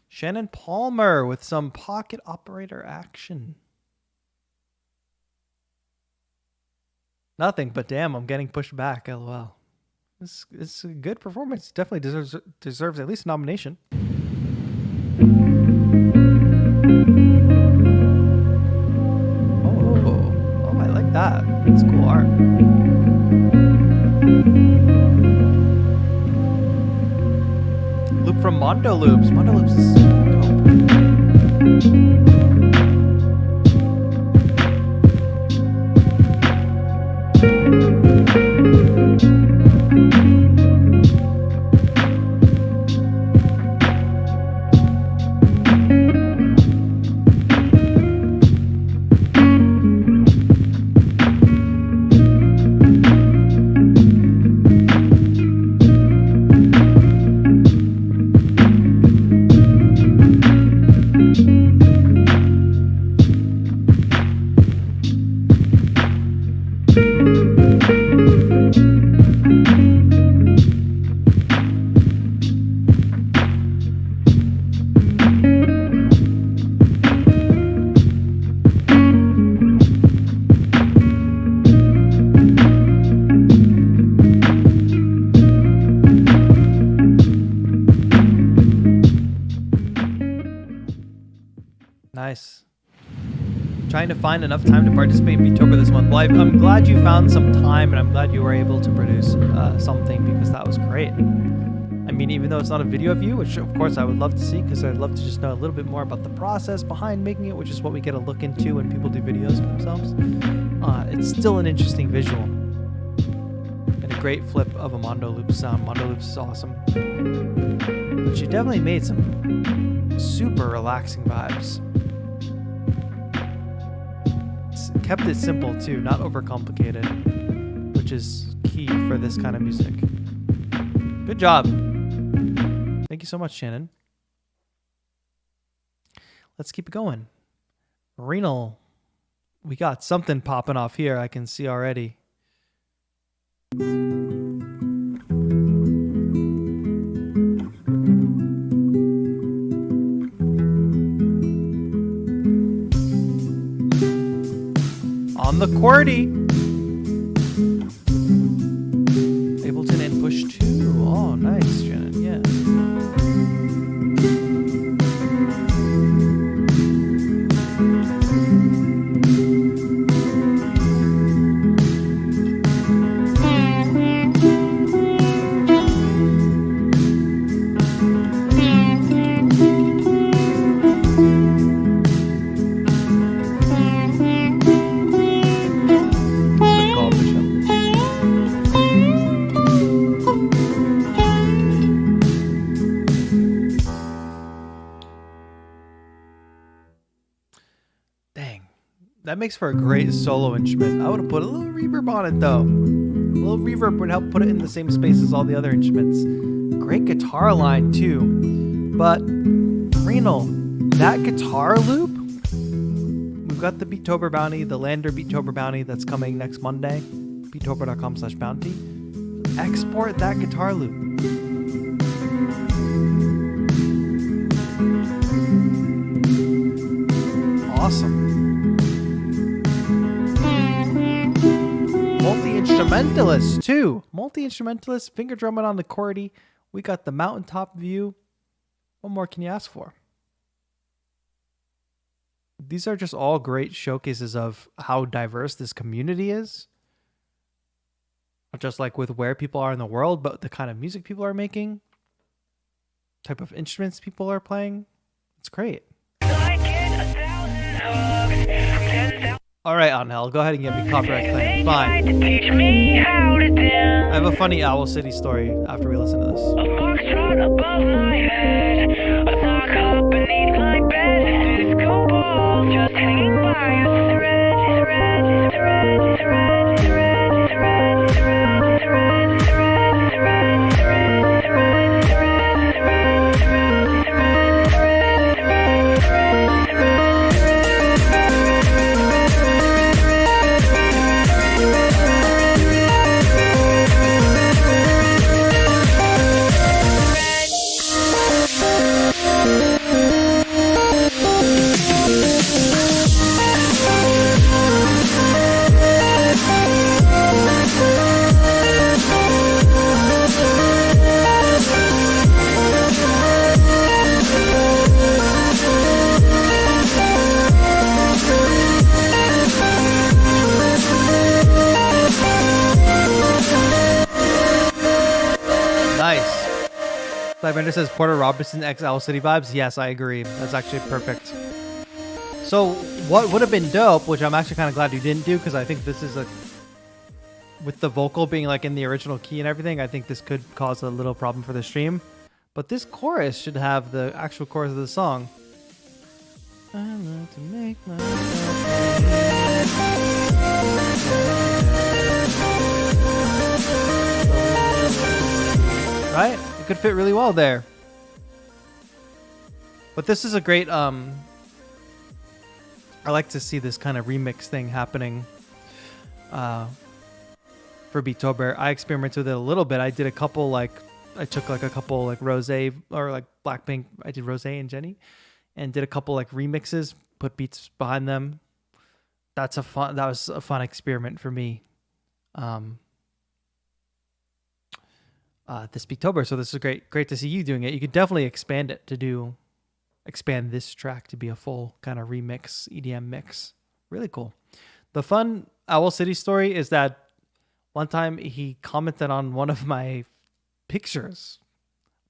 Shannon Palmer with some pocket operator action. Nothing, but damn, I'm getting pushed back, lol. It's a good performance. Definitely deserves at least a nomination. Oh, I like that. That's cool art. Loop from Mondo Loops. Mondo Loops is dope. Nice. Trying to find enough time to participate in Beetober this month. Well, I'm glad you found some time, and I'm glad you were able to produce something, because that was great. I mean, even though it's not a video of you, which of course I would love to see, because I'd love to just know a little bit more about the process behind making it, which is what we get a look into when people do videos of themselves. It's still an interesting visual. And a great flip of a Mondo Loop sound. Mondo Loops is awesome. But she definitely made some super relaxing vibes. Kept it simple too, not overcomplicated, which is key for this kind of music. Good job. Thank you so much, Shannon. Let's keep it going. Renal. We got something popping off here, I can see already. On the QWERTY. Ableton and push 2. Oh, nice, Shannon. Yeah. That makes for a great solo instrument. I would have put a little reverb on it though. A little reverb would help put it in the same space as all the other instruments. Great guitar line too. But Renal, that guitar loop, we've got the Beetober bounty, the Lander Beetober bounty that's coming next Monday. Beetober.com/bounty. Export that guitar loop. multi-instrumentalist too. Multi-instrumentalist, finger drumming on the chordy. We got the mountaintop view. What more can you ask for? These are just all great showcases of how diverse this community is. Not just like with where people are in the world, but the kind of music people are making, type of instruments people are playing. It's great. All right, Angel, go ahead and get me copyright claim. Fine. I have a funny Owl City story after we listen to this. A foxtrot above my head, a sock hop beneath my bed, disco ball just hanging by a thread, thread, thread, thread, thread, thread, thread, thread, thread, thread, thread, thread, thread, thread, Brenda says Porter Robinson X Owl City vibes. Yes, I agree. That's actually perfect. So what would have been dope, which I'm actually kind of glad you didn't do, because I think this is with the vocal being like in the original key and everything, I think this could cause a little problem for the stream. But this chorus should have the actual chorus of the song. I love to make myself right? It could fit really well there. But this is a great I like to see this kind of remix thing happening for Beetober. I experimented with it a little bit. I did a couple I took like a couple like Rose or like Blackpink. I did Rose and Jenny and did a couple like remixes, put beats behind them. That was a fun experiment for me. This Beetober. So this is great to see you doing it. You could definitely expand it to expand this track to be a full kind of remix EDM mix. Really cool. The fun Owl City story is that one time he commented on one of my pictures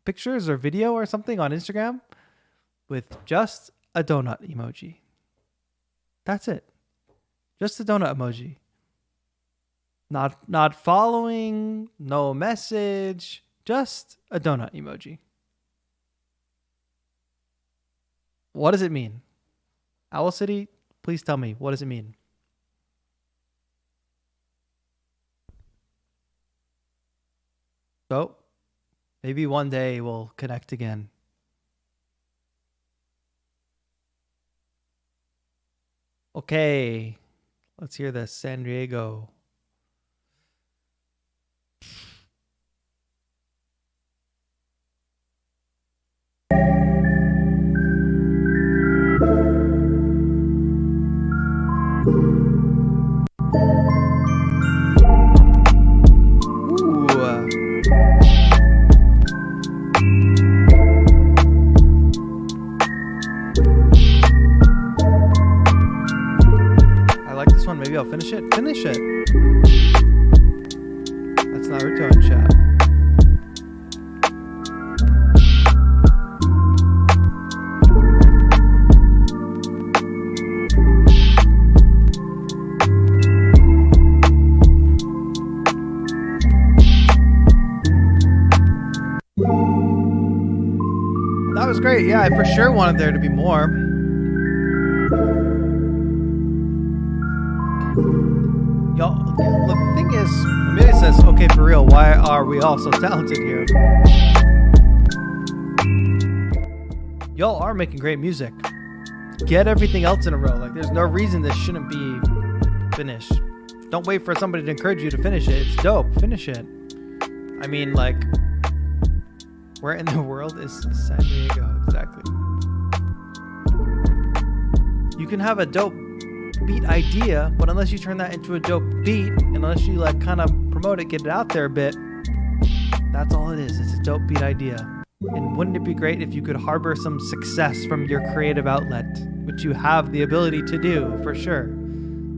or video or something on Instagram with just a donut emoji. That's it. Just a donut emoji. Not following, no message, just a donut emoji. What does it mean? Owl City, please tell me. What does it mean? So, maybe one day we'll connect again. Okay, let's hear this. San Diego. Maybe I'll finish it. Finish it. That's Naruto in chat. That was great. Yeah, I for sure wanted there to be more. Y'all, the thing is, Amelia says, okay, for real, why are we all so talented here? Y'all are making great music. Get everything else in a row. Like, there's no reason this shouldn't be finished. Don't wait for somebody to encourage you to finish it. It's dope. Finish it. I mean, like, where in the world is San Diego? Exactly. You can have a dope beat idea, but unless you turn that into a dope beat, and unless you like kind of promote it, get it out there a bit. That's all it is. It's a dope beat idea. And wouldn't it be great if you could harbor some success from your creative outlet, which you have the ability to do for sure.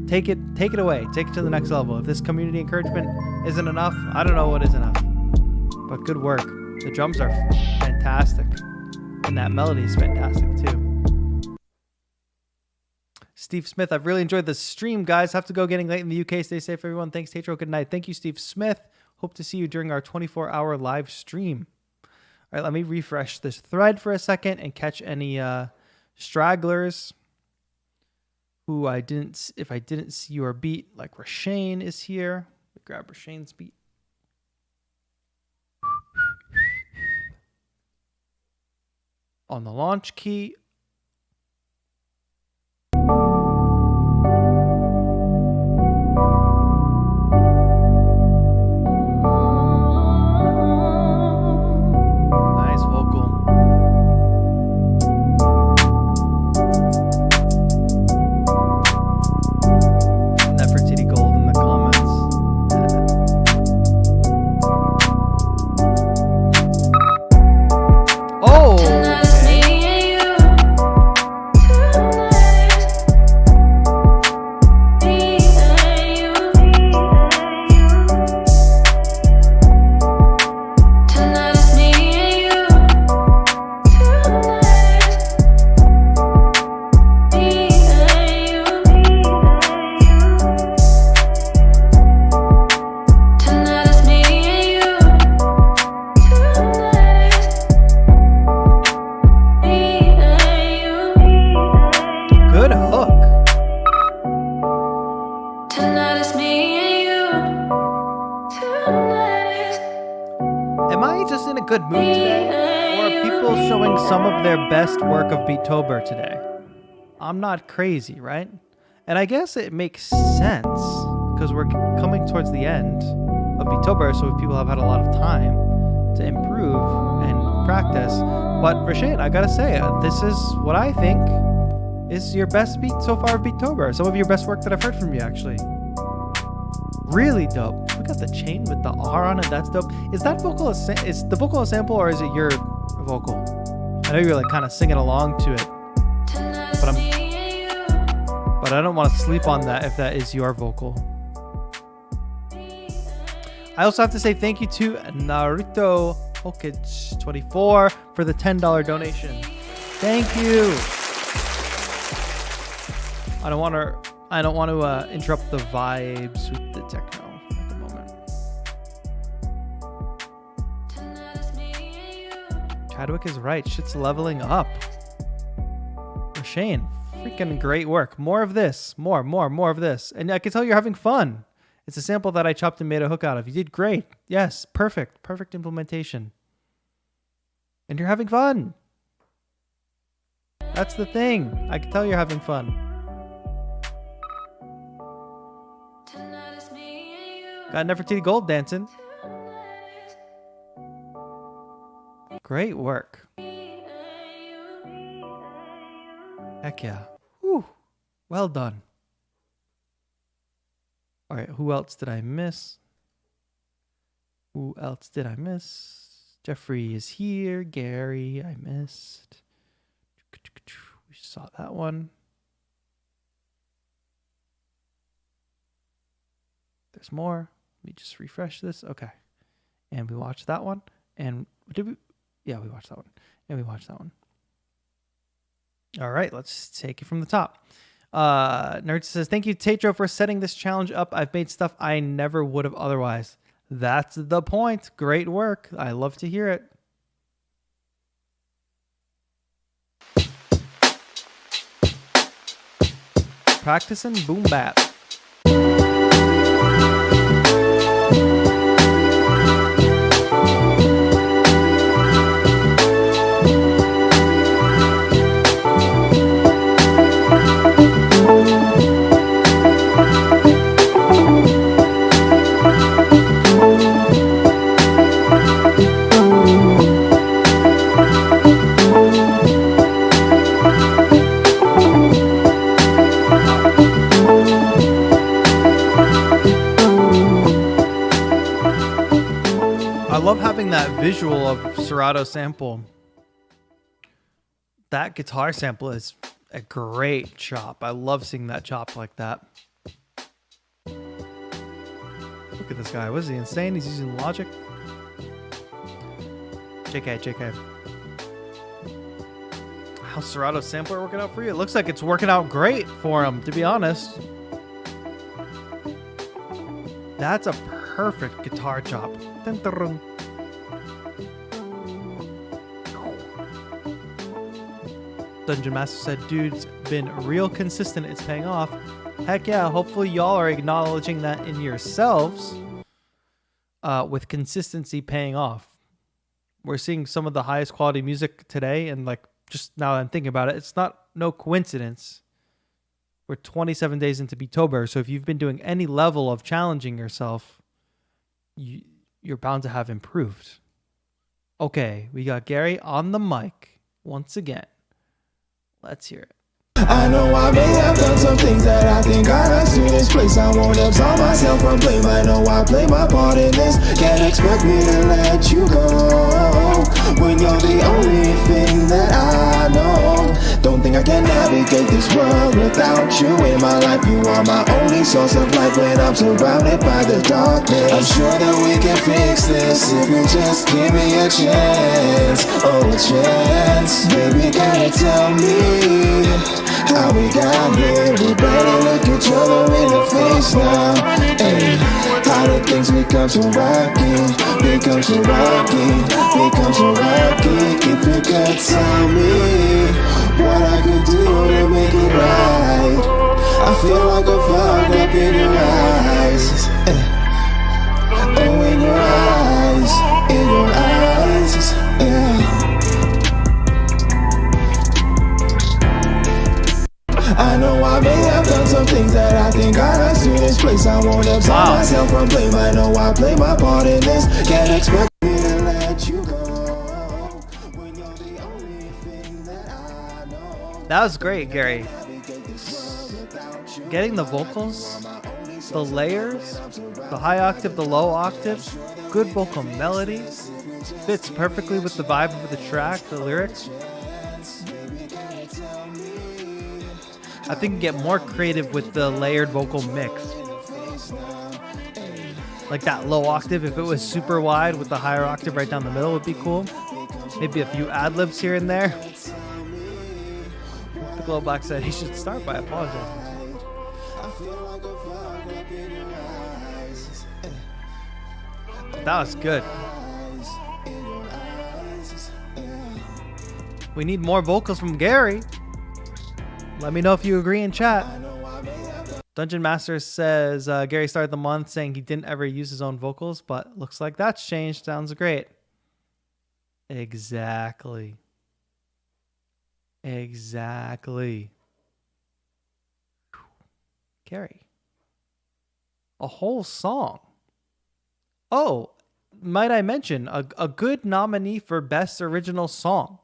Take it away. Take it to the next level. If this community encouragement isn't enough, I don't know what is enough. But good work. The drums are fantastic. And that melody is fantastic too. Steve Smith, I've really enjoyed the stream, guys. Have to go, getting late in the UK. Stay safe, everyone. Thanks, TAETRO. Good night. Thank you, Steve Smith. Hope to see you during our 24-hour live stream. All right, let me refresh this thread for a second and catch any stragglers who if I didn't see your beat, like Rashane is here. Grab Rashane's beat. On the launch key. Best work of Beetober today. I'm not crazy, right? And I guess it makes sense because we're coming towards the end of Beetober, so people have had a lot of time to improve and practice. But Rashane, I gotta say, this is what I think is your best beat so far of Beetober. Some of your best work that I've heard from you, actually. Really dope. We got the chain with the R on it. That's dope. Is that vocal is the vocal a sample or is it your vocal? I know you're like kind of singing along to it, but I don't want to sleep on that if that is your vocal. I also have to say thank you to Naruto Hokage 24 for the $10 donation. Thank you. I don't want to interrupt the vibes with the techno at the moment. Chadwick is right. Shit's leveling up. Shane, freaking great work. More of this. More of this. And I can tell you're having fun. It's a sample that I chopped and made a hook out of. You did great. Yes, perfect. Perfect implementation. And you're having fun. That's the thing. I can tell you're having fun. Got Nefertiti Gold dancing. Great work. Heck yeah. Whew. Well done. All right, who else did I miss? Jeffrey is here. Gary, I missed. We saw that one. There's more. Let me just refresh this. Okay. And we watched that one. And did we? Yeah, we watched that one. And we watched that one. All right, let's take it from the top. Nerd says, thank you, TAETRO, for setting this challenge up. I've made stuff I never would have otherwise. That's the point. Great work. I love to hear it. Practicing boom bap. visual of Serato sample. That guitar sample is a great chop. I love seeing that chop like that. Look at this guy. Was he insane? He's using Logic. JK. How's Serato sampler working out for you? It looks like it's working out great for him, to be honest. That's a perfect guitar chop. Dun, dun, dun. Dungeon Master said, dude's been real consistent. It's paying off. Heck yeah. Hopefully y'all are acknowledging that in yourselves with consistency paying off. We're seeing some of the highest quality music today. And like, just now that I'm thinking about it, it's no coincidence. We're 27 days into Beetober. So if you've been doing any level of challenging yourself, you're bound to have improved. Okay. We got Gary on the mic once again. Let's hear it. I know I may have done some things that I think got us to this place. I won't absolve myself from blame. I know I play my part in this. Can't expect me to let you go when you're the only thing that I know. Don't think I can navigate this world without you in my life. You are my only source of light when I'm surrounded by the darkness. I'm sure that we can fix this if you just give me a chance. Oh, a chance. Baby, can you tell me how we got here? We better look each other in the face now. Hey, how did things become so rocky? Become so rocky. Become so rocky. If you could tell me what I could do to make it right. I feel like a fog up in your eyes. Oh, in your eyes. In your eyes. Yeah. I know I may have done some things that I think got us to this place. I won't absolve myself from blame. I know I play my part in this. Can't expect me to let you go when you're the only thing that I know. That was great, Gary. Getting the vocals, the layers, the high octave, the low octave, good vocal melody, fits perfectly with the vibe of the track, the lyrics. I think you get more creative with the layered vocal mix. Like that low octave, if it was super wide with the higher octave right down the middle would be cool. Maybe a few ad-libs here and there. The Glowbox said he should start by apologizing. That was good. We need more vocals from Gary. Let me know if you agree in chat. Dungeon Master says Gary started the month saying he didn't ever use his own vocals, but looks like that's changed. Sounds great. Exactly. Gary. A whole song. Oh, might I mention a good nominee for Best Original Song.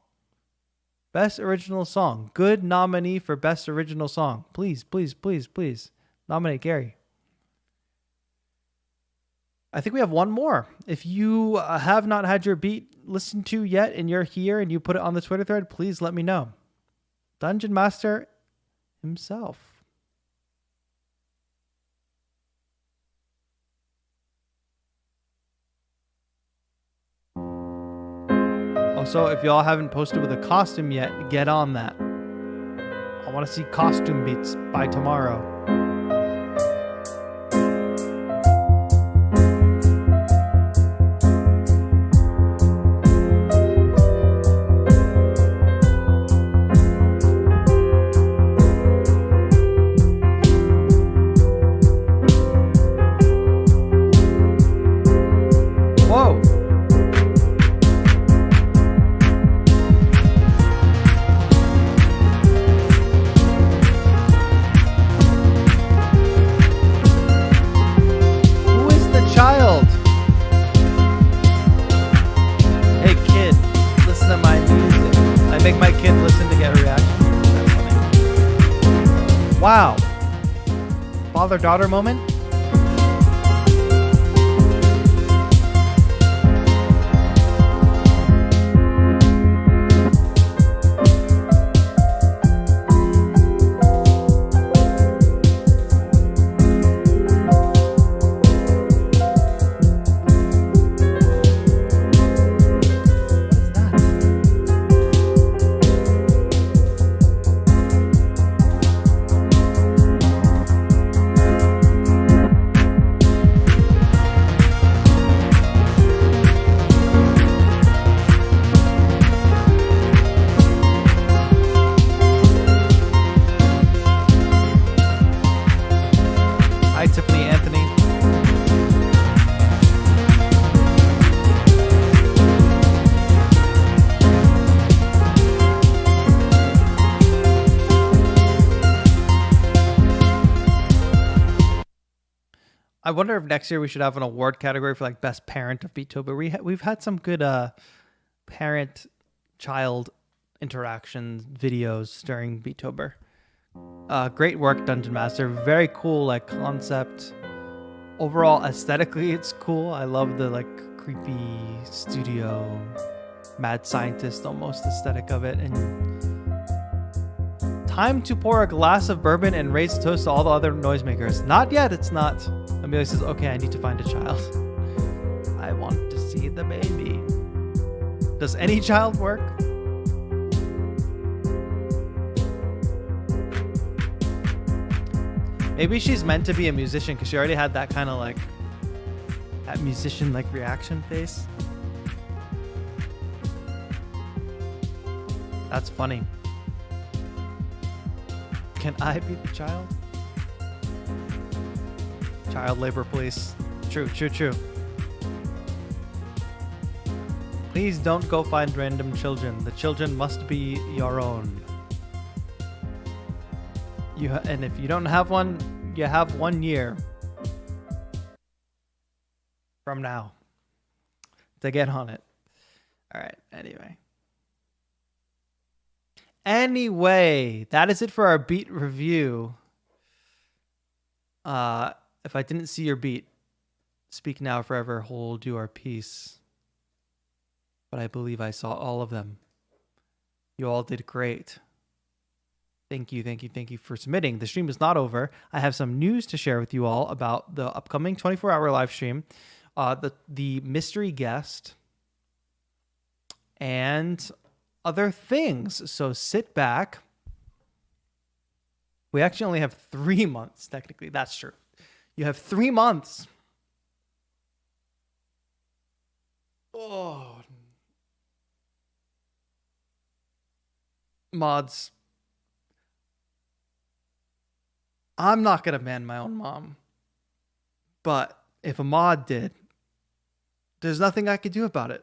Best Original Song. Good nominee for Best Original Song. Please, please, please, please. Nominate Gary. I think we have one more. If you have not had your beat listened to yet and you're here and you put it on the Twitter thread, please let me know. Dungeon Master himself. Also, if y'all haven't posted with a costume yet, get on that. I want to see costume beats by tomorrow. Wow. Father-daughter moment. I wonder if next year we should have an award category for like best parent of Beetober. We've had some good parent-child interaction videos during Beetober. Great work, Dungeon Master. Very cool like concept. Overall, aesthetically, it's cool. I love the like creepy studio, mad scientist almost aesthetic of it. And time to pour a glass of bourbon and raise a toast to all the other noisemakers. Not yet. It's not. Amelia says, "Okay, I need to find a child. I want to see the baby." Does any child work? Maybe she's meant to be a musician because she already had that kind of like that musician like reaction face. That's funny. Can I be the child? Child labor police. True. Please don't go find random children. The children must be your own. And if you don't have one, you have 1 year from now to get on it. All right. Anyway, that is it for our beat review. If I didn't see your beat, speak now, forever hold your peace. But I believe I saw all of them. You all did great. Thank you for submitting. The stream is not over. I have some news to share with you all about the upcoming 24-hour live stream, the mystery guest, and other things. So sit back. We actually only have 3 months, technically. That's true. You have 3 months. Oh. Mods. I'm not going to ban my own mom. But if a mod did, there's nothing I could do about it.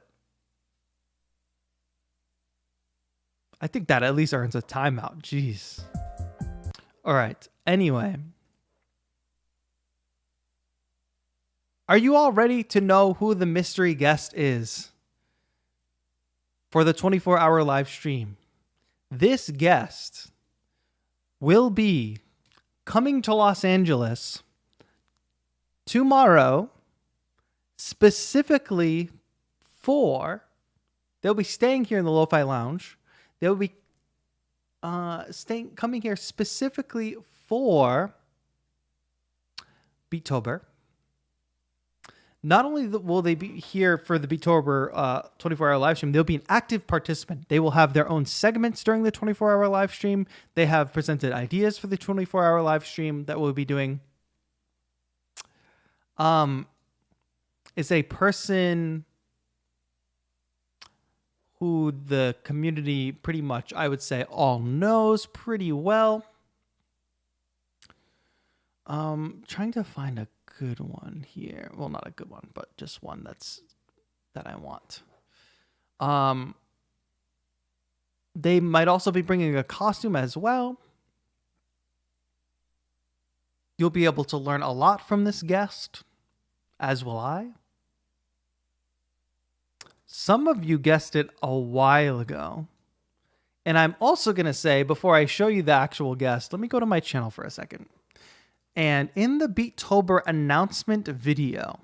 I think that at least earns a timeout. Jeez. All right. Anyway. Are you all ready to know who the mystery guest is for the 24-hour live stream? This guest will be coming to Los Angeles tomorrow, specifically they'll be staying here in the Lo-Fi Lounge. They'll be coming here specifically for Beetober. Not only will they be here for the Beetober 24-hour live stream, they'll be an active participant. They will have their own segments during the 24-hour live stream. They have presented ideas for the 24-hour live stream that we'll be doing. Is a person who the community pretty much, I would say, all knows pretty well. Trying to find a good one here. Well, not a good one, but just one that I want. They might also be bringing a costume as well. You'll be able to learn a lot from this guest, as will I. Some of you guessed it a while ago. And I'm also going to say, before I show you the actual guest, let me go to my channel for a second. And in the Beetober announcement video,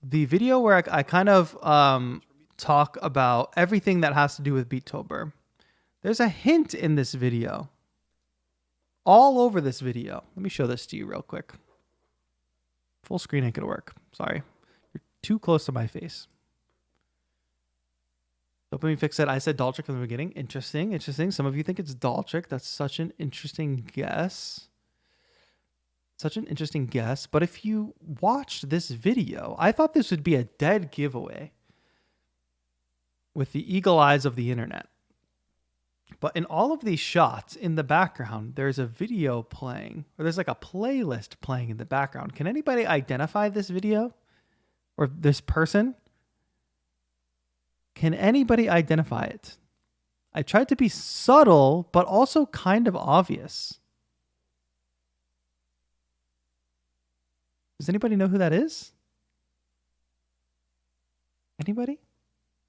the video where I kind of talk about everything that has to do with Beetober, there's a hint in this video. All over this video. Let me show this to you real quick. Full screen ain't gonna work. Sorry. You're too close to my face. Dopamine Fix said, I said Daltrick from the beginning. Interesting. Some of you think it's Daltrick. That's such an interesting guess. But if you watched this video, I thought this would be a dead giveaway with the eagle eyes of the internet. But in all of these shots in the background, there's a video playing, or there's like a playlist playing in the background. Can anybody identify this video or this person? Can anybody identify it? I tried to be subtle, but also kind of obvious. Does anybody know who that is? Anybody?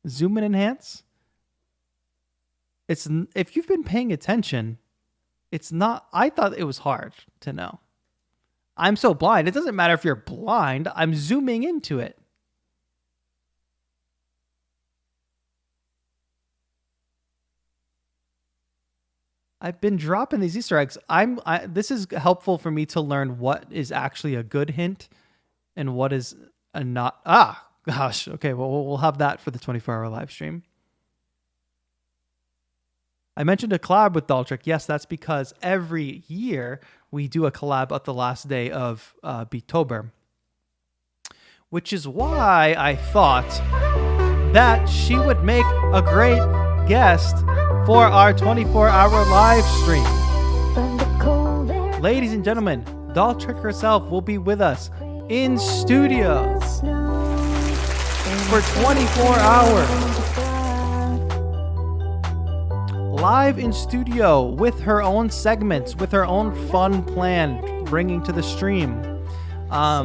Zoom and enhance? If you've been paying attention, it's not. I thought it was hard to know. I'm so blind. It doesn't matter if you're blind. I'm zooming into it. I've been dropping these Easter eggs. This is helpful for me to learn what is actually a good hint and what is a not. Gosh. Okay. Well, we'll have that for the 24-hour live stream. I mentioned a collab with Daltrick. Yes, that's because every year we do a collab at the last day of Beetober, which is why I thought that she would make a great guest for our 24-hour live stream. Ladies and gentlemen, Daltrick herself will be with us in studio for 24 hours. Live in studio with her own segments, with her own fun plan, bringing to the stream. I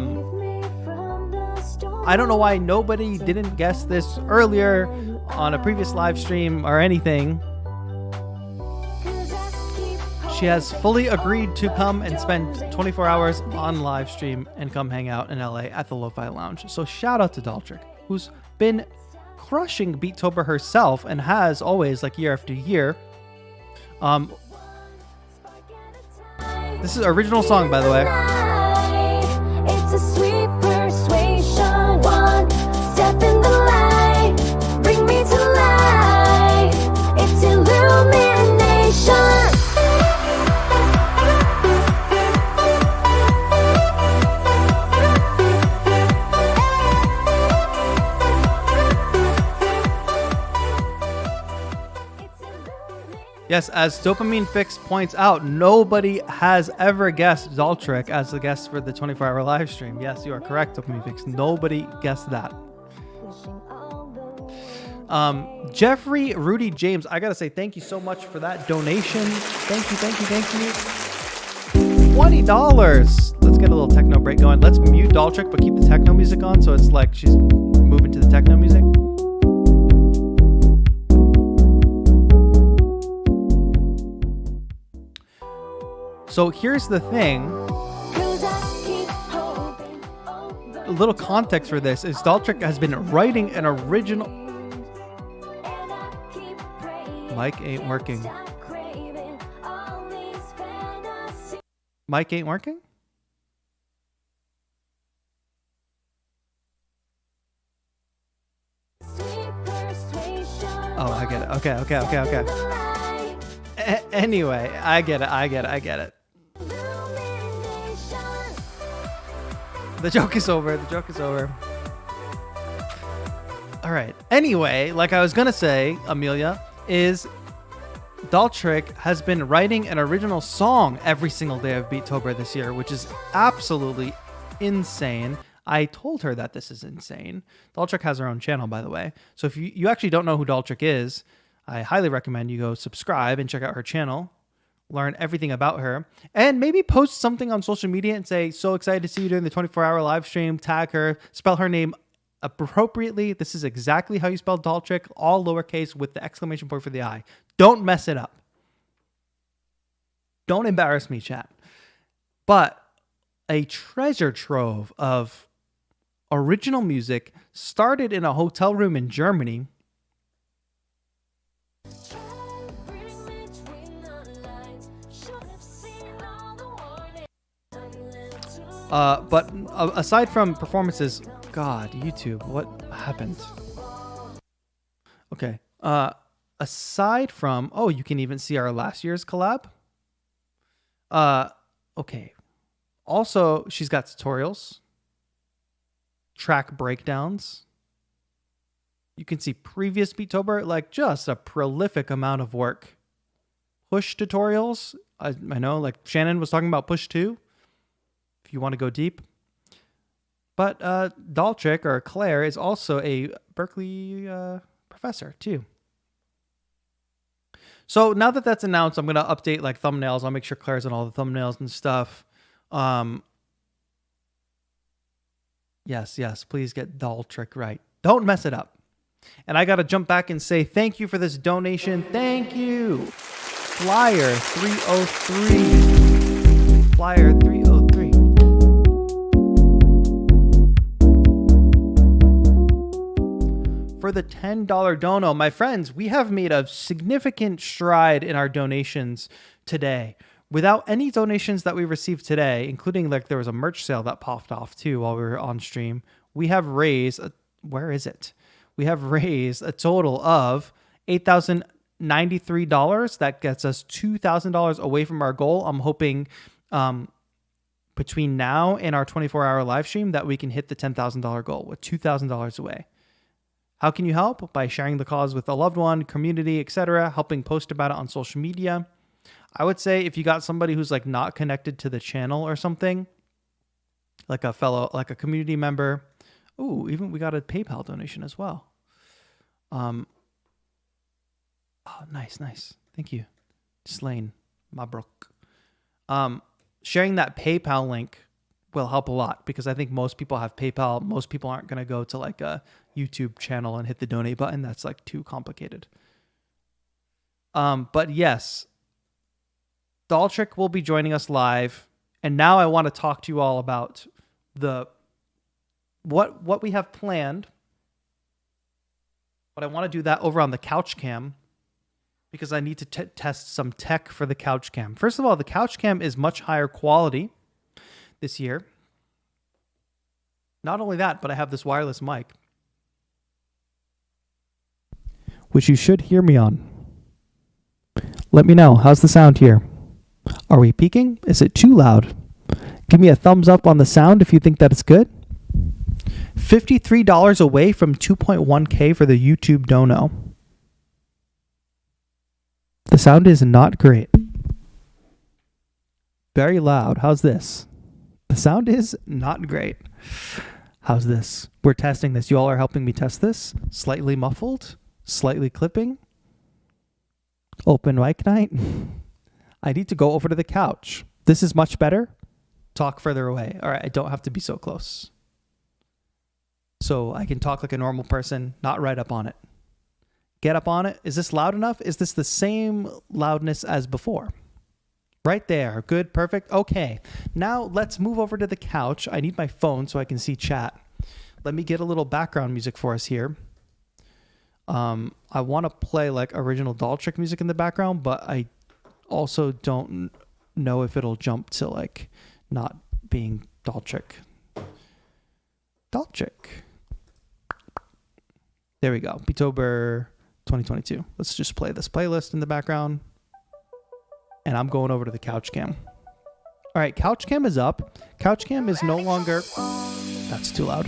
don't know why nobody didn't guess this earlier on a previous live stream or anything. She has fully agreed to come and spend 24 hours on live stream and come hang out in LA at the Lo-Fi Lounge. So shout out to Daltrick, who's been crushing Beetober herself and has always, like year after year. This is original song, by the way. It's a sweet persuasion, one step in the light, bring me to life. It's illumination. Yes, as Dopamine Fix points out, nobody has ever guessed Daltrick as the guest for the 24-hour live stream. Yes, you are correct, Dopamine Fix. Nobody guessed that. Jeffrey Rudy James, I gotta say thank you so much for that donation. Thank you. $20. Let's get a little techno break going. Let's mute Daltrick, but keep the techno music on, so it's like she's moving to the techno music. So here's the thing. A little context for this is Daltrick has been writing an original. Mic ain't working. Mic ain't working? Oh, I get it. Okay. Anyway, I get it. The joke is over. All right. Anyway, like I was going to say, Amelia, is Daltrick has been writing an original song every single day of Beetober this year, which is absolutely insane. I told her that this is insane. Daltrick has her own channel, by the way. So if you actually don't know who Daltrick is, I highly recommend you go subscribe and check out her channel. Learn everything about her, and maybe post something on social media and say, so excited to see you during the 24-hour live stream, tag her, spell her name appropriately. This is exactly how you spell Daltrick, all lowercase with the exclamation point for the I. Don't mess it up. Don't embarrass me, chat. But a treasure trove of original music started in a hotel room in Germany. But aside from performances, God, YouTube, what happened? Okay. Aside from, you can even see our last year's collab. Okay. Also, she's got tutorials, track breakdowns. You can see previous Beetober, like just a prolific amount of work. Push tutorials. I know, like Shannon was talking about push 2. You want to go deep. But Daltrick, or Claire, is also a Berkeley professor too. So now that that's announced, I'm going to update like thumbnails. I'll make sure Claire's on all the thumbnails and stuff. Yes, yes. Please get Daltrick right. Don't mess it up. And I got to jump back and say thank you for this donation. Thank you. Flyer 303. Flyer 303. For the $10 dono, my friends, we have made a significant stride in our donations today. Without any donations that we received today, including like there was a merch sale that popped off too while we were on stream, we have raised, where is it? We have raised a total of $8,093. That gets us $2,000 away from our goal. I'm hoping between now and our 24-hour live stream that we can hit the $10,000 goal with $2,000 away. How can you help? By sharing the cause with a loved one, community, etc., helping post about it on social media. I would say if you got somebody who's like not connected to the channel or something, like a community member. Ooh, even we got a PayPal donation as well. Oh, nice. Thank you. Slain Mabruk. Sharing that PayPal link will help a lot because I think most people have PayPal. Most people aren't going to go to like a YouTube channel and hit the donate button. That's like too complicated. But yes, Daltrick will be joining us live. And now I want to talk to you all about what we have planned. But I want to do that over on the couch cam because I need to test some tech for the couch cam. First of all, the couch cam is much higher quality this year. Not only that, but I have this wireless mic, which you should hear me on. Let me know. How's the sound here? Are we peaking? Is it too loud? Give me a thumbs up on the sound if you think that it's good. $53 away from 2.1K for the YouTube dono. The sound is not great. Very loud. How's this? The sound is not great. How's this? We're testing this. You all are helping me test this. Slightly muffled. Slightly clipping. Open mic night. I need to go over to the couch. This is much better. Talk further away. All right, I don't have to be so close. So I can talk like a normal person, not right up on it. Get up on it. Is this loud enough? Is this the same loudness as before? Right there. Good. Perfect. Okay. Now let's move over to the couch. I need my phone so I can see chat. Let me get a little background music for us here. I want to play like original Daltrick music in the background, but I also don't know if it'll jump to like not being Daltrick. There we go. Beetober 2022. Let's just play this playlist in the background. And I'm going over to the couch cam. All right, couch cam is up. Couch cam is no longer... That's too loud.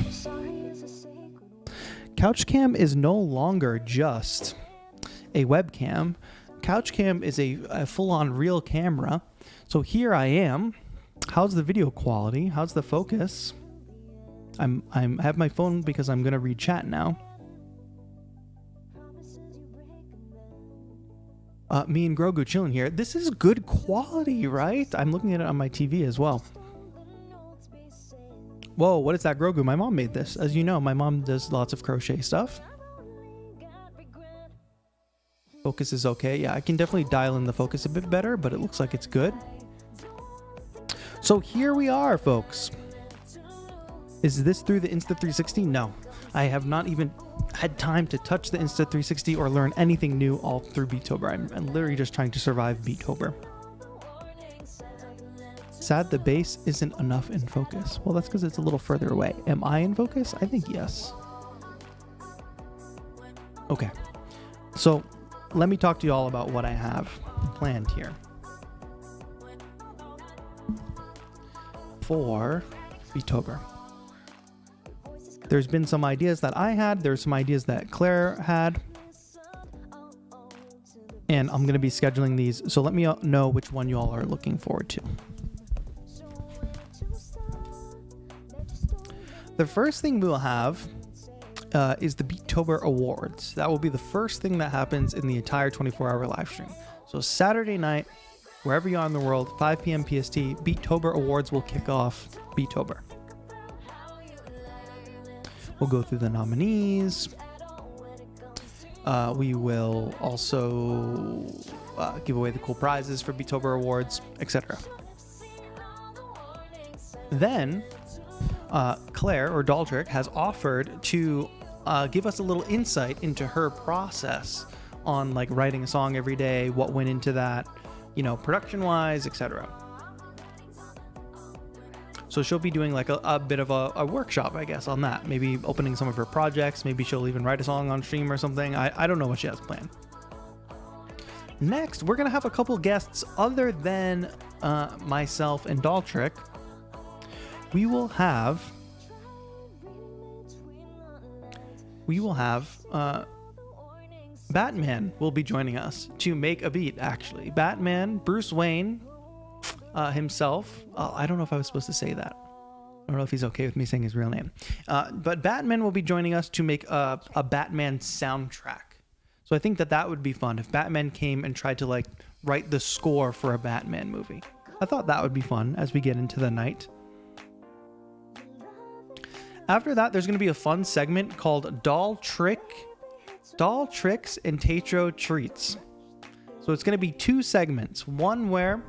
Couch cam is no longer just a webcam. Couch cam is a full-on real camera. So here I am. How's the video quality? How's the focus? I have my phone because I'm gonna read chat now. Me and Grogu chilling here. This is good quality, right? I'm looking at it on my TV as well. Whoa, what is that, Grogu? My mom made this. As you know, my mom does lots of crochet stuff. Focus is okay. Yeah, I can definitely dial in the focus a bit better, but it looks like it's good. So here we are, folks. Is this through the Insta360? No. I have not even had time to touch the Insta360 or learn anything new all through Beetober. I'm literally just trying to survive Beetober. Sad the base isn't enough in focus. Well, that's because it's a little further away. Am I in focus? I think yes. Okay. So let me talk to you all about what I have planned here for Beetober. There's been some ideas that I had. There's some ideas that Claire had. And I'm going to be scheduling these. So let me know which one you all are looking forward to. The first thing we'll have is the Beetober Awards. That will be the first thing that happens in the entire 24-hour live stream. So Saturday night, wherever you are in the world, 5 p.m. PST, Beetober Awards will kick off Beetober. We'll go through the nominees. We will also give away the cool prizes for Beetober Awards, etc. Then, Claire, or Daltrick, has offered to give us a little insight into her process on like writing a song every day, what went into that, you know, production-wise, etc. So she'll be doing like a bit of a workshop, I guess, on that. Maybe opening some of her projects. Maybe she'll even write a song on stream or something. I don't know what she has planned. Next, we're going to have a couple guests other than myself and Daltrick. We will have Batman will be joining us to make a beat, actually. Batman, Bruce Wayne himself. I don't know if I was supposed to say that. I don't know if he's okay with me saying his real name. But Batman will be joining us to make a Batman soundtrack. So I think that would be fun if Batman came and tried to like write the score for a Batman movie. I thought that would be fun as we get into the night. After that, there's going to be a fun segment called Doll Tricks and TAETRO Treats. So it's going to be two segments. One where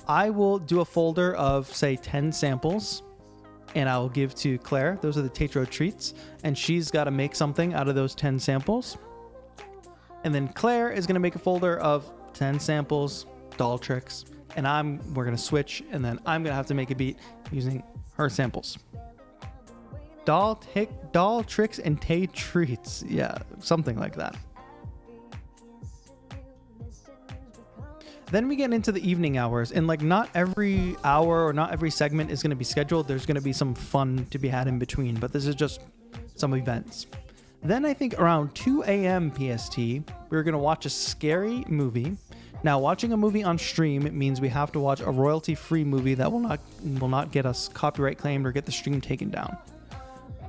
I will do a folder of, say, 10 samples, and I will give to Claire. Those are the TAETRO Treats, and she's got to make something out of those 10 samples. And then Claire is going to make a folder of 10 samples, Doll Tricks, and we're going to switch, and then I'm going to have to make a beat using her samples. Doll Tricks and TAETRO Treats. Yeah, something like that. Then we get into the evening hours, and like not every hour or not every segment is going to be scheduled. There's going to be some fun to be had in between, but this is just some events. Then I think around 2 a.m. PST, we're going to watch a scary movie. Now, watching a movie on stream means we have to watch a royalty-free movie that will not get us copyright claimed or get the stream taken down.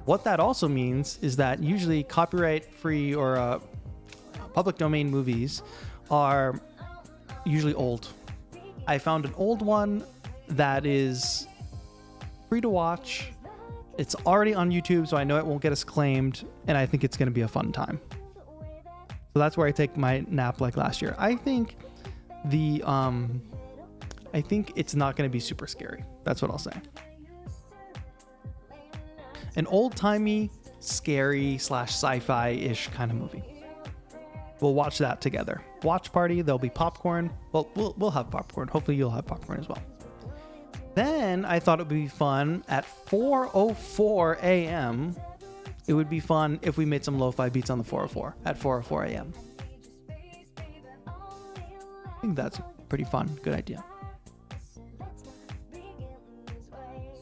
What that also means is that usually copyright-free or public domain movies are usually old. I found an old one that is free to watch. It's already on YouTube, so I know it won't get us claimed, and I think it's going to be a fun time. So that's where I take my nap like last year. I think it's not going to be super scary. That's what I'll say. An old-timey, scary / sci-fi-ish kind of movie. We'll watch that together. Watch party. There'll be popcorn. Well, we'll have popcorn. Hopefully you'll have popcorn as well. Then I thought it would be fun at 4:04 a.m. It would be fun if we made some lo-fi beats on the 404 at 4:04 a.m. I think that's pretty fun. Good idea.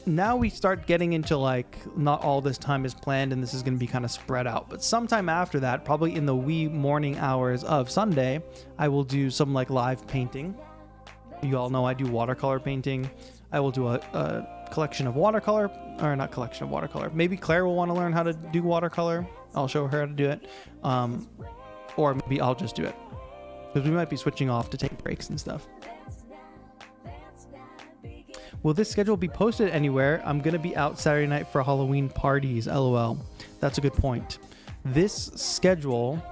Now we start getting into like not all this time is planned and this is going to be kind of spread out, but sometime after that, probably in the wee morning hours of Sunday, I will do some like live painting. You all know I do watercolor painting. I will do a collection of watercolor, or not collection of watercolor. Maybe Claire will want to learn how to do watercolor. I'll show her how to do it. Or maybe I'll just do it, because we might be switching off to take breaks and stuff. Will this schedule be posted anywhere? I'm going to be out Saturday night for Halloween parties, LOL. That's a good point. This schedule,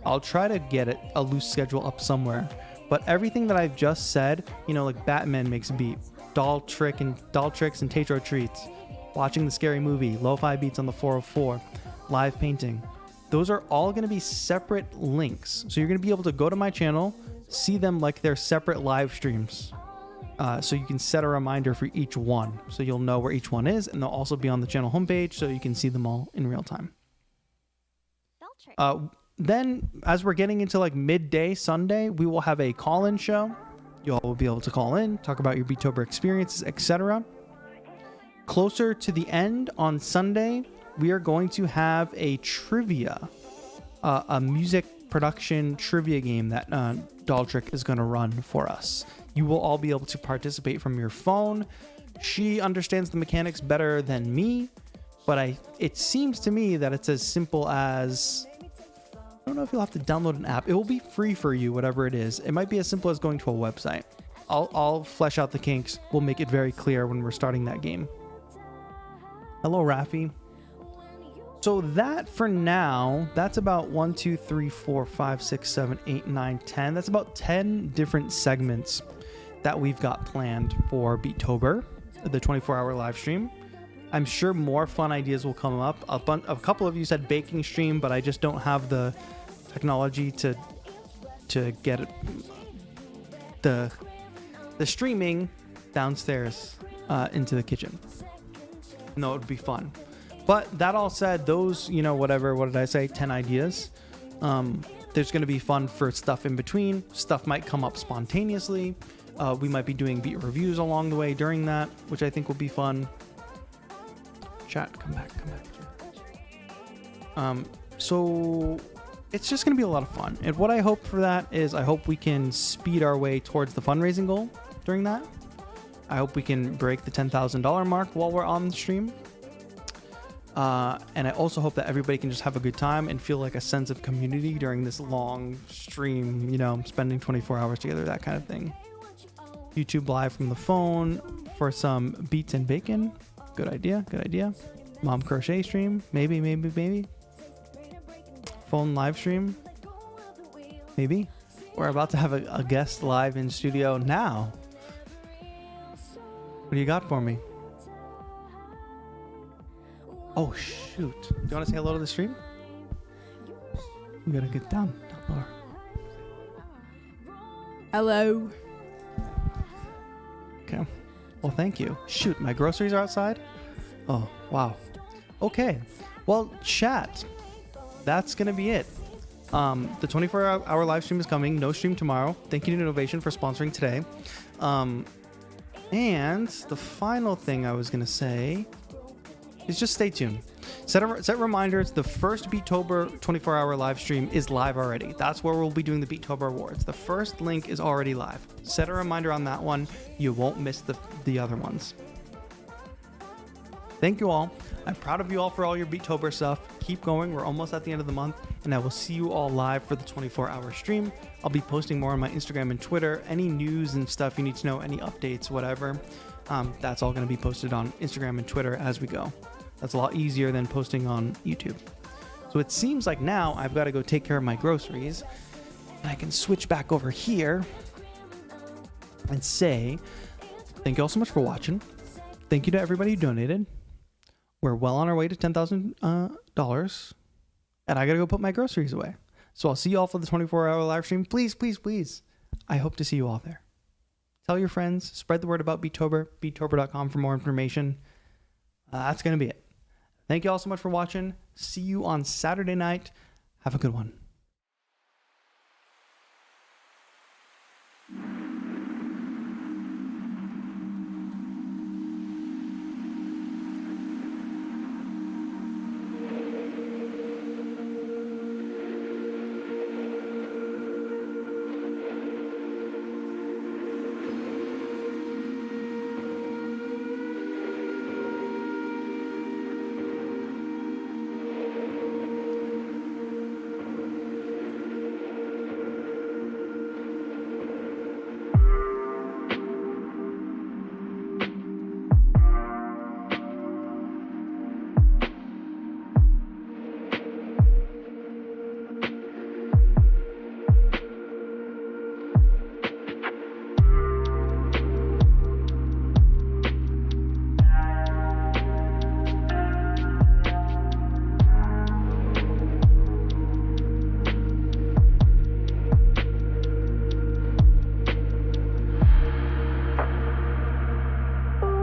I'll try to get a loose schedule up somewhere. But everything that I've just said, you know, like Batman makes a beat, Doll Tricks and TAETRO Treats, watching the scary movie, lo-fi beats on the 404, live painting. Those are all going to be separate links. So you're going to be able to go to my channel, see them like they're separate live streams. So you can set a reminder for each one. So you'll know where each one is, and they'll also be on the channel homepage so you can see them all in real time. Then as we're getting into like midday Sunday, we will have a call-in show. You all will be able to call in, talk about your Beetober experiences, etc. Closer to the end on Sunday, we are going to have a trivia, a music production trivia game that Daltrick is going to run for us. You will all be able to participate from your phone. She understands the mechanics better than me, but it seems to me that it's as simple as, I don't know if you'll have to download an app. It will be free for you, whatever it is. It might be as simple as going to a website. I'll flesh out the kinks. We'll make it very clear when we're starting that game. Hello, Rafi. So that for now, that's about 1, 2, 3, 4, 5, 6, 7, 8, 9, 10. That's about 10 different segments that we've got planned for Beetober, the 24-hour live stream. I'm sure more fun ideas will come up. A couple of you said baking stream, but I just don't have the technology to get it, the streaming downstairs into the kitchen. No, it would be fun. But that all said, those, what did I say? 10 ideas. There's going to be fun for stuff in between. Stuff might come up spontaneously. We might be doing beat reviews along the way during that, which I think will be fun. Chat, come back. So it's just going to be a lot of fun. And what I hope for that is I hope we can speed our way towards the fundraising goal during that. I hope we can break the $10,000 mark while we're on the stream. And I also hope that everybody can just have a good time and feel like a sense of community during this long stream, spending 24 hours together, that kind of thing. YouTube live from the phone for some beats and bacon. Good idea. Mom crochet stream. Maybe. Phone live stream. Maybe. We're about to have a guest live in studio now. What do you got for me? Oh, shoot. Do you want to say hello to the stream? You gotta get down lower. Hello. Okay. Well, thank you. Shoot, my groceries are outside? Oh, wow. Okay. Well, chat. That's gonna be it. The 24-hour live stream is coming. No stream tomorrow. Thank you to Novation for sponsoring today. And the final thing I was gonna say is just stay tuned. Set reminders. The first Beetober 24-hour live stream is live already. That's where we'll be doing the Beetober Awards. The first link is already live. Set a reminder on that one. You won't miss the other ones. Thank you all. I'm proud of you all for all your Beetober stuff. Keep going. We're almost at the end of the month, and I will see you all live for the 24-hour stream. I'll be posting more on my Instagram and Twitter. Any news and stuff you need to know, any updates, whatever, that's all going to be posted on Instagram and Twitter as we go. That's a lot easier than posting on YouTube. So it seems like now I've got to go take care of my groceries, and I can switch back over here and say thank you all so much for watching. Thank you to everybody who donated. We're well on our way to $10,000, and I got to go put my groceries away. So I'll see you all for the 24-hour live stream. Please, please, please. I hope to see you all there. Tell your friends. Spread the word about Beetober. Beetober.com for more information. That's going to be it. Thank you all so much for watching. See you on Saturday night. Have a good one.